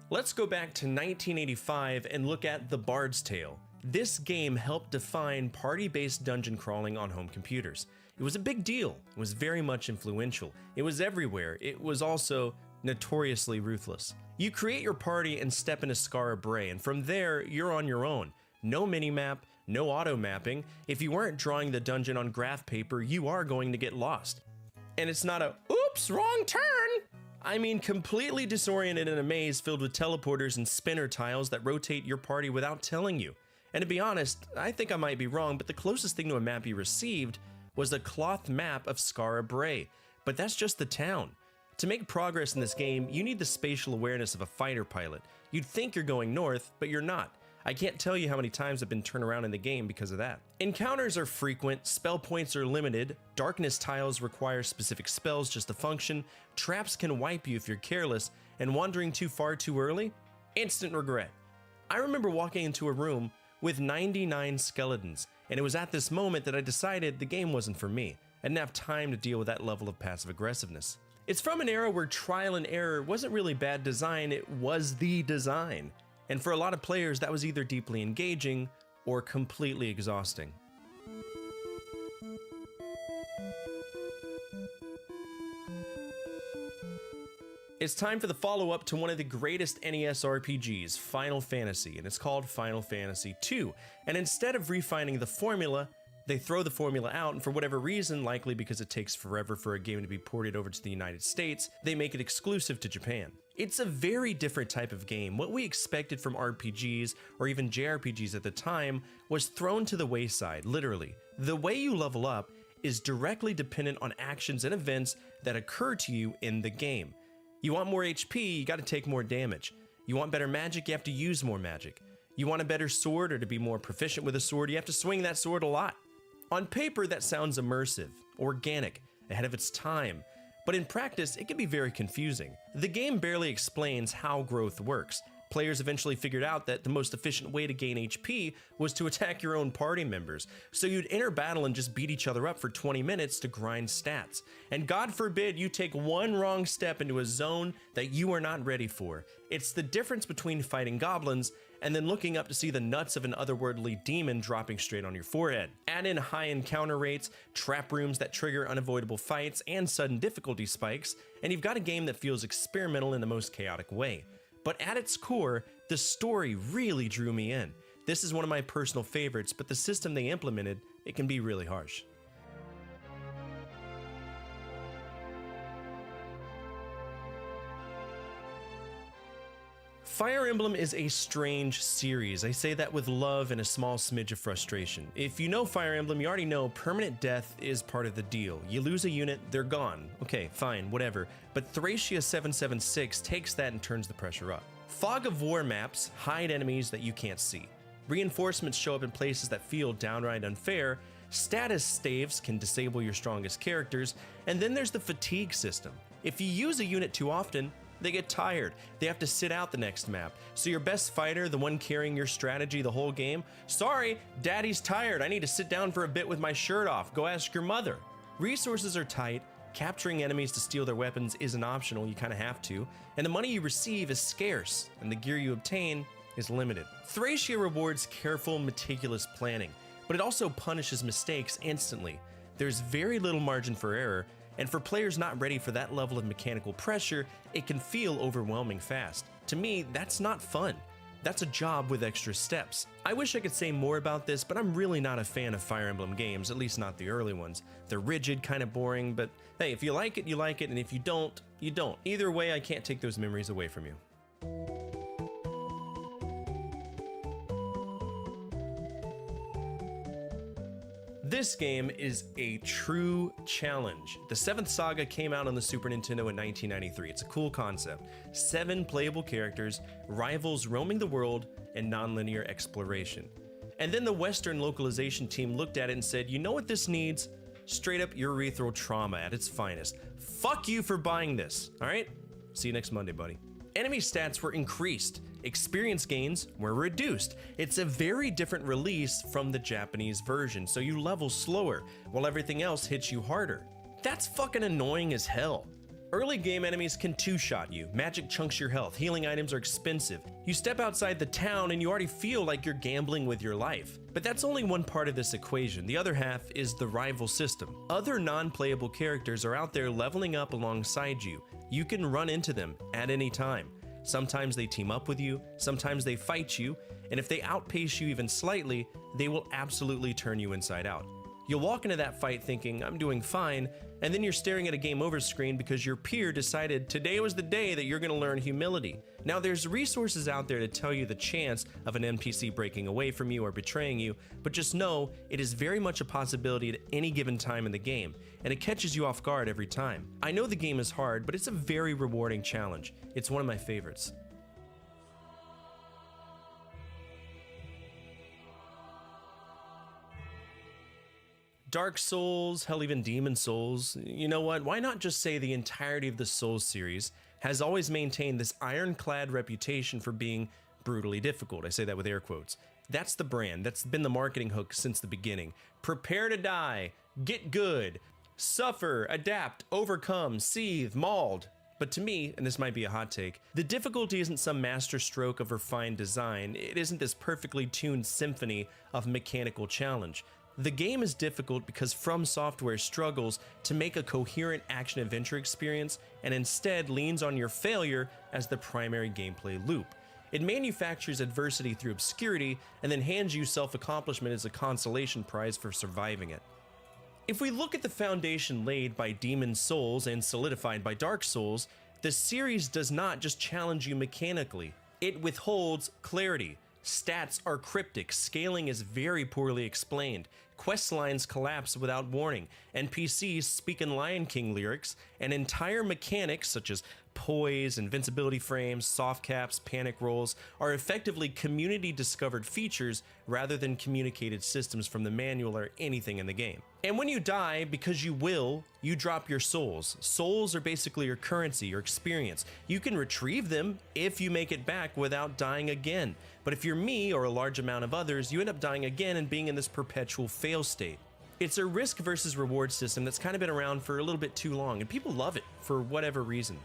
Let's go back to 1985 and look at The Bard's Tale. This game helped define party-based dungeon crawling on home computers. It was a big deal. It was very much influential. It was everywhere. It was also notoriously ruthless. You create your party and step into Skara Brae, and from there, you're on your own. No minimap, no auto mapping. If you weren't drawing the dungeon on graph paper, you are going to get lost. And it's not a, oops, wrong turn! I mean, completely disoriented in a maze filled with teleporters and spinner tiles that rotate your party without telling you. And to be honest, I think I might be wrong, but the closest thing to a map you received was a cloth map of Skara Brae, but that's just the town. To make progress in this game, you need the spatial awareness of a fighter pilot. You'd think you're going north, but you're not. I can't tell you how many times I've been turned around in the game because of that. Encounters are frequent, spell points are limited, darkness tiles require specific spells just to function, traps can wipe you if you're careless, and wandering too far too early? Instant regret. I remember walking into a room with 99 skeletons, and it was at this moment that I decided the game wasn't for me. I didn't have time to deal with that level of passive aggressiveness. It's from an era where trial and error wasn't really bad design, it was the design. And for a lot of players, that was either deeply engaging or completely exhausting. It's time for the follow-up to one of the greatest NES RPGs, Final Fantasy, and it's called Final Fantasy II. And instead of refining the formula, they throw the formula out, and for whatever reason, likely because it takes forever for a game to be ported over to the United States, they make it exclusive to Japan. It's a very different type of game. What we expected from RPGs, or even JRPGs at the time, was thrown to the wayside, literally. The way you level up is directly dependent on actions and events that occur to you in the game. You want more HP, you gotta take more damage. You want better magic, you have to use more magic. You want a better sword or to be more proficient with a sword, you have to swing that sword a lot. On paper, that sounds immersive, organic, ahead of its time. But in practice, it can be very confusing. The game barely explains how growth works. Players eventually figured out that the most efficient way to gain HP was to attack your own party members. So you'd enter battle and just beat each other up for 20 minutes to grind stats. And God forbid you take one wrong step into a zone that you are not ready for. It's the difference between fighting goblins and then looking up to see the nuts of an otherworldly demon dropping straight on your forehead. Add in high encounter rates, trap rooms that trigger unavoidable fights, and sudden difficulty spikes, and you've got a game that feels experimental in the most chaotic way. But at its core, the story really drew me in. This is one of my personal favorites, but the system they implemented, it can be really harsh. Fire Emblem is a strange series. I say that with love and a small smidge of frustration. If you know Fire Emblem, you already know permanent death is part of the deal. You lose a unit, they're gone. Okay, fine, whatever. But Thracia 776 takes that and turns the pressure up. Fog of War maps hide enemies that you can't see. Reinforcements show up in places that feel downright unfair. Status staves can disable your strongest characters. And then there's the fatigue system. If you use a unit too often, they get tired. They have to sit out the next map. So your best fighter, the one carrying your strategy the whole game, sorry, daddy's tired. I need to sit down for a bit with my shirt off. Go ask your mother. Resources are tight. Capturing enemies to steal their weapons isn't optional, you kind of have to. And the money you receive is scarce, and the gear you obtain is limited. Thracia rewards careful, meticulous planning, but it also punishes mistakes instantly. There's very little margin for error, and for players not ready for that level of mechanical pressure, it can feel overwhelming fast. To me, that's not fun. That's a job with extra steps. I wish I could say more about this, but I'm really not a fan of Fire Emblem games, at least not the early ones. They're rigid, kind of boring, but hey, if you like it, you like it, and if you don't, you don't. Either way, I can't take those memories away from you. This game is a true challenge. The 7th Saga came out on the Super Nintendo in 1993. It's a cool concept. 7 playable characters, rivals roaming the world, and non-linear exploration. And then the Western localization team looked at it and said, you know what this needs? Straight up urethral trauma at its finest. Fuck you for buying this, all right? See you next Monday, buddy. Enemy stats were increased. Experience gains were reduced. It's a very different release from the Japanese version, so you level slower, while everything else hits you harder. That's fucking annoying as hell. Early game enemies can two-shot you, magic chunks your health, healing items are expensive. You step outside the town and you already feel like you're gambling with your life. But that's only one part of this equation. The other half is the rival system. Other non-playable characters are out there leveling up alongside you. You can run into them at any time. Sometimes they team up with you, sometimes they fight you, and if they outpace you even slightly, they will absolutely turn you inside out. You'll walk into that fight thinking, I'm doing fine, and then you're staring at a game over screen because your peer decided today was the day that you're going to learn humility. Now there's resources out there to tell you the chance of an NPC breaking away from you or betraying you, but just know it is very much a possibility at any given time in the game, and it catches you off guard every time. I know the game is hard, but it's a very rewarding challenge. It's one of my favorites. Dark Souls, hell, even Demon Souls. You know what? Why not just say the entirety of the Souls series has always maintained this ironclad reputation for being brutally difficult? I say that with air quotes. That's the brand. That's been the marketing hook since the beginning. Prepare to die, get good, suffer, adapt, overcome, seethe, mauled. But to me, and this might be a hot take, the difficulty isn't some master stroke of refined design. It isn't this perfectly tuned symphony of mechanical challenge. The game is difficult because From Software struggles to make a coherent action-adventure experience and instead leans on your failure as the primary gameplay loop. It manufactures adversity through obscurity and then hands you self-accomplishment as a consolation prize for surviving it. If we look at the foundation laid by Demon Souls and solidified by Dark Souls, the series does not just challenge you mechanically. It withholds clarity. Stats are cryptic, scaling is very poorly explained, quest lines collapse without warning, NPCs speak in Lion King lyrics, and entire mechanics such as poise, invincibility frames, soft caps, panic rolls are effectively community-discovered features rather than communicated systems from the manual or anything in the game. And when you die, because you will, you drop your souls. Souls are basically your currency, your experience. You can retrieve them if you make it back without dying again. But if you're me or a large amount of others, you end up dying again and being in this perpetual fail state. It's a risk versus reward system that's kind of been around for a little bit too long, and people love it for whatever reason.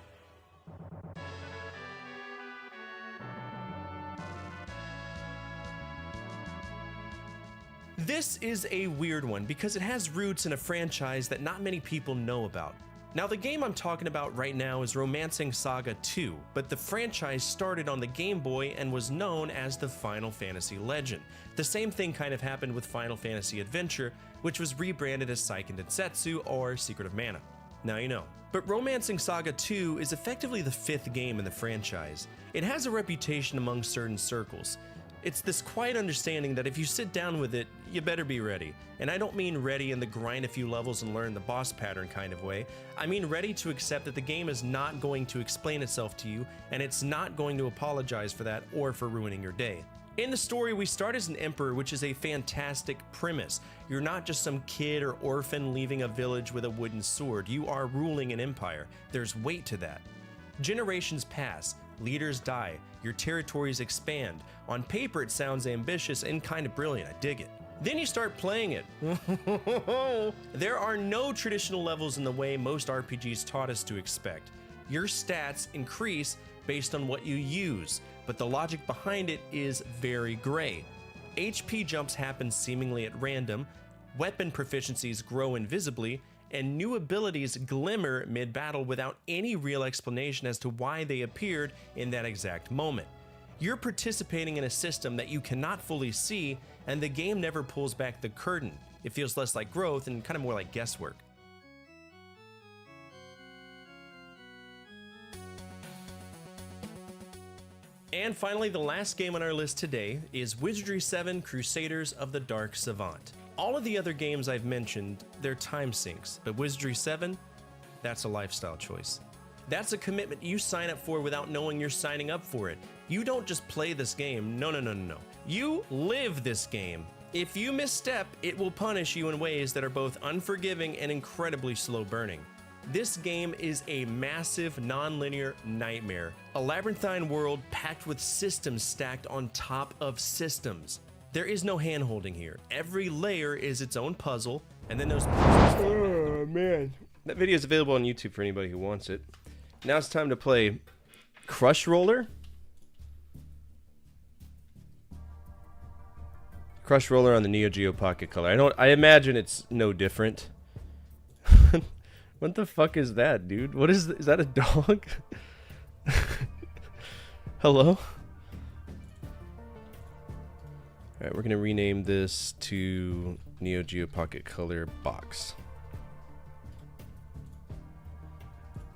This is a weird one because it has roots in a franchise that not many people know about. Now, the game I'm talking about right now is Romancing Saga 2, but the franchise started on the Game Boy and was known as the Final Fantasy Legend. The same thing kind of happened with Final Fantasy Adventure, which was rebranded as Seiken Densetsu or Secret of Mana. Now you know. But Romancing Saga 2 is effectively the 5th game in the franchise. It has a reputation among certain circles. It's this quiet understanding that if you sit down with it, you better be ready. And I don't mean ready in the grind a few levels and learn the boss pattern kind of way. I mean ready to accept that the game is not going to explain itself to you, and it's not going to apologize for that or for ruining your day. In the story, we start as an emperor, which is a fantastic premise. You're not just some kid or orphan leaving a village with a wooden sword. You are ruling an empire. There's weight to that. Generations pass. Leaders die, your territories expand. On paper, it sounds ambitious and kind of brilliant. I dig it. Then you start playing it. There are no traditional levels in the way most RPGs taught us to expect. Your stats increase based on what you use, but the logic behind it is very gray. HP jumps happen seemingly at random, weapon proficiencies grow invisibly, and new abilities glimmer mid-battle without any real explanation as to why they appeared in that exact moment. You're participating in a system that you cannot fully see, and the game never pulls back the curtain. It feels less like growth and kind of more like guesswork. And finally, the last game on our list today is Wizardry 7 Crusaders of the Dark Savant. All of the other games I've mentioned, they're time sinks, but Wizardry 7, that's a lifestyle choice. That's a commitment you sign up for without knowing you're signing up for it. You don't just play this game, no. You live this game. If you misstep, it will punish you in ways that are both unforgiving and incredibly slow burning. This game is a massive, non-linear nightmare. A labyrinthine world packed with systems stacked on top of systems. There is no hand-holding here. Every layer is its own puzzle, and then those puzzles... Oh, man. That video is available on YouTube for anybody who wants it. Now it's time to play Crush Roller. Crush Roller on the Neo Geo Pocket Color. I imagine it's no different. What the fuck is that, dude? What is that a dog? Hello? Alright, we're gonna rename this to Neo Geo Pocket Color Box.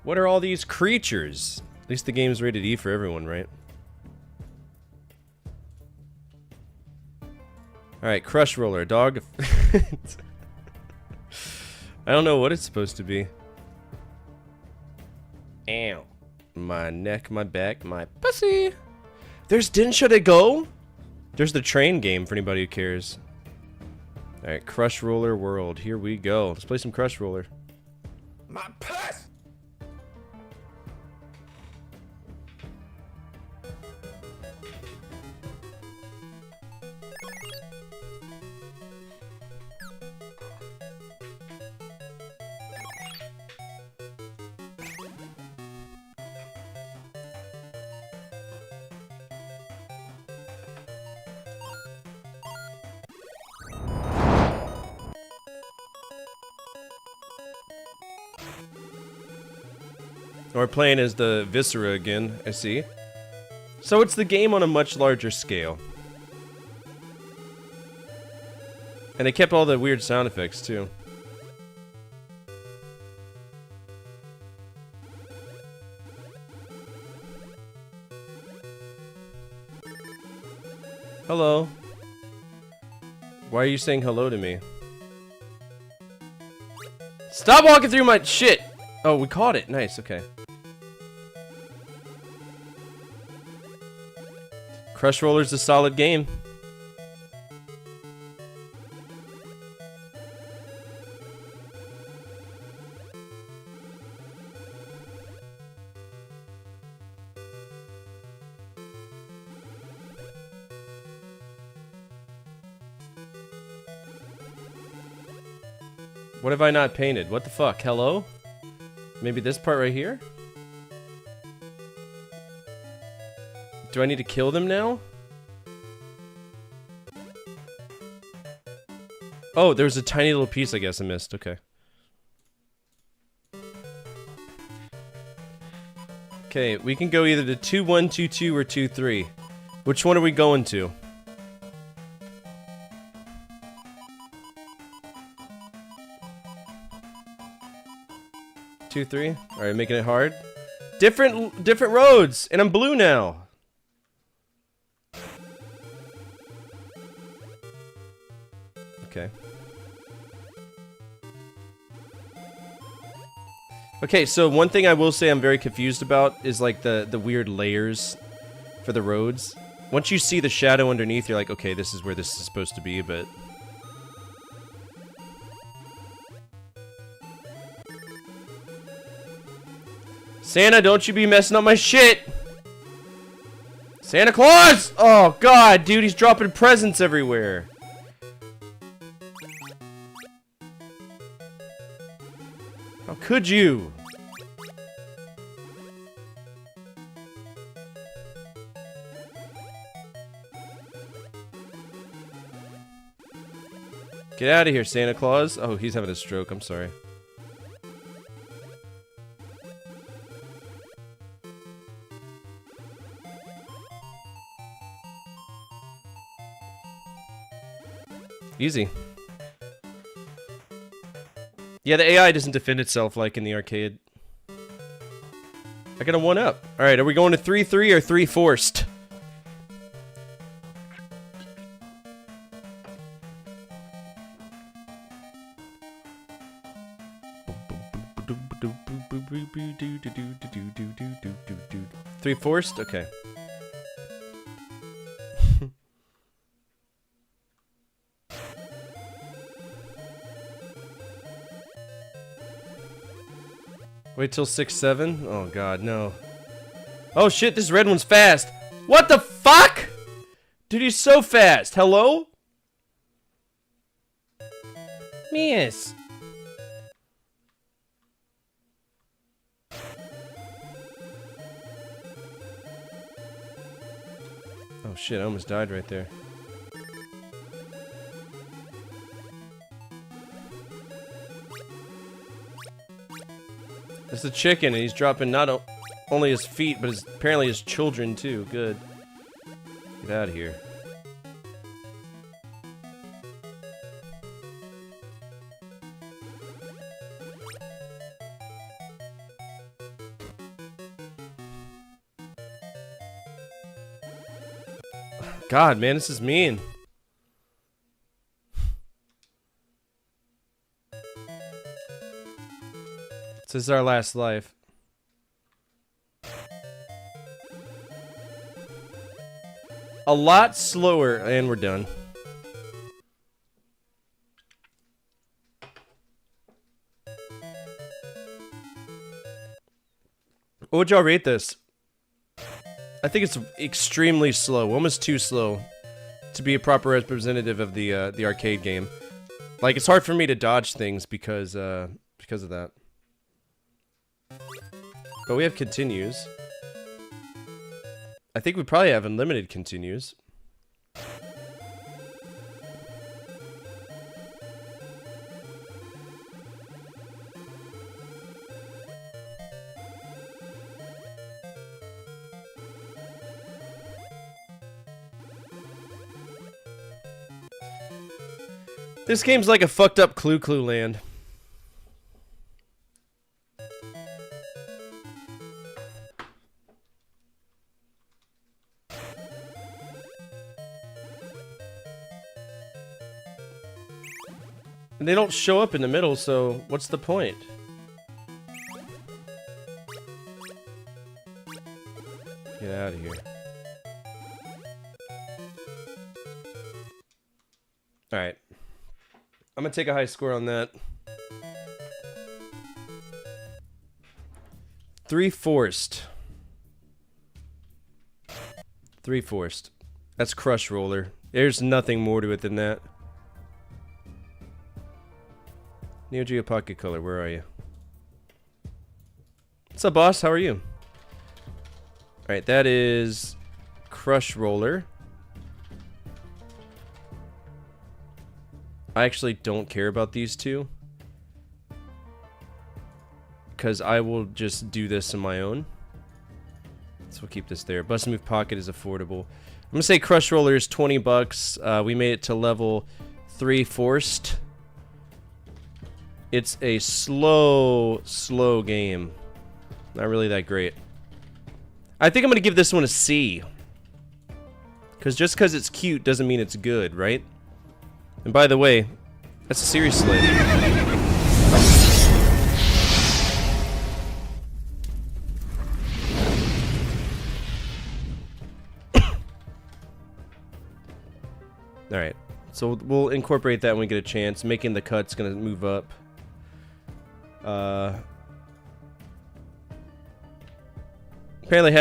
What are all these creatures? At least the game's rated E for everyone, right? Alright, Crush Roller, dog. I don't know what it's supposed to be. Ow. My neck, my back, my pussy. There's Densha to Go. There's the train game for anybody who cares. Alright, Crush Roller World. Here we go. Let's play some Crush Roller. My purse! We're playing as the Viscera again, I see. So it's the game on a much larger scale. And they kept all the weird sound effects too. Hello. Why are you saying hello to me? Stop walking through my shit! Oh, we caught it. Nice, okay. Crush Roller's a solid game. What have I not painted? What the fuck? Hello? Maybe this part right here? Do I need to kill them now? Oh, there was a tiny little piece I guess I missed. Okay. Okay, we can go either to 2-1, 2-2, or 2-3. Which one are we going to? Two, three. All right, making it hard. Different roads, and I'm blue now. Okay. Okay, so one thing I will say I'm very confused about is like the weird layers for the roads. Once you see the shadow underneath, you're like, okay, this is where this is supposed to be, but. Santa, don't you be messing up my shit! Santa Claus! Oh god, dude, he's dropping presents everywhere. How could you? Get out of here, Santa Claus. Oh, he's having a stroke, I'm sorry. Easy. Yeah, the AI doesn't defend itself like in the arcade. I got a 1-up. Alright, are we going to 3-3 or 3 forced? Three forced? Okay. Wait till 6-7? Oh god, no. Oh shit, this red one's fast! What the fuck?! Dude, he's so fast! Hello? Miss. Oh shit, I almost died right there. It's the chicken, and he's dropping not only his feet, but apparently his children too. Good. Get out of here. God, man, this is mean. This is our last life. A lot slower, and we're done. What would y'all rate this? I think it's extremely slow, almost too slow to be a proper representative of the arcade game. Like, it's hard for me to dodge things because of that. But we have continues. I think we probably have unlimited continues. This game's like a fucked up Clue Clue Land. And they don't show up in the middle, so what's the point? Get out of here. Alright. I'm gonna take a high score on that. 3 forced. 3 forced. That's Crush Roller. There's nothing more to it than that. Neo Geo Pocket Color, where are you? What's up, boss? How are you? Alright, that is Crush Roller. I actually don't care about these two, because I will just do this on my own. So we'll keep this there. Bust Move Pocket is affordable. I'm gonna say Crush Roller is 20 bucks. We made it to level 3 forced. It's a slow game. Not really that great. I think I'm gonna give this one a C. Because just because it's cute doesn't mean it's good, right? And by the way, that's a serious slate. Alright, so we'll incorporate that when we get a chance. Making the cut's gonna move up. Apparently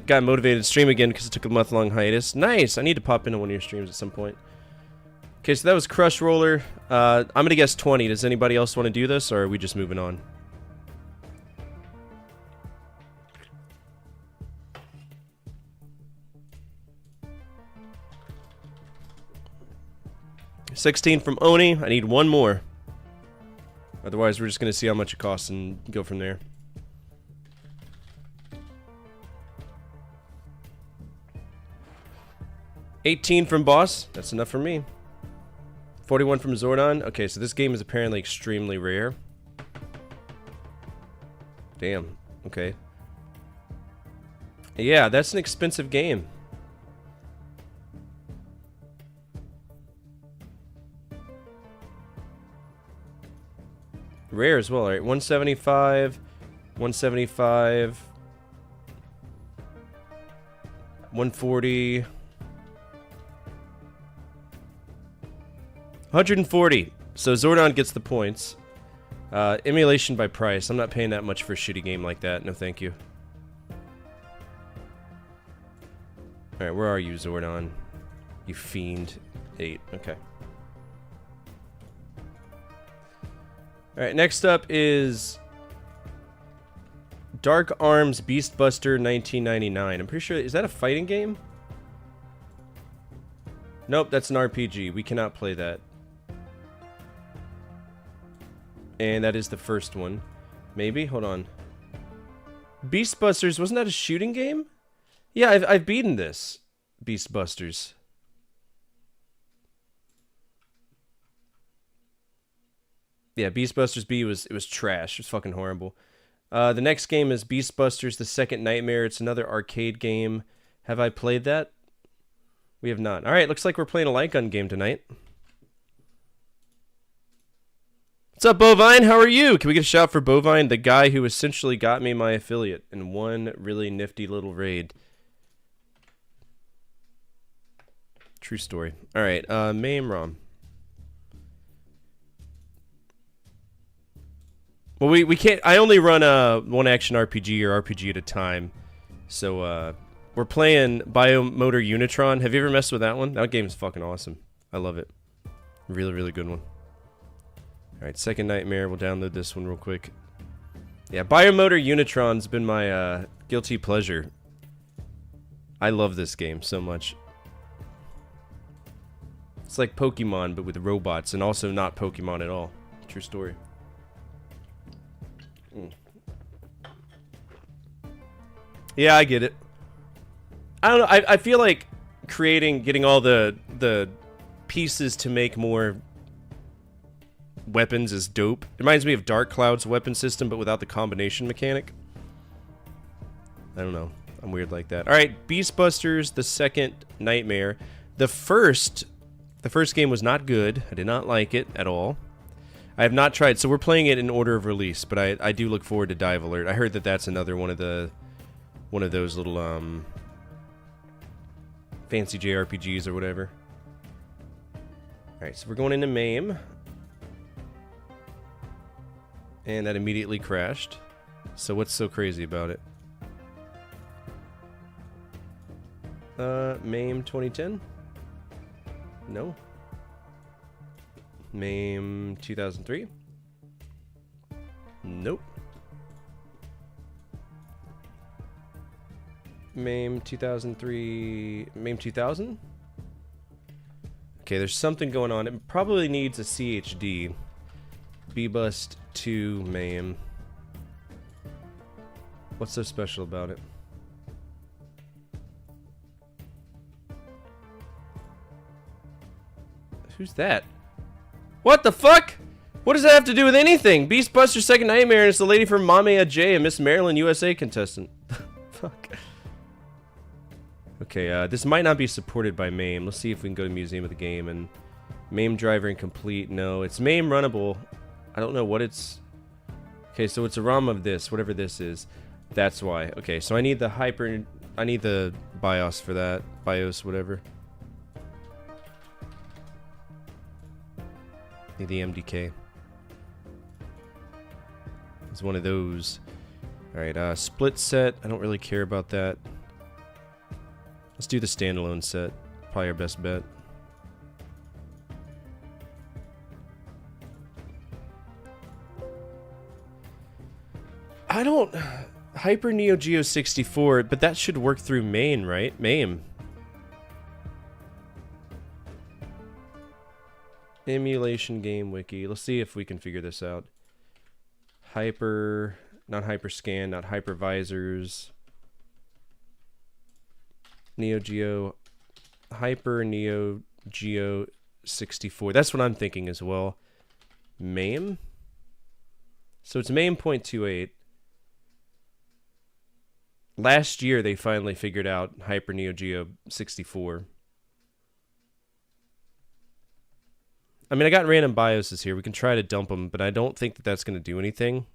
got motivated to stream again because it took a month-long hiatus. Nice! I need to pop into one of your streams at some point. Okay, so that was Crush Roller. I'm gonna guess 20. Does anybody else want to do this, or are we just moving on? $16 from Oni. I need one more. Otherwise, we're just gonna see how much it costs and go from there. $18 from Boss. That's enough for me. 41 from Zordon. Okay, so this game is apparently extremely rare. Damn. Okay. Yeah, that's an expensive game. Rare as well. Alright, 175. 175. 140. 140. So Zordon gets the points. Emulation by price. I'm not paying that much for a shitty game like that. No, thank you. Alright, where are you, Zordon? You fiend. 8. Okay. Alright, next up is Dark Arms Beast Buster 1999. I'm pretty sure... Is that a fighting game? Nope, that's an RPG. We cannot play that. And that is the first one. Maybe? Hold on. Beast Busters, wasn't that a shooting game? Yeah, I've beaten this. Beast Busters. Yeah, Beast Busters B was trash. It was fucking horrible. The next game is Beast Busters: The Second Nightmare. It's another arcade game. Have I played that? We have not. Alright, looks like we're playing a light gun game tonight. What's up, Bovine? How are you? Can we get a shout for Bovine, the guy who essentially got me my affiliate in one really nifty little raid? True story. Alright, MAME ROM. Well, we can't. I only run one action RPG or RPG at a time. So we're playing Biomotor Unitron. Have you ever messed with that one? That game is fucking awesome. I love it. Really, really good one. All right, Second Nightmare. We'll download this one real quick. Yeah, Biomotor Unitron's been my guilty pleasure. I love this game so much. It's like Pokemon, but with robots, and also not Pokemon at all. True story. Yeah, I get it. I don't know. I feel like getting all the pieces to make more weapons is dope. It reminds me of Dark Cloud's weapon system, but without the combination mechanic. I don't know. I'm weird like that. All right, Beastbusters: The Second Nightmare. The first game was not good. I did not like it at all. I have not tried. So we're playing it in order of release, but I do look forward to Dive Alert. I heard that that's another one of those little fancy JRPGs or whatever. All right, so we're going into MAME. And that immediately crashed. So what's so crazy about it? MAME 2010? No. MAME 2003? Nope. MAME 2003... MAME 2000? Okay, there's something going on. It probably needs a CHD. B-Bust 2 MAME. What's so special about it? Who's that? What the fuck? What does that have to do with anything? Beastbuster Second Nightmare, and it's the lady from Mamea J, a Miss Maryland USA contestant. Fuck. Okay, this might not be supported by MAME. Let's see if we can go to Museum of the Game and MAME driver incomplete. No, it's MAME runnable. I don't know what it's... Okay, so it's a ROM of this, whatever this is. That's why. Okay, so I need the I need the BIOS for that. BIOS, whatever. Need the MDK. It's one of those. Alright, split set. I don't really care about that. Let's do the standalone set. Probably our best bet. I don't... Hyper Neo Geo 64, but that should work through MAME, right? MAME. Emulation game wiki. Let's see if we can figure this out. Hyper... Not Hyperscan, not Hypervisors. Neo Geo... Hyper Neo Geo 64. That's what I'm thinking as well. MAME? So it's MAME.28. Last year, they finally figured out Hyper Neo Geo 64. I mean, I got random BIOSes here. We can try to dump them, but I don't think that that's going to do anything.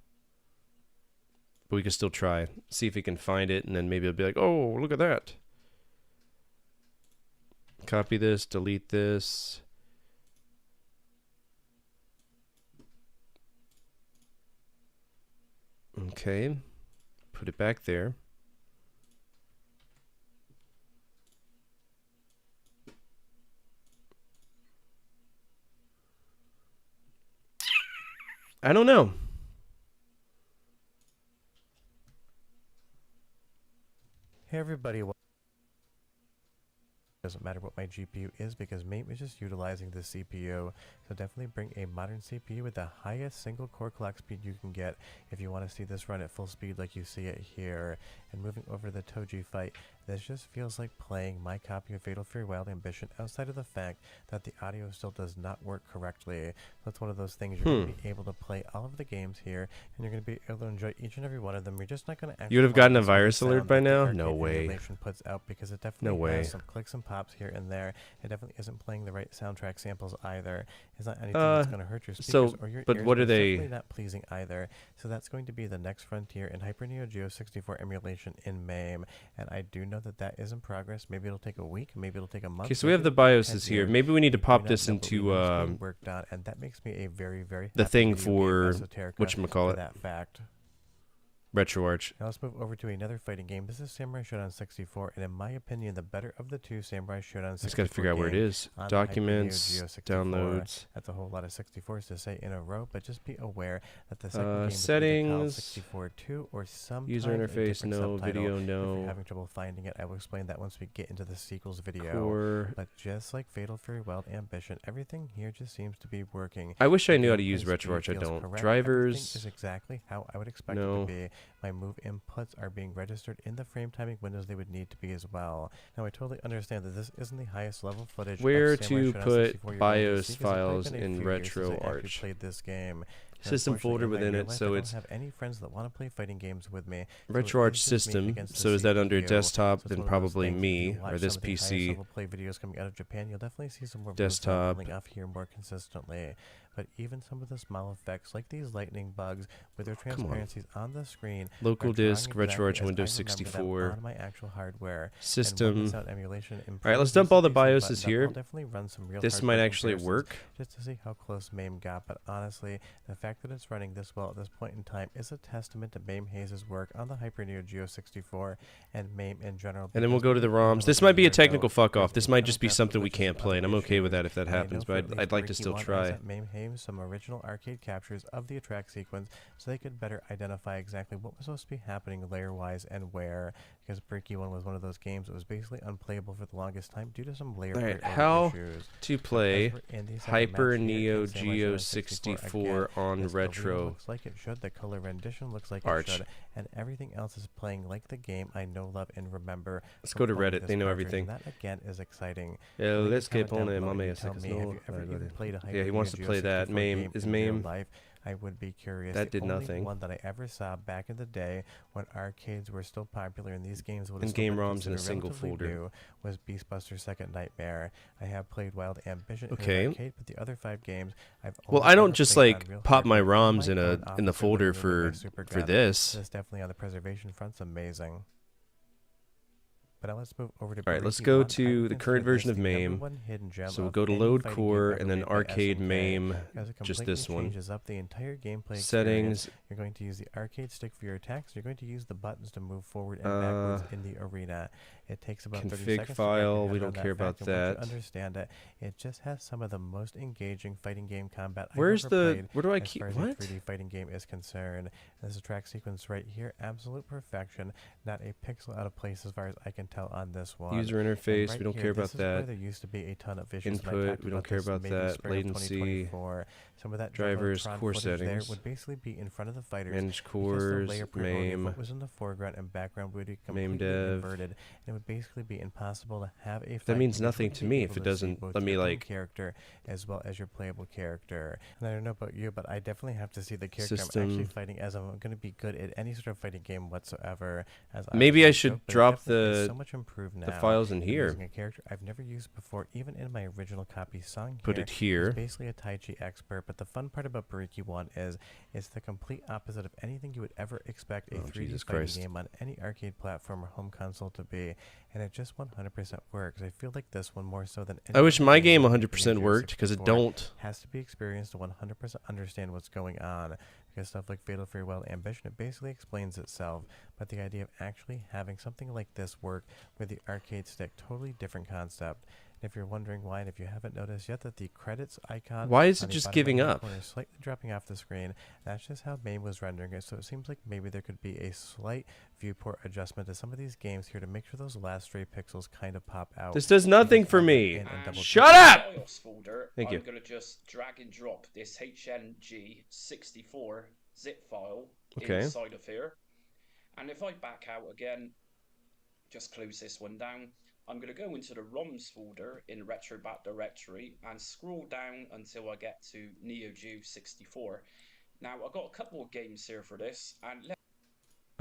But we can still try. See if we can find it, and then maybe it'll be like, oh, look at that. Copy this, delete this. Okay. Put it back there. I don't know. Hey everybody, doesn't matter what my GPU is because MAME is just utilizing the CPU. So definitely bring a modern CPU with the highest single core clock speed you can get if you want to see this run at full speed like you see it here. And moving over the Toji fight, this just feels like playing my copy of Fatal Fury Wild Ambition outside of the fact that the audio still does not work correctly. That's one of those things you're going to be able to play all of the games here and you're going to be able to enjoy each and every one of them. You're just not going to actually... You would have gotten a virus alert by now? No way. Puts out because it definitely no way. Has some clicks and pops here and there. It definitely isn't playing the right soundtrack samples either. It's not anything that's going to hurt your speakers or your but ears. What are it's they? definitely not pleasing either. So that's going to be the next frontier in Hyper Neo Geo 64 emulation in MAME. And I do know that that is in progress. Maybe it'll take a week, maybe it'll take a month. Okay, so we have the BIOSes here. Maybe we need to pop this into worked on, and that makes me a very, very the happy thing video game for esoterica whatchamacallit. that fact. RetroArch. Now let's move over to another fighting game. This is Samurai Shodown 64, and in my opinion, the better of the two Samurai Shodown 64 Just gotta figure out where it is. on the Hyper Neo Documents, Geo 64. downloads. That's a whole lot of 64s to say in a row, but just be aware that the second game is either called Settings, 64-2 or some user interface, no, video, If no. you're having trouble finding it, I will explain that once we get into the sequels video. Core. But just like Fatal Fury Wild Ambition, everything here just seems to be working. I wish I The knew how to gameplay use speed RetroArch. I feels don't. correct. Drivers. Everything is exactly how I would expect No. it to be. My move inputs are being registered in the frame timing windows they would need to be as well. Now I totally understand that this isn't the highest level footage of Where Samurai to Shodown put 64 you're going to BIOS see, 'cause it's probably files been a in few years since I actually RetroArch. played this game. And System unfortunately, folder in my within real it, life, so I don't it's have any friends that want to play fighting games with me. So RetroArch it's just me system. against the So is that under CPU. desktop? So it's Then one of those probably things, if me you watch or this some of the highest PC. level play videos coming out of Japan, you'll definitely see some more Desktop. rolling off here more consistently. But even some of the small effects, like these lightning bugs with their transparencies on the screen, Local are drawing disk, exactly RetroArch, as I Windows remember them 64. on my actual hardware. System. And emulation Alright, let's dump all the BIOSes here. Run some real This hardcore might actually comparisons work. just to see how close MAME got, but honestly, the fact that it's running this well at this point in time is a testament to MAME Hayes' work on the Hyper Neo Geo 64 and MAME in general. And then we'll because go to the we know ROMs. a This might be a year ago, technical fuck off. there's This might just be kind of something we glitches can't on play, and I'm the okay with issue. that if that And I know happens, for but at least I'd like to Ricky still One, I try. sent MAME Hayes some original arcade captures of the attract sequence so they could better identify exactly what was supposed to be happening layer-wise and where, because Breaky One was one of those games that was basically unplayable for the longest time due to some layer Alright, order how issues. to play As we're in these separate Hyper maps here Neo in Samurai Geo Shodown 64 on again, this arena Retro. looks like it should, the color rendition looks like Arch. it should, and everything else is playing like the game I know, love, and remember. Let's from go to playing Reddit. this They know cartridge, everything. and that again is exciting. El Leave a escape comment down on below mame and tell me, have you ever even played a Hyper Yeah, he wants to Neo play Geo that. 64 MAME game is in real MAME. life? I would be curious. That The did only nothing. one that I ever saw back in the day when arcades were still popular and these games would And have still game been ROMs in a considered single relatively folder. new was Beastbuster Second Nightmare. I have played Wild Ambition Okay. in an arcade, but the other 5 games I've Well, only I don't ever just played like on real pop my hardware on ROMs my in own the office or folder literally with my for Super for Gun. this. This definitely on the preservation front's amazing. But now let's move over to Alright, let's Breaky go One. I to would the consider current version this of the MAME. #1 hidden gem So we'll of go to any load fighting game core ever and then made by arcade SNK, MAME, because it just completely this one. changes up the entire gameplay experience. Settings. You're going to use the arcade stick for your attacks. You're going to use the buttons to move forward and backwards in the arena. It takes about 30 config seconds to wrap file, your we head don't around care about fact, and once that. you understand it, it just has some of the most engaging fighting game combat Where's I've ever the played where do I as keep far as what? a 3D fighting game is concerned. This track sequence right here, absolute perfection. Not a pixel out of place as far as I can tell on this one. User And interface, right we don't here, care about this is where that. there used to be a ton of issues, and I Input, talked we don't about care this about maybe that. spring of Latency, 2024. Some of that drivers, Jumbotron core footage there settings. would basically be in front of the fighters. Manage because cores, the layer priority of MAME, what was in the foreground and background would be MAME completely dev. inverted, and it would basically be impossible to have a fight That means because you nothing wouldn't to be me able if it to see doesn't both let me, your own like- character as well as your playable character. And I don't know about you, but I definitely have to see the character I'm actually System. fighting as I'm going to be good at any sort of fighting game whatsoever. As Maybe I obviously should joke, but it drop definitely is the- so much improved now. the files in I'm here. using a character I've never used before, even in my original copy song. Put it here. He's basically a Tai Chi expert, but the fun part about Bariki 1 is it's the complete opposite of anything you would ever expect a Oh, 3D Jesus fighting Christ. game on any arcade platform or home console to be, and it just 100% works. I feel like this one more so than any I wish other my game on the 100% Neo worked because it 64 don't. has to be experienced to 100% understand what's going on. Because stuff like Fatal Fury Wild Ambition, it basically explains itself. But the idea of actually having something like this work with the arcade stick, totally different concept. And if you're wondering why, and if you haven't noticed yet that the credits icon Why is on it the just bottom giving right-hand up? corner is slightly dropping off the screen, that's just how MAME was rendering it. So it seems like maybe there could be a slight viewport adjustment to some of these games here to make sure those last stray pixels kind of pop out. This does nothing for me. And double Shut check. up! BIOS folder, Thank you. I'm going to just drag and drop this HNG64 zip file Okay. inside of here. And if I back out again, just close this one down, I'm going to go into the ROMs folder in RetroBat directory and scroll down until I get to Neo Geo 64. Now, I've got a couple of games here for this, and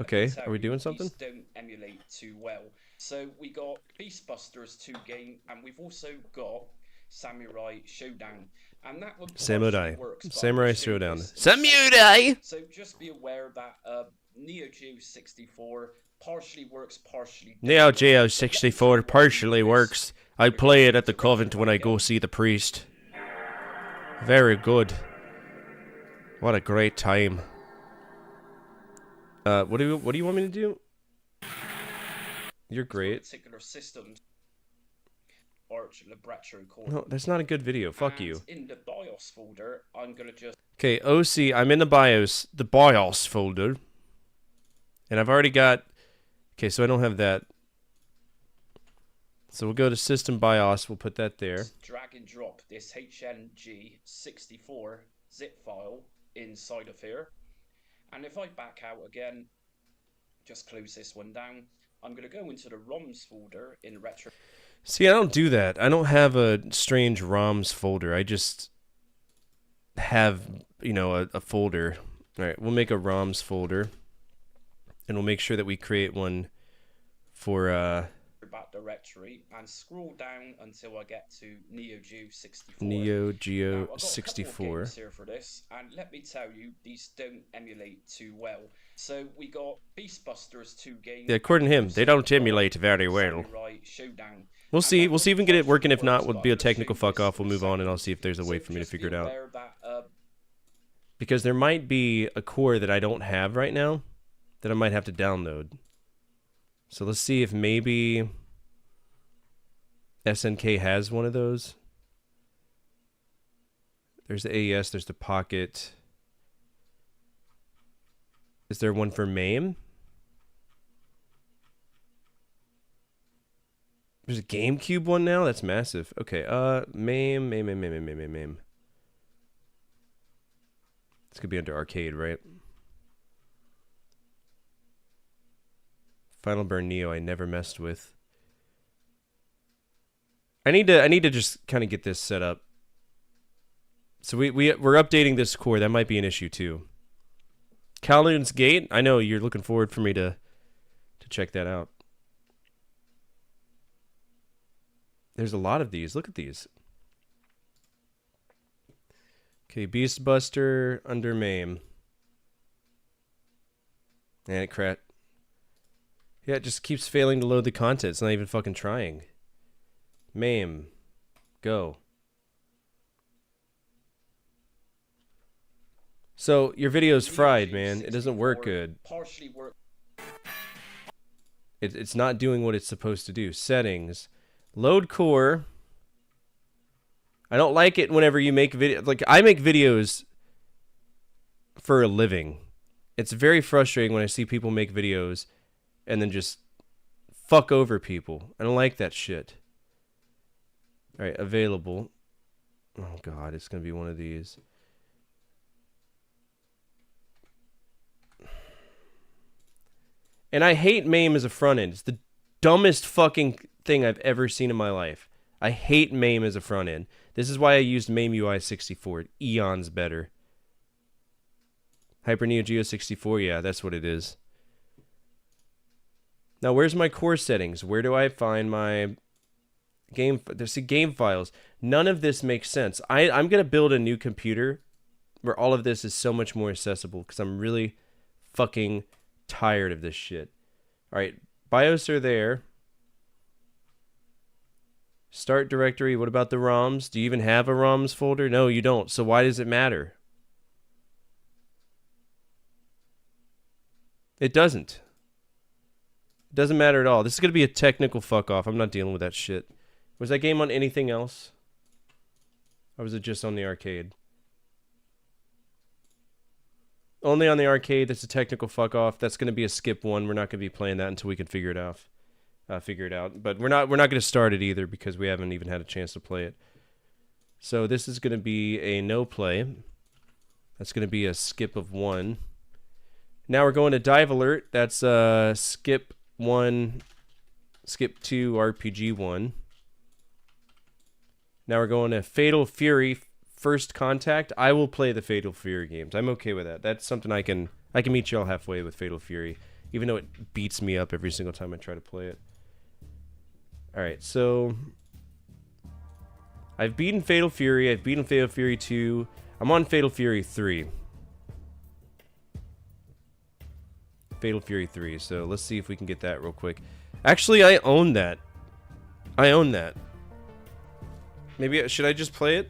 Okay, tell are we you, doing these something? don't emulate too well. So we got Beastbusters 2 game, and we've also got Samurai Showdown, and that one Samurai. partially works, but Samurai I'll show you Showdown. this in a Samurai! So just be aware that Neo Geo 64 partially works, partially Neo doesn't. Geo So let me tell 64 you what we partially do is works. I we're gonna play go it at the into Retro Covent when I go again. see the priest. Very good. What a great time. What do you want me to do? You're For great. particular systems or retro core. No, that's not a good video. Fuck And you. in the BIOS folder, I'm gonna just Okay, OC, I'm in the BIOS folder. And I've already got... Okay, so I don't have that. So we'll go to System BIOS. We'll put that there. drag and drop this HNG64 zip file inside of here. And if I back out again, just close this one down, I'm going to go into the ROMs folder in retro. See, I don't do that. I don't have a strange ROMs folder. I just have, you know, a folder. All right, we'll make a ROMs folder. And we'll make sure that we create one for directory and scroll down until I get to Neo Geo 64. Neo Geo Now, I've got 64. a couple of games here for this, and let me tell you, these don't emulate too well. So we got Beastbusters 2 games. Yeah, according to him, they don't emulate very well. Samurai Showdown. We'll And see. that We'll see if we can get it partially working. If not, works, we'll but be a I'm gonna show technical you fuck this off. We'll in a move on, and I'll second. see if there's a way So for me to just be figure it out. aware that, Because there might be a core that I don't have right now that I might have to download. So let's see if maybe SNK has one of those. There's the AES, there's the Pocket. Is there one for MAME? There's a GameCube one now? That's massive. Okay, MAME. This could be under arcade, right? Final Burn Neo I never messed with. I need to just kind of get this set up. So we're updating this core. That might be an issue too. Kowloon's Gate. I know you're looking forward for me to check that out. There's a lot of these. Look at these. Okay, Beastbuster under MAME. And it crashed. Yeah, it just keeps failing to load the content. It's not even fucking trying. MAME. Go. So, your video's fried, man. It doesn't work good. partially work. It's not doing what it's supposed to do. Settings. Load core. I don't like it whenever you make video. Like, I make videos for a living. It's very frustrating when I see people make videos and then just fuck over people. I don't like that shit. Alright, available. Oh god, it's gonna be one of these. And I hate MAME as a front end. It's the dumbest fucking thing I've ever seen in my life. I hate MAME as a front end. This is why I used MAME UI 64. Eons better. Hyper Neo Geo 64, yeah, that's what it is. Now, where's my core settings? Where do I find my game? There's the game files. None of this makes sense. I'm going to build a new computer where all of this is so much more accessible because I'm really fucking tired of this shit. All right, BIOS are there. Start directory. What about the ROMs? Do you even have a ROMs folder? No, you don't. So why does it matter? It doesn't. It doesn't matter at all. This is going to be a technical fuck off. I'm not dealing with that shit. Was that game on anything else? Or was it just on the arcade? Only on the arcade. That's a technical fuck off. That's going to be a skip one. We're not going to be playing that until we can figure it out. But we're not going to start it either because we haven't even had a chance to play it. So this is going to be a no play. That's going to be a skip of 1. Now we're going to dive alert. That's skip 1, skip 2, RPG 1. Now we're going to Fatal Fury First Contact. I will play the Fatal Fury games. I'm okay with that. That's something I can meet y'all halfway with Fatal Fury, even though it beats me up every single time I try to play it. All right, so I've beaten Fatal Fury. I've beaten Fatal Fury 2. I'm on Fatal Fury 3. Fatal Fury 3. So let's see if we can get that real quick. Actually, I own that. I own that. Maybe should I just play it?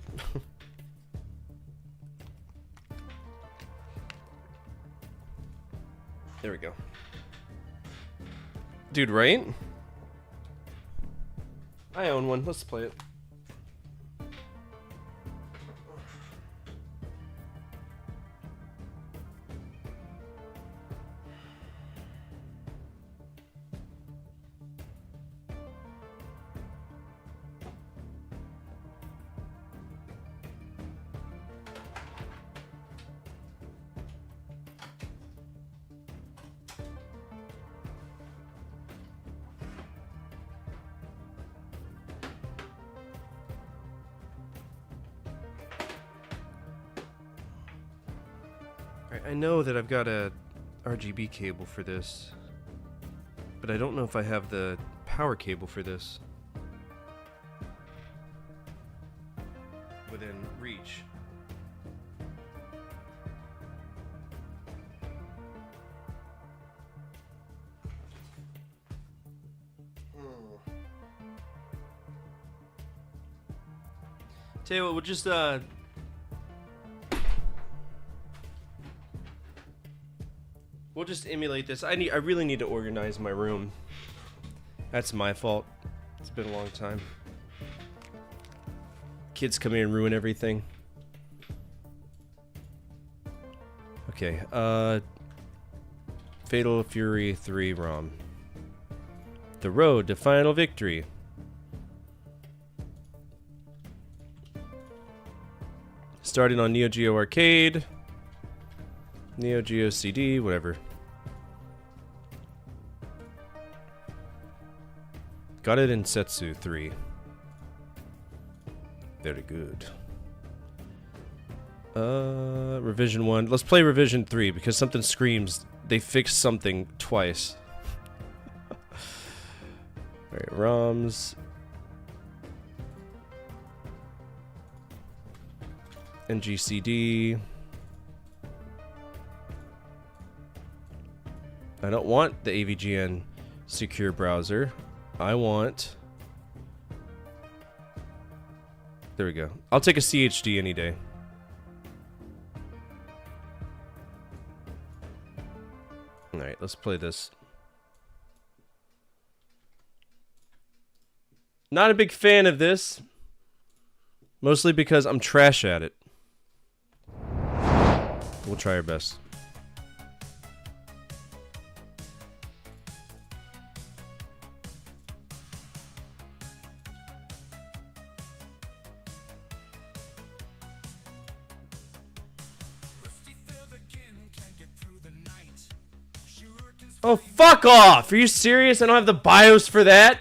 There we go. Dude, right? I own one. Let's play it. I know that I've got a RGB cable for this, but I don't know if I have the power cable for this within reach. Tell you what, we'll just we'll just emulate this. I really need to organize my room. That's my fault. It's been a long time. Kids come in and ruin everything. Okay, Fatal Fury 3 ROM. The road to final victory. Starting on Neo Geo Arcade. Neo Geo CD, whatever. Got it in Setsu 3. Very good. Revision 1. Let's play Revision 3 because something screams they fixed something twice. Alright, ROMs. NGCD. I don't want the AVGN secure browser. I want... There we go. I'll take a CHD any day. Alright, let's play this. Not a big fan of this. Mostly because I'm trash at it. We'll try our best. Oh, fuck off! Are you serious? I don't have the BIOS for that?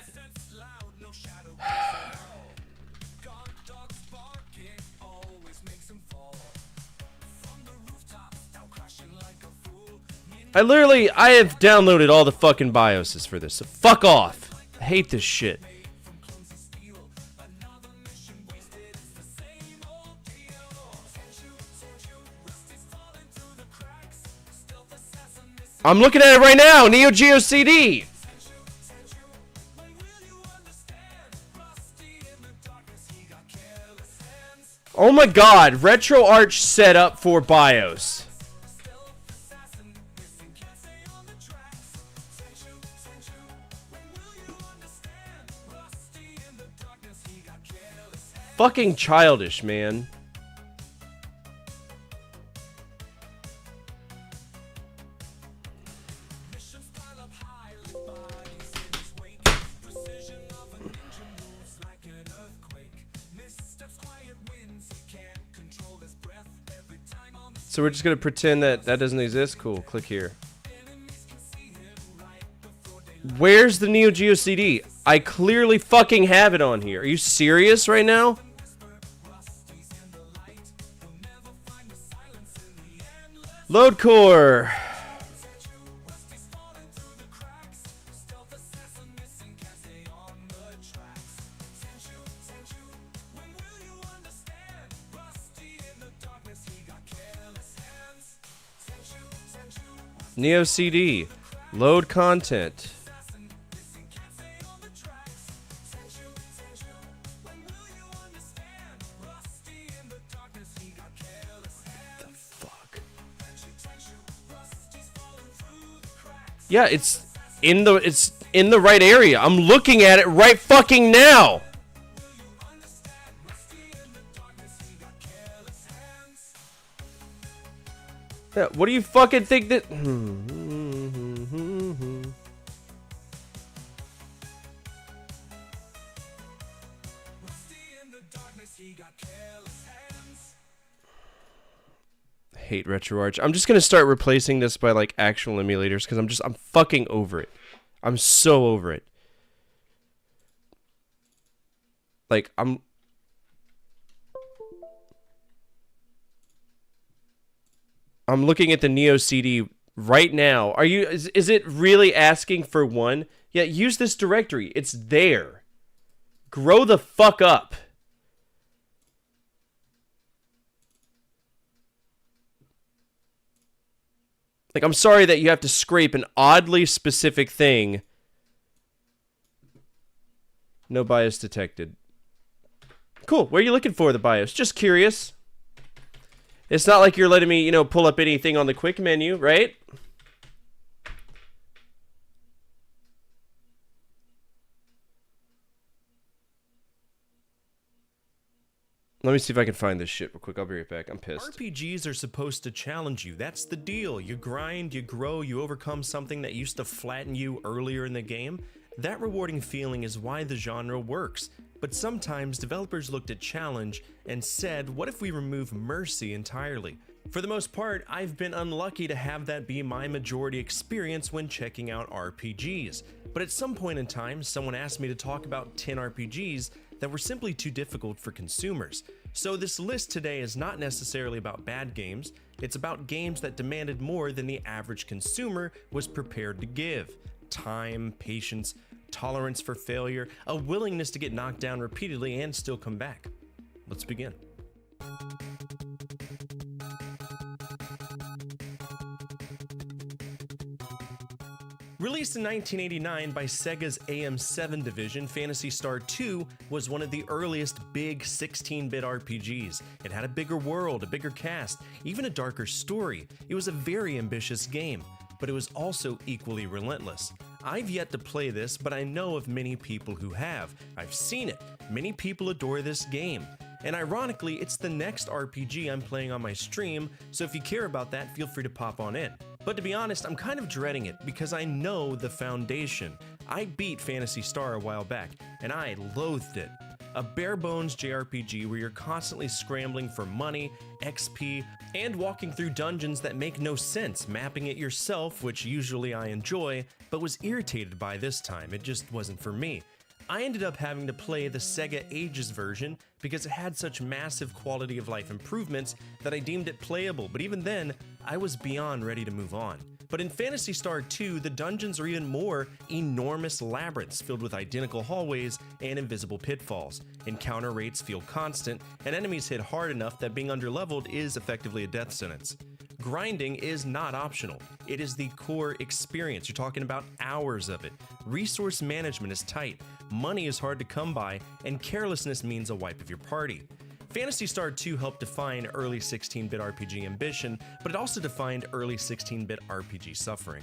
I have downloaded all the fucking BIOSes for this, so fuck off. I hate this shit. I'm looking at it right now, Neo Geo CD. Oh my god, RetroArch set up for BIOS. Fucking childish, man. So we're just gonna pretend that that doesn't exist? Cool, click here. Where's the Neo Geo CD? I clearly fucking have it on here. Are you serious right now? Load core. Neo CD. Load content. Yeah, it's in the right area. I'm looking at it right fucking now. Yeah, what do you fucking think that? Hate RetroArch. I'm just gonna start replacing this by like actual emulators because I'm fucking over it. I'm so over it. Like I'm looking at the Neo CD right now. Is it really asking for one? Yeah, use this directory. It's there. Grow the fuck up. Like, I'm sorry that you have to scrape an oddly specific thing. No bias detected. Cool. Where are you looking for the bias? Just curious. It's not like you're letting me, pull up anything on the quick menu, right? Let me see if I can find this shit real quick. I'll be right back. I'm pissed. RPGs are supposed to challenge you. That's the deal. You grind, you grow, you overcome something that used to flatten you earlier in the game. That rewarding feeling is why the genre works. But sometimes developers looked at challenge and said, what if we remove mercy entirely? For the most part, I've been unlucky to have that be my majority experience when checking out RPGs. But at some point in time, someone asked me to talk about 10 RPGs that were simply too difficult for consumers. So this list today is not necessarily about bad games, it's about games that demanded more than the average consumer was prepared to give. Time, patience, tolerance for failure, a willingness to get knocked down repeatedly and still come back. Let's begin. Released in 1989 by Sega's AM7 division, Phantasy Star 2 was one of the earliest big 16-bit RPGs. It had a bigger world, a bigger cast, even a darker story. It was a very ambitious game, but it was also equally relentless. I've yet to play this, but I know of many people who have. I've seen it. Many people adore this game. And ironically, it's the next RPG I'm playing on my stream, so if you care about that, feel free to pop on in. But to be honest, I'm kind of dreading it because I know the foundation. I beat Phantasy Star a while back, and I loathed it. A bare-bones JRPG where you're constantly scrambling for money, XP, and walking through dungeons that make no sense, mapping it yourself, which usually I enjoy, but was irritated by this time. It just wasn't for me. I ended up having to play the Sega Ages version because it had such massive quality of life improvements that I deemed it playable, but even then, I was beyond ready to move on. But in Phantasy Star 2, the dungeons are even more enormous labyrinths filled with identical hallways and invisible pitfalls. Encounter rates feel constant, and enemies hit hard enough that being underleveled is effectively a death sentence. Grinding is not optional. It is the core experience. You're talking about hours of it. Resource management is tight, money is hard to come by, and carelessness means a wipe of your party. Phantasy Star 2 helped define early 16-bit RPG ambition, but it also defined early 16-bit RPG suffering.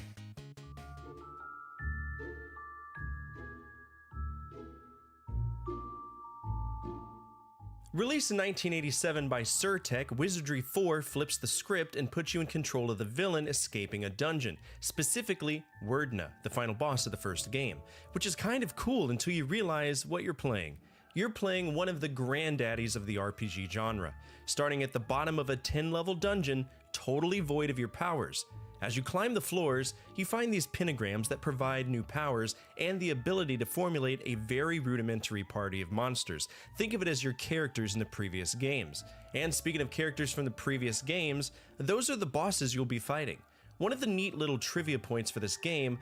Released in 1987 by Surtech, Wizardry 4 flips the script and puts you in control of the villain escaping a dungeon, specifically Werdna, the final boss of the first game, which is kind of cool until you realize what you're playing. You're playing one of the granddaddies of the RPG genre, starting at the bottom of a 10-level dungeon, totally void of your powers. As you climb the floors, you find these pentagrams that provide new powers and the ability to formulate a very rudimentary party of monsters. Think of it as your characters in the previous games. And speaking of characters from the previous games, those are the bosses you'll be fighting. One of the neat little trivia points for this game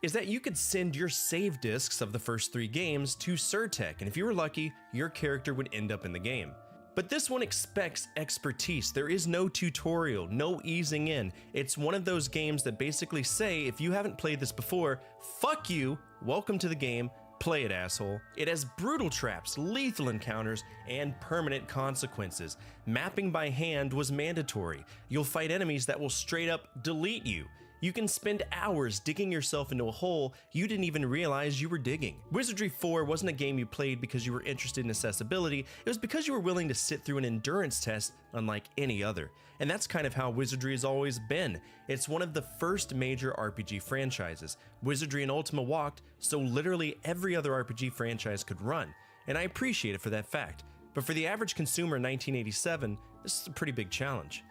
is that you could send your save discs of the first 3 games to Surtech, and if you were lucky, your character would end up in the game. But this one expects expertise. There is no tutorial, no easing in. It's one of those games that basically say, if you haven't played this before, fuck you, welcome to the game, play it, asshole. It has brutal traps, lethal encounters, and permanent consequences. Mapping by hand was mandatory. You'll fight enemies that will straight up delete you. You can spend hours digging yourself into a hole you didn't even realize you were digging. Wizardry 4 wasn't a game you played because you were interested in accessibility, it was because you were willing to sit through an endurance test unlike any other. And that's kind of how Wizardry has always been. It's one of the first major RPG franchises. Wizardry and Ultima walked, so literally every other RPG franchise could run. And I appreciate it for that fact. But for the average consumer in 1987, this is a pretty big challenge.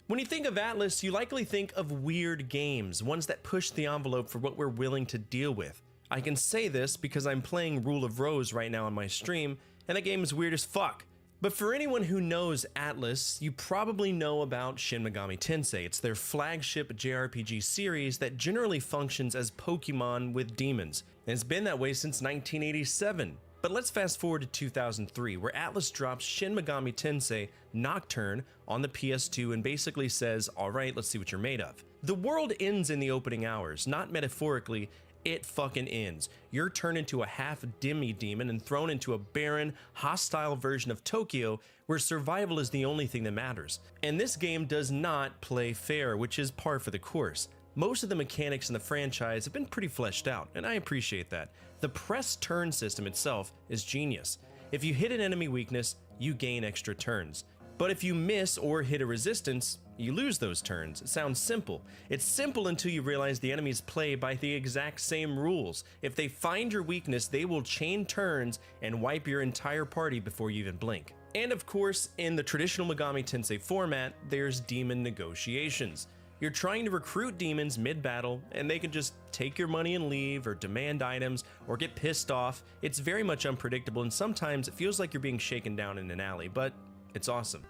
When you think of Atlas, you likely think of weird games, ones that push the envelope for what we're willing to deal with. I can say this because I'm playing Rule of Rose right now on my stream, and that game is weird as fuck. But for anyone who knows Atlas, you probably know about Shin Megami Tensei. It's their flagship JRPG series that generally functions as Pokemon with demons, and it's been that way since 1987. But let's fast forward to 2003, where Atlas drops Shin Megami Tensei Nocturne on the PS2 and basically says, alright, let's see what you're made of. The world ends in the opening hours, not metaphorically, it fucking ends. You're turned into a half-demi-demon and thrown into a barren, hostile version of Tokyo where survival is the only thing that matters. And this game does not play fair, which is par for the course. Most of the mechanics in the franchise have been pretty fleshed out, and I appreciate that. The press turn system itself is genius. If you hit an enemy weakness, you gain extra turns. But if you miss or hit a resistance, you lose those turns. It sounds simple. It's simple until you realize the enemies play by the exact same rules. If they find your weakness, they will chain turns and wipe your entire party before you even blink. And of course, in the traditional Megami Tensei format, there's demon negotiations. You're trying to recruit demons mid-battle, and they can just take your money and leave, or demand items, or get pissed off. It's very much unpredictable, and sometimes it feels like you're being shaken down in an alley, but it's awesome.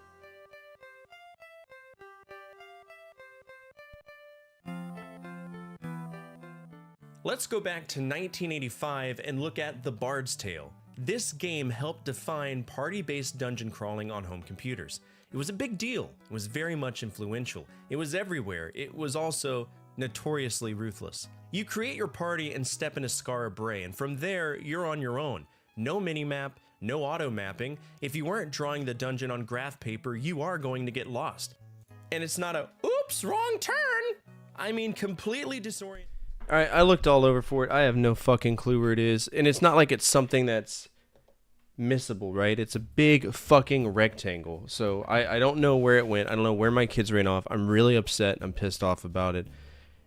Let's go back to 1985 and look at The Bard's Tale. This game helped define party-based dungeon crawling on home computers. It was a big deal. It was very much influential. It was everywhere. It was also notoriously ruthless. You create your party and step into Skara Brae, and from there, you're on your own. No minimap, no auto mapping. If you weren't drawing the dungeon on graph paper, you are going to get lost. And it's not a, oops, wrong turn! I mean, completely disoriented. Alright, I looked all over for it. I have no fucking clue where it is. And it's not like it's something that's missable, right? It's a big fucking rectangle. So I don't know where it went. I don't know where my kids ran off. I'm really upset. I'm pissed off about it.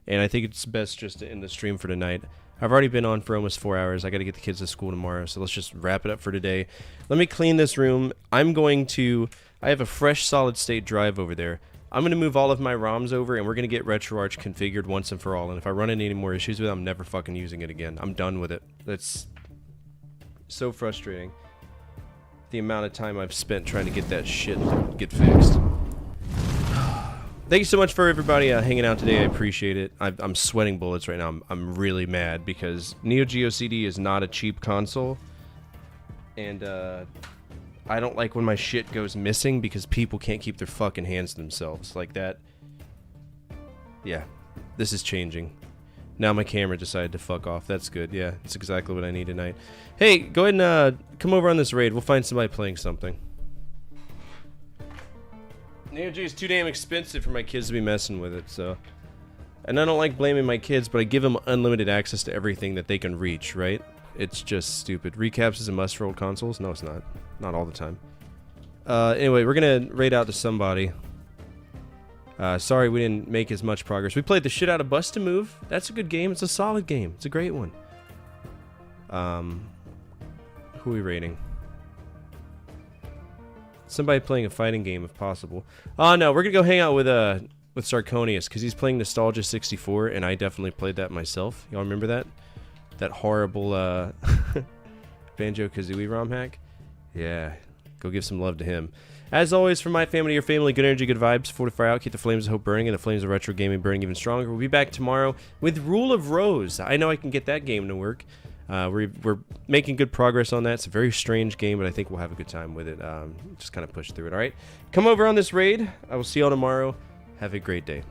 And I think it's best just to end the stream for tonight. I've already been on for almost 4 hours. I got to get the kids to school tomorrow. So let's just wrap it up for today. Let me clean this room. I have a fresh solid state drive over there. I'm going to move all of my ROMs over, and we're going to get RetroArch configured once and for all. And if I run into any more issues with it, I'm never fucking using it again. I'm done with it. That's so frustrating. The amount of time I've spent trying to get that shit get fixed. Thank you so much for everybody hanging out today. I appreciate it. I'm sweating bullets right now. I'm really mad because Neo Geo CD is not a cheap console. And I don't like when my shit goes missing because people can't keep their fucking hands to themselves like that. Yeah, this is changing. Now my camera decided to fuck off. That's good. Yeah, that's exactly what I need tonight. Hey, go ahead and come over on this raid. We'll find somebody playing something. Neo Geo is too damn expensive for my kids to be messing with it, so. And I don't like blaming my kids, but I give them unlimited access to everything that they can reach, right? It's just stupid. Recaps is a must for old consoles? No, it's not. Not all the time. Anyway, we're gonna raid out to somebody. Sorry we didn't make as much progress. We played the shit out of Bust a Move. That's a good game. It's a solid game. It's a great one. Who are we raiding? Somebody playing a fighting game if possible. Oh no, we're gonna go hang out with Sarconius because he's playing Nostalgia 64 and I definitely played that myself. Y'all remember that? That horrible Banjo-Kazooie ROM hack? Yeah. Go give some love to him. As always, from my family to your family, good energy, good vibes. Fortify out, keep the flames of hope burning, and the flames of retro gaming burning even stronger. We'll be back tomorrow with Rule of Rose. I know I can get that game to work. We're making good progress on that. It's a very strange game, but I think we'll have a good time with it. Just kind of push through it, all right? Come over on this raid. I will see y'all tomorrow. Have a great day.